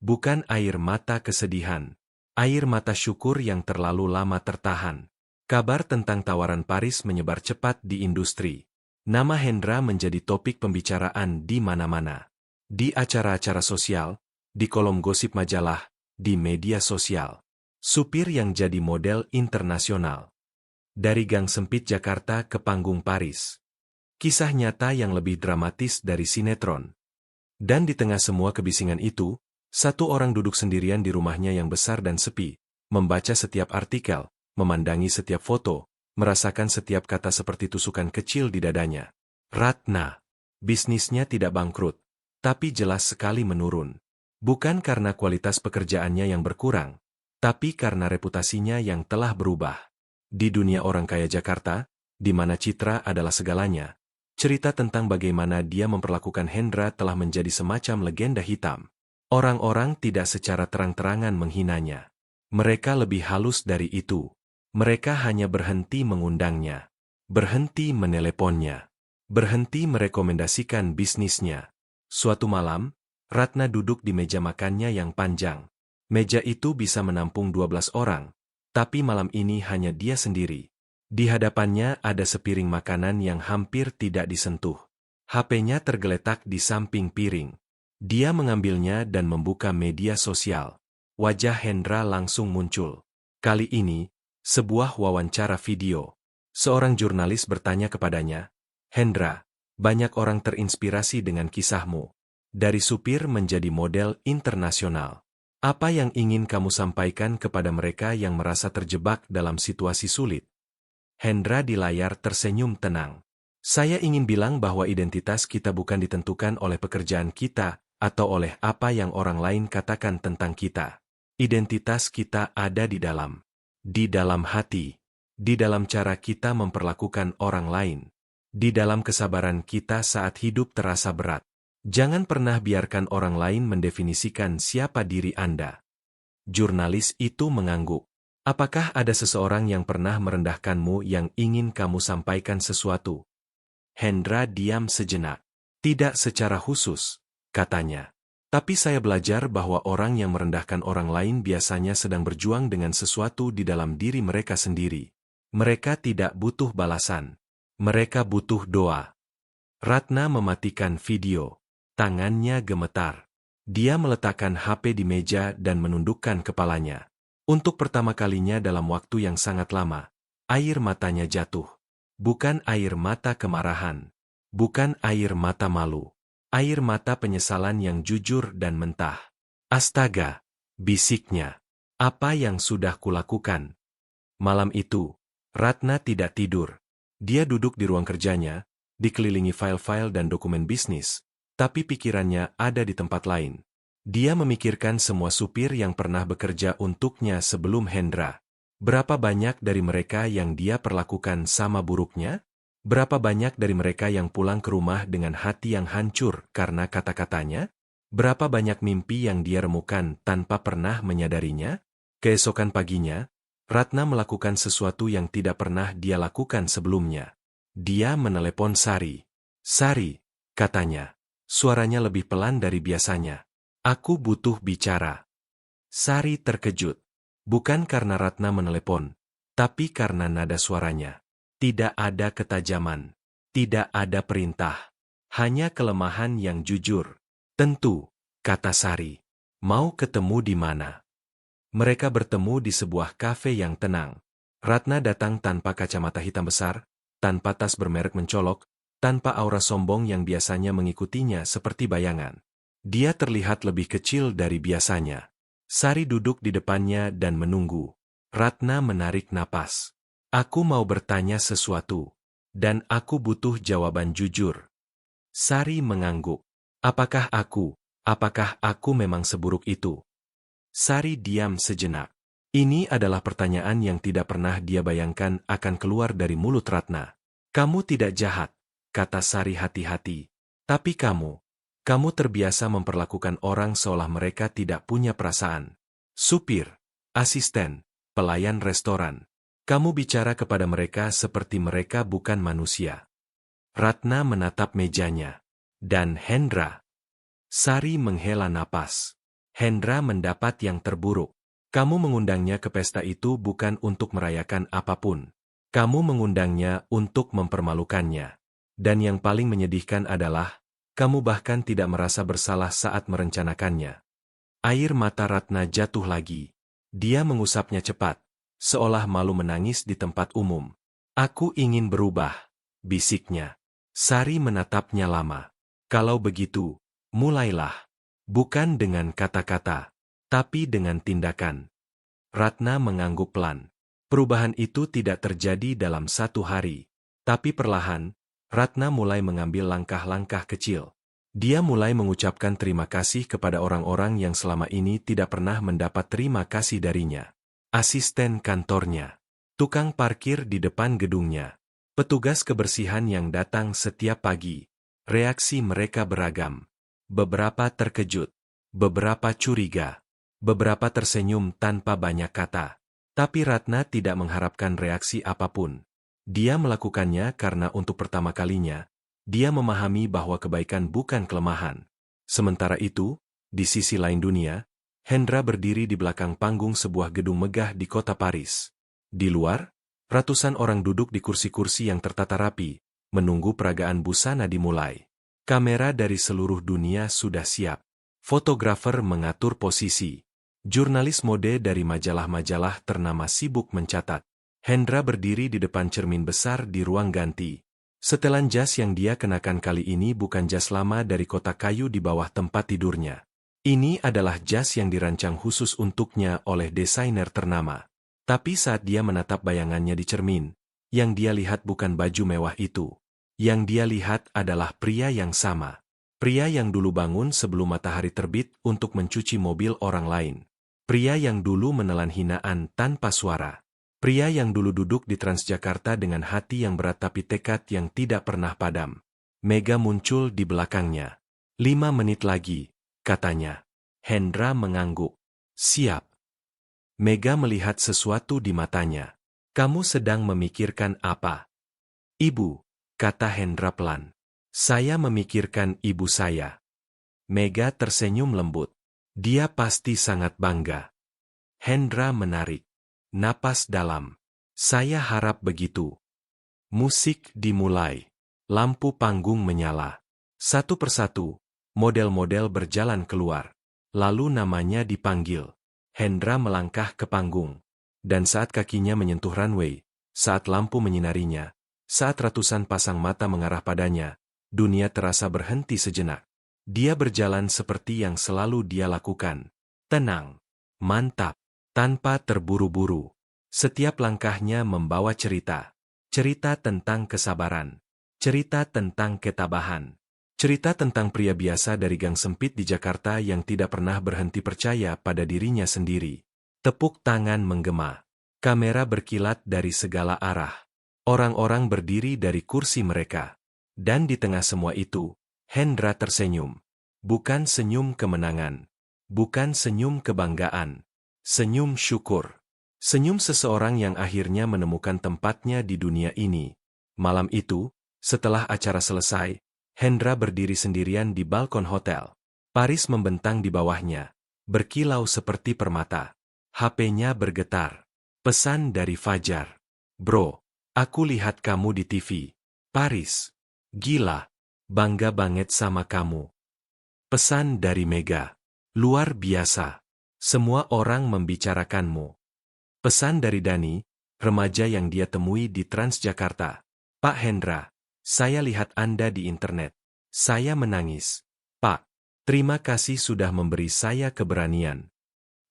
Bukan air mata kesedihan. Air mata syukur yang terlalu lama tertahan. Kabar tentang tawaran Paris menyebar cepat di industri. Nama Hendra menjadi topik pembicaraan di mana-mana. Di acara-acara sosial, di kolom gosip majalah, di media sosial. Supir yang jadi model internasional. Dari gang sempit Jakarta ke panggung Paris. Kisah nyata yang lebih dramatis dari sinetron. Dan di tengah semua kebisingan itu, satu orang duduk sendirian di rumahnya yang besar dan sepi, membaca setiap artikel, memandangi setiap foto, merasakan setiap kata seperti tusukan kecil di dadanya. Ratna. Bisnisnya tidak bangkrut, tapi jelas sekali menurun. Bukan karena kualitas pekerjaannya yang berkurang, tapi karena reputasinya yang telah berubah. Di dunia orang kaya Jakarta, di mana citra adalah segalanya, cerita tentang bagaimana dia memperlakukan Hendra telah menjadi semacam legenda hitam. Orang-orang tidak secara terang-terangan menghinanya. Mereka lebih halus dari itu. Mereka hanya berhenti mengundangnya, berhenti meneleponnya, berhenti merekomendasikan bisnisnya. Suatu malam, Ratna duduk di meja makannya yang panjang. Meja itu bisa menampung 12 orang, tapi malam ini hanya dia sendiri. Di hadapannya ada sepiring makanan yang hampir tidak disentuh. HP-nya tergeletak di samping piring. Dia mengambilnya dan membuka media sosial. Wajah Hendra langsung muncul. Kali ini, sebuah wawancara video. Seorang jurnalis bertanya kepadanya, "Hendra, banyak orang terinspirasi dengan kisahmu. Dari supir menjadi model internasional. Apa yang ingin kamu sampaikan kepada mereka yang merasa terjebak dalam situasi sulit?" Hendra di layar tersenyum tenang. "Saya ingin bilang bahwa identitas kita bukan ditentukan oleh pekerjaan kita atau oleh apa yang orang lain katakan tentang kita. Identitas kita ada di dalam hati, di dalam cara kita memperlakukan orang lain, di dalam kesabaran kita saat hidup terasa berat. Jangan pernah biarkan orang lain mendefinisikan siapa diri Anda." Jurnalis itu mengangguk. "Apakah ada seseorang yang pernah merendahkanmu yang ingin kamu sampaikan sesuatu?" Hendra diam sejenak. "Tidak secara khusus," katanya. "Tapi saya belajar bahwa orang yang merendahkan orang lain biasanya sedang berjuang dengan sesuatu di dalam diri mereka sendiri. Mereka tidak butuh balasan. Mereka butuh doa." Ratna mematikan video. Tangannya gemetar. Dia meletakkan HP di meja dan menundukkan kepalanya. Untuk pertama kalinya dalam waktu yang sangat lama, air matanya jatuh. Bukan air mata kemarahan. Bukan air mata malu. Air mata penyesalan yang jujur dan mentah. Astaga, bisiknya. Apa yang sudah kulakukan? Malam itu, Ratna tidak tidur. Dia duduk di ruang kerjanya, dikelilingi file-file dan dokumen bisnis, tapi pikirannya ada di tempat lain. Dia memikirkan semua supir yang pernah bekerja untuknya sebelum Hendra. Berapa banyak dari mereka yang dia perlakukan sama buruknya? Berapa banyak dari mereka yang pulang ke rumah dengan hati yang hancur karena kata-katanya? Berapa banyak mimpi yang dia remukan tanpa pernah menyadarinya? Keesokan paginya, Ratna melakukan sesuatu yang tidak pernah dia lakukan sebelumnya. Dia menelepon Sari. Sari, katanya. Suaranya lebih pelan dari biasanya. Aku butuh bicara. Sari terkejut. Bukan karena Ratna menelepon, tapi karena nada suaranya. Tidak ada ketajaman. Tidak ada perintah. Hanya kelemahan yang jujur. Tentu, kata Sari. Mau ketemu di mana? Mereka bertemu di sebuah kafe yang tenang. Ratna datang tanpa kacamata hitam besar, tanpa tas bermerek mencolok, tanpa aura sombong yang biasanya mengikutinya seperti bayangan. Dia terlihat lebih kecil dari biasanya. Sari duduk di depannya dan menunggu. Ratna menarik napas. Aku mau bertanya sesuatu, dan aku butuh jawaban jujur. Sari mengangguk. Apakah aku memang seburuk itu? Sari diam sejenak. Ini adalah pertanyaan yang tidak pernah dia bayangkan akan keluar dari mulut Ratna. Kamu tidak jahat, kata Sari hati-hati. Tapi kamu terbiasa memperlakukan orang seolah mereka tidak punya perasaan. Supir, asisten, pelayan restoran. Kamu bicara kepada mereka seperti mereka bukan manusia. Ratna menatap mejanya. Dan Hendra. Sari menghela napas. Hendra mendapat yang terburuk. Kamu mengundangnya ke pesta itu bukan untuk merayakan apapun. Kamu mengundangnya untuk mempermalukannya. Dan yang paling menyedihkan adalah, kamu bahkan tidak merasa bersalah saat merencanakannya. Air mata Ratna jatuh lagi. Dia mengusapnya cepat, seolah malu menangis di tempat umum. Aku ingin berubah, bisiknya. Sari menatapnya lama. Kalau begitu, mulailah. Bukan dengan kata-kata, tapi dengan tindakan. Ratna mengangguk pelan. Perubahan itu tidak terjadi dalam satu hari. Tapi perlahan, Ratna mulai mengambil langkah-langkah kecil. Dia mulai mengucapkan terima kasih kepada orang-orang yang selama ini tidak pernah mendapat terima kasih darinya. Asisten kantornya, tukang parkir di depan gedungnya, petugas kebersihan yang datang setiap pagi. Reaksi mereka beragam. Beberapa terkejut, beberapa curiga, beberapa tersenyum tanpa banyak kata. Tapi Ratna tidak mengharapkan reaksi apapun. Dia melakukannya karena untuk pertama kalinya, dia memahami bahwa kebaikan bukan kelemahan. Sementara itu, di sisi lain dunia, Hendra berdiri di belakang panggung sebuah gedung megah di kota Paris. Di luar, ratusan orang duduk di kursi-kursi yang tertata rapi, menunggu peragaan busana dimulai. Kamera dari seluruh dunia sudah siap. Fotografer mengatur posisi. Jurnalis mode dari majalah-majalah ternama sibuk mencatat. Hendra berdiri di depan cermin besar di ruang ganti. Setelan jas yang dia kenakan kali ini bukan jas lama dari kotak kayu di bawah tempat tidurnya. Ini adalah jas yang dirancang khusus untuknya oleh desainer ternama. Tapi saat dia menatap bayangannya di cermin, yang dia lihat bukan baju mewah itu. Yang dia lihat adalah pria yang sama. Pria yang dulu bangun sebelum matahari terbit untuk mencuci mobil orang lain. Pria yang dulu menelan hinaan tanpa suara. Pria yang dulu duduk di Transjakarta dengan hati yang berat tapi tekad yang tidak pernah padam. Mega muncul di belakangnya. 5 menit lagi, katanya. Hendra mengangguk. Siap. Mega melihat sesuatu di matanya. Kamu sedang memikirkan apa? Ibu, kata Hendra pelan. Saya memikirkan ibu saya. Mega tersenyum lembut. Dia pasti sangat bangga. Hendra menarik napas dalam. Saya harap begitu. Musik dimulai. Lampu panggung menyala. Satu persatu, model-model berjalan keluar. Lalu namanya dipanggil. Hendra melangkah ke panggung. Dan saat kakinya menyentuh runway, saat lampu menyinarinya, saat ratusan pasang mata mengarah padanya, dunia terasa berhenti sejenak. Dia berjalan seperti yang selalu dia lakukan. Tenang, mantap, tanpa terburu-buru. Setiap langkahnya membawa cerita. Cerita tentang kesabaran. Cerita tentang ketabahan. Cerita tentang pria biasa dari gang sempit di Jakarta yang tidak pernah berhenti percaya pada dirinya sendiri. Tepuk tangan menggema. Kamera berkilat dari segala arah. Orang-orang berdiri dari kursi mereka. Dan di tengah semua itu, Hendra tersenyum. Bukan senyum kemenangan. Bukan senyum kebanggaan. Senyum syukur. Senyum seseorang yang akhirnya menemukan tempatnya di dunia ini. Malam itu, setelah acara selesai, Hendra berdiri sendirian di balkon hotel. Paris membentang di bawahnya, berkilau seperti permata. HP-nya bergetar. Pesan dari Fajar. Bro, aku lihat kamu di TV. Paris. Gila. Bangga banget sama kamu. Pesan dari Mega. Luar biasa. Semua orang membicarakanmu. Pesan dari Dani, remaja yang dia temui di Transjakarta. Pak Hendra. Saya lihat Anda di internet. Saya menangis. Pak, terima kasih sudah memberi saya keberanian.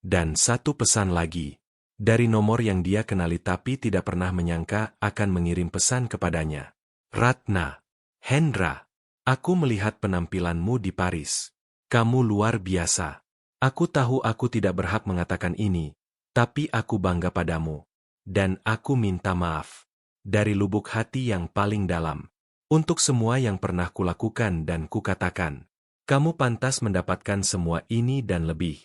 Dan satu pesan lagi. Dari nomor yang dia kenali tapi tidak pernah menyangka akan mengirim pesan kepadanya. Ratna. Hendra. Aku melihat penampilanmu di Paris. Kamu luar biasa. Aku tahu aku tidak berhak mengatakan ini, tapi aku bangga padamu. Dan aku minta maaf. Dari lubuk hati yang paling dalam. Untuk semua yang pernah kulakukan dan kukatakan. Kamu pantas mendapatkan semua ini dan lebih.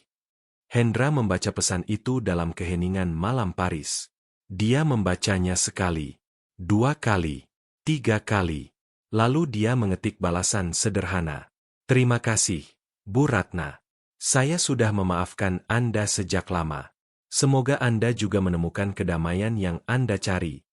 Hendra membaca pesan itu dalam keheningan malam Paris. Dia membacanya sekali, 2 kali, 3 kali. Lalu dia mengetik balasan sederhana. Terima kasih, Bu Ratna. Saya sudah memaafkan Anda sejak lama. Semoga Anda juga menemukan kedamaian yang Anda cari.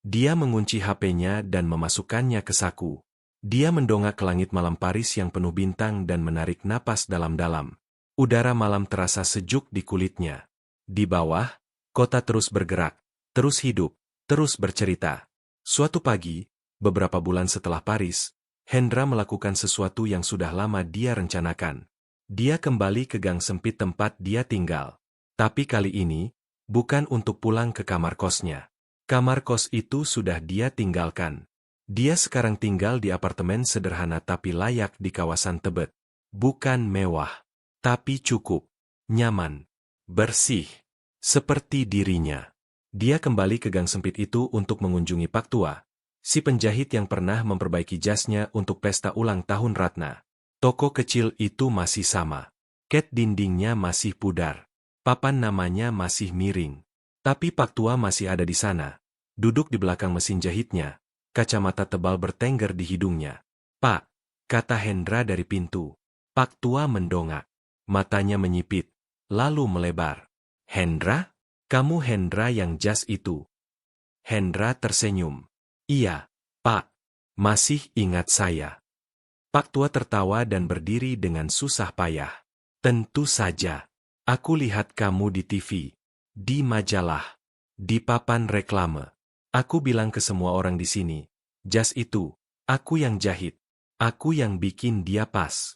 Dia mengunci HP-nya dan memasukkannya ke saku. Dia mendongak ke langit malam Paris yang penuh bintang dan menarik napas dalam-dalam. Udara malam terasa sejuk di kulitnya. Di bawah, kota terus bergerak, terus hidup, terus bercerita. Suatu pagi, beberapa bulan setelah Paris, Hendra melakukan sesuatu yang sudah lama dia rencanakan. Dia kembali ke gang sempit tempat dia tinggal. Tapi kali ini, bukan untuk pulang ke kamar kosnya. Kamar kos itu sudah dia tinggalkan. Dia sekarang tinggal di apartemen sederhana tapi layak di kawasan Tebet. Bukan mewah, tapi cukup, nyaman, bersih, seperti dirinya. Dia kembali ke gang sempit itu untuk mengunjungi Pak Tua, si penjahit yang pernah memperbaiki jasnya untuk pesta ulang tahun Ratna. Toko kecil itu masih sama. Cat dindingnya masih pudar. Papan namanya masih miring. Tapi Pak Tua masih ada di sana, duduk di belakang mesin jahitnya, kacamata tebal bertengger di hidungnya. Pak, kata Hendra dari pintu. Pak Tua mendongak, matanya menyipit, lalu melebar. Hendra? Kamu Hendra yang jas itu? Hendra tersenyum. Iya, Pak, masih ingat saya. Pak Tua tertawa dan berdiri dengan susah payah. Tentu saja, aku lihat kamu di TV. Di majalah, di papan reklame. Aku bilang ke semua orang di sini, jas itu, aku yang jahit, aku yang bikin dia pas.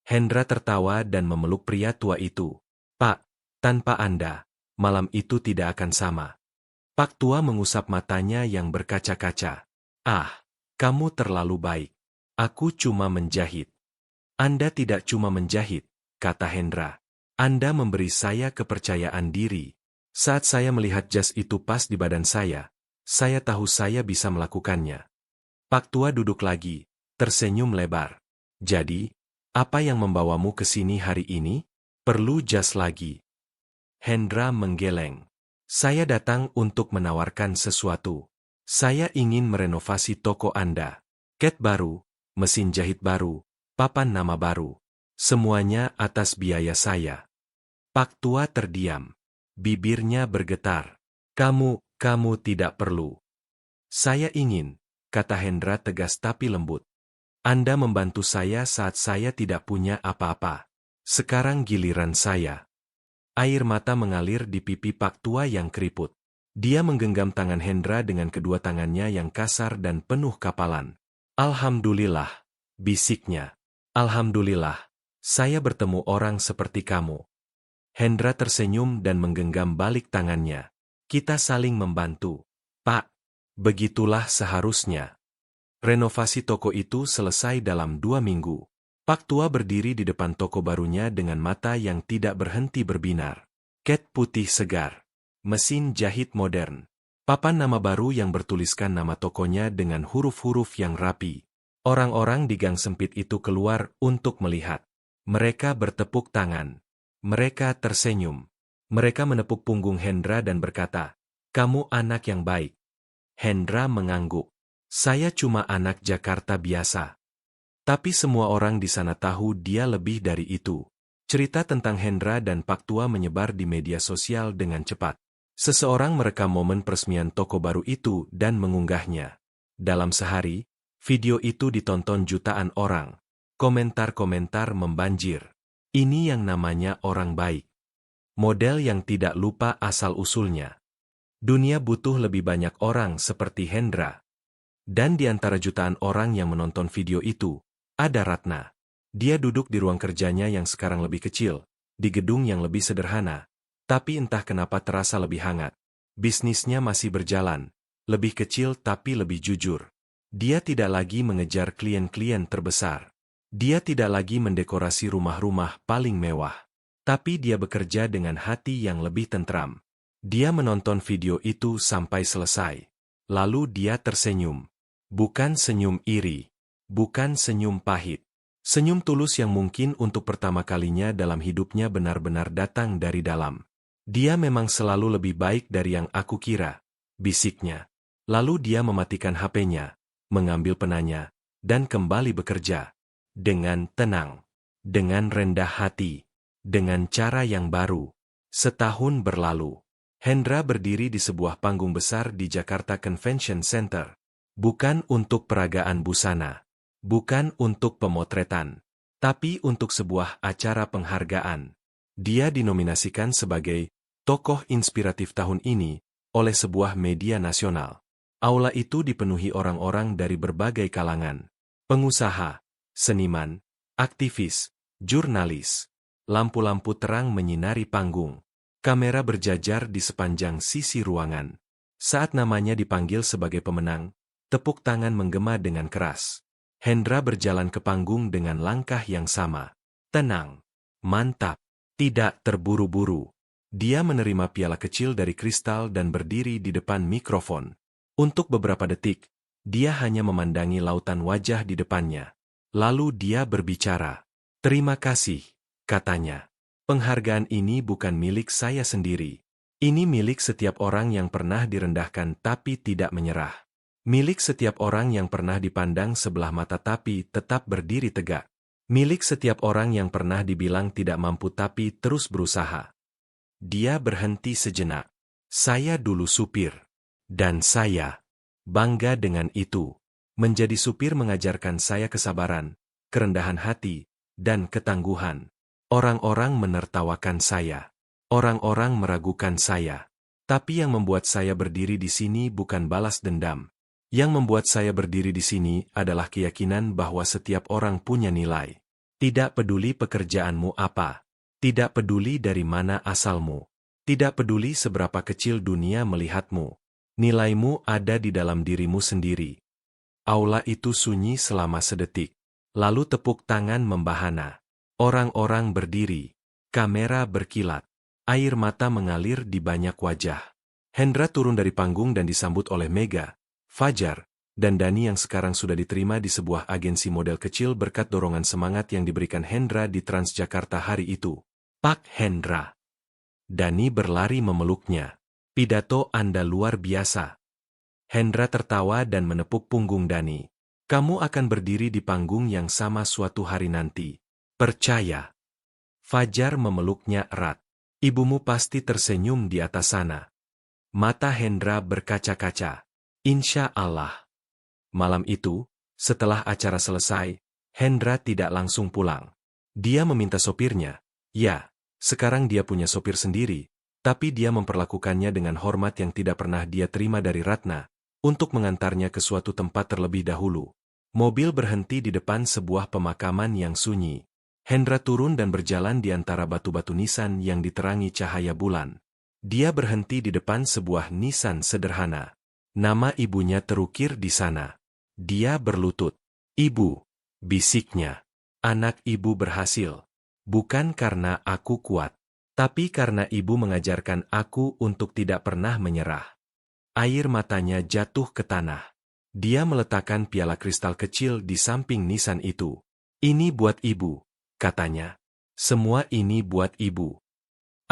Hendra tertawa dan memeluk pria tua itu. Pak, tanpa Anda, malam itu tidak akan sama. Pak Tua mengusap matanya yang berkaca-kaca. Ah, kamu terlalu baik. Aku cuma menjahit. Anda tidak cuma menjahit, kata Hendra. Anda memberi saya kepercayaan diri. Saat saya melihat jas itu pas di badan saya tahu saya bisa melakukannya. Pak Tua duduk lagi, tersenyum lebar. Jadi, apa yang membawamu ke sini hari ini? Perlu jas lagi. Hendra menggeleng. Saya datang untuk menawarkan sesuatu. Saya ingin merenovasi toko Anda. Cat baru, mesin jahit baru, papan nama baru. Semuanya atas biaya saya. Pak Tua terdiam. Bibirnya bergetar. Kamu tidak perlu. Saya ingin, kata Hendra tegas tapi lembut. Anda membantu saya saat saya tidak punya apa-apa. Sekarang giliran saya. Air mata mengalir di pipi Pak Tua yang keriput. Dia menggenggam tangan Hendra dengan kedua tangannya yang kasar dan penuh kapalan. Alhamdulillah, bisiknya. Alhamdulillah, saya bertemu orang seperti kamu. Hendra tersenyum dan menggenggam balik tangannya. Kita saling membantu. Pak, begitulah seharusnya. Renovasi toko itu selesai dalam 2 minggu. Pak Tua berdiri di depan toko barunya dengan mata yang tidak berhenti berbinar. Cat putih segar. Mesin jahit modern. Papan nama baru yang bertuliskan nama tokonya dengan huruf-huruf yang rapi. Orang-orang di gang sempit itu keluar untuk melihat. Mereka bertepuk tangan. Mereka tersenyum. Mereka menepuk punggung Hendra dan berkata, "Kamu anak yang baik." Hendra mengangguk. "Saya cuma anak Jakarta biasa." Tapi semua orang di sana tahu dia lebih dari itu. Cerita tentang Hendra dan Pak Tua menyebar di media sosial dengan cepat. Seseorang merekam momen peresmian toko baru itu dan mengunggahnya. Dalam sehari, video itu ditonton jutaan orang. Komentar-komentar membanjir. Ini yang namanya orang baik. Model yang tidak lupa asal-usulnya. Dunia butuh lebih banyak orang seperti Hendra. Dan di antara jutaan orang yang menonton video itu, ada Ratna. Dia duduk di ruang kerjanya yang sekarang lebih kecil, di gedung yang lebih sederhana, tapi entah kenapa terasa lebih hangat. Bisnisnya masih berjalan, lebih kecil tapi lebih jujur. Dia tidak lagi mengejar klien-klien terbesar. Dia tidak lagi mendekorasi rumah-rumah paling mewah. Tapi dia bekerja dengan hati yang lebih tentram. Dia menonton video itu sampai selesai. Lalu dia tersenyum. Bukan senyum iri. Bukan senyum pahit. Senyum tulus yang mungkin untuk pertama kalinya dalam hidupnya benar-benar datang dari dalam. Dia memang selalu lebih baik dari yang aku kira, bisiknya. Lalu dia mematikan HP-nya, mengambil penanya, dan kembali bekerja. Dengan tenang. Dengan rendah hati. Dengan cara yang baru. Setahun berlalu. Hendra berdiri di sebuah panggung besar di Jakarta Convention Center. Bukan untuk peragaan busana. Bukan untuk pemotretan. Tapi untuk sebuah acara penghargaan. Dia dinominasikan sebagai tokoh inspiratif tahun ini oleh sebuah media nasional. Aula itu dipenuhi orang-orang dari berbagai kalangan. Pengusaha, seniman, aktivis, jurnalis. Lampu-lampu terang menyinari panggung. Kamera berjajar di sepanjang sisi ruangan. Saat namanya dipanggil sebagai pemenang, tepuk tangan menggema dengan keras. Hendra berjalan ke panggung dengan langkah yang sama. Tenang. Mantap. Tidak terburu-buru. Dia menerima piala kecil dari kristal dan berdiri di depan mikrofon. Untuk beberapa detik, dia hanya memandangi lautan wajah di depannya. Lalu dia berbicara. "Terima kasih," katanya. "Penghargaan ini bukan milik saya sendiri. Ini milik setiap orang yang pernah direndahkan tapi tidak menyerah. Milik setiap orang yang pernah dipandang sebelah mata tapi tetap berdiri tegak. Milik setiap orang yang pernah dibilang tidak mampu tapi terus berusaha." Dia berhenti sejenak. "Saya dulu supir. Dan saya bangga dengan itu. Menjadi supir mengajarkan saya kesabaran, kerendahan hati, dan ketangguhan. Orang-orang menertawakan saya. Orang-orang meragukan saya. Tapi yang membuat saya berdiri di sini bukan balas dendam. Yang membuat saya berdiri di sini adalah keyakinan bahwa setiap orang punya nilai. Tidak peduli pekerjaanmu apa. Tidak peduli dari mana asalmu. Tidak peduli seberapa kecil dunia melihatmu. Nilaimu ada di dalam dirimu sendiri." Aula itu sunyi selama sedetik. Lalu tepuk tangan membahana. Orang-orang berdiri. Kamera berkilat. Air mata mengalir di banyak wajah. Hendra turun dari panggung dan disambut oleh Mega, Fajar, dan Dani yang sekarang sudah diterima di sebuah agensi model kecil berkat dorongan semangat yang diberikan Hendra di Transjakarta hari itu. "Pak Hendra." Dani berlari memeluknya. "Pidato Anda luar biasa." Hendra tertawa dan menepuk punggung Dani. "Kamu akan berdiri di panggung yang sama suatu hari nanti. Percaya." Fajar memeluknya erat. "Ibumu pasti tersenyum di atas sana." Mata Hendra berkaca-kaca. "Insya Allah." Malam itu, Setelah acara selesai, Hendra tidak langsung pulang. Dia meminta sopirnya. Ya, sekarang dia punya sopir sendiri, tapi dia memperlakukannya dengan hormat yang tidak pernah dia terima dari Ratna, untuk mengantarnya ke suatu tempat terlebih dahulu. Mobil berhenti di depan sebuah pemakaman yang sunyi. Hendra turun dan berjalan di antara batu-batu nisan yang diterangi cahaya bulan. Dia berhenti di depan sebuah nisan sederhana. Nama ibunya terukir di sana. Dia berlutut. "Ibu," bisiknya. "Anak ibu berhasil. Bukan karena aku kuat, tapi karena ibu mengajarkan aku untuk tidak pernah menyerah." Air matanya jatuh ke tanah. Dia meletakkan piala kristal kecil di samping nisan itu. "Ini buat ibu," katanya. "Semua ini buat ibu."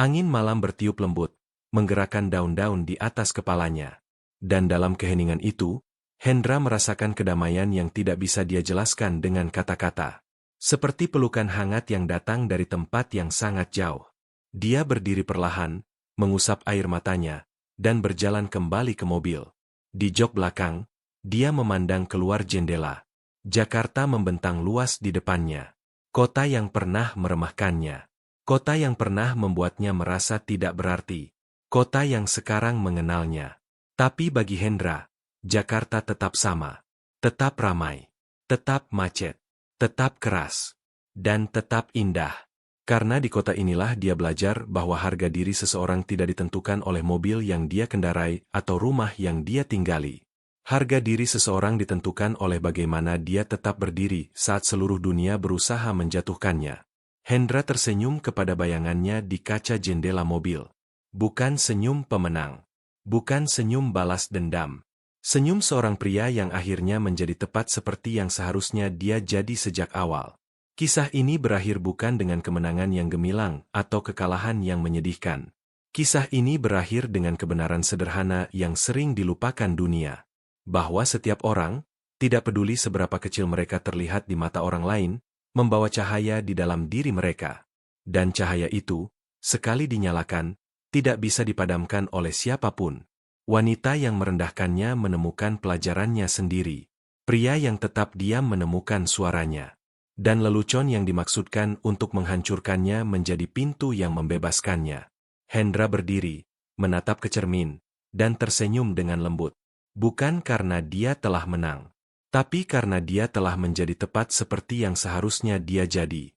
Angin malam bertiup lembut, menggerakkan daun-daun di atas kepalanya. Dan dalam keheningan itu, Hendra merasakan kedamaian yang tidak bisa dia jelaskan dengan kata-kata. Seperti pelukan hangat yang datang dari tempat yang sangat jauh. Dia berdiri perlahan, mengusap air matanya, dan berjalan kembali ke mobil. Di jok belakang, dia memandang keluar jendela. Jakarta membentang luas di depannya. Kota yang pernah meremehkannya. Kota yang pernah membuatnya merasa tidak berarti. Kota yang sekarang mengenalnya. Tapi bagi Hendra, Jakarta tetap sama. Tetap ramai. Tetap macet. Tetap keras. Dan tetap indah. Karena di kota inilah dia belajar bahwa harga diri seseorang tidak ditentukan oleh mobil yang dia kendarai atau rumah yang dia tinggali. Harga diri seseorang ditentukan oleh bagaimana dia tetap berdiri saat seluruh dunia berusaha menjatuhkannya. Hendra tersenyum kepada bayangannya di kaca jendela mobil. Bukan senyum pemenang. Bukan senyum balas dendam. Senyum seorang pria yang akhirnya menjadi tepat seperti yang seharusnya dia jadi sejak awal. Kisah ini berakhir bukan dengan kemenangan yang gemilang atau kekalahan yang menyedihkan. Kisah ini berakhir dengan kebenaran sederhana yang sering dilupakan dunia. Bahwa setiap orang, tidak peduli seberapa kecil mereka terlihat di mata orang lain, membawa cahaya di dalam diri mereka. Dan cahaya itu, sekali dinyalakan, tidak bisa dipadamkan oleh siapapun. Wanita yang merendahkannya menemukan pelajarannya sendiri. Pria yang tetap diam menemukan suaranya. Dan lelucon yang dimaksudkan untuk menghancurkannya menjadi pintu yang membebaskannya. Hendra berdiri, menatap ke cermin, dan tersenyum dengan lembut. Bukan karena dia telah menang, tapi karena dia telah menjadi tepat seperti yang seharusnya dia jadi.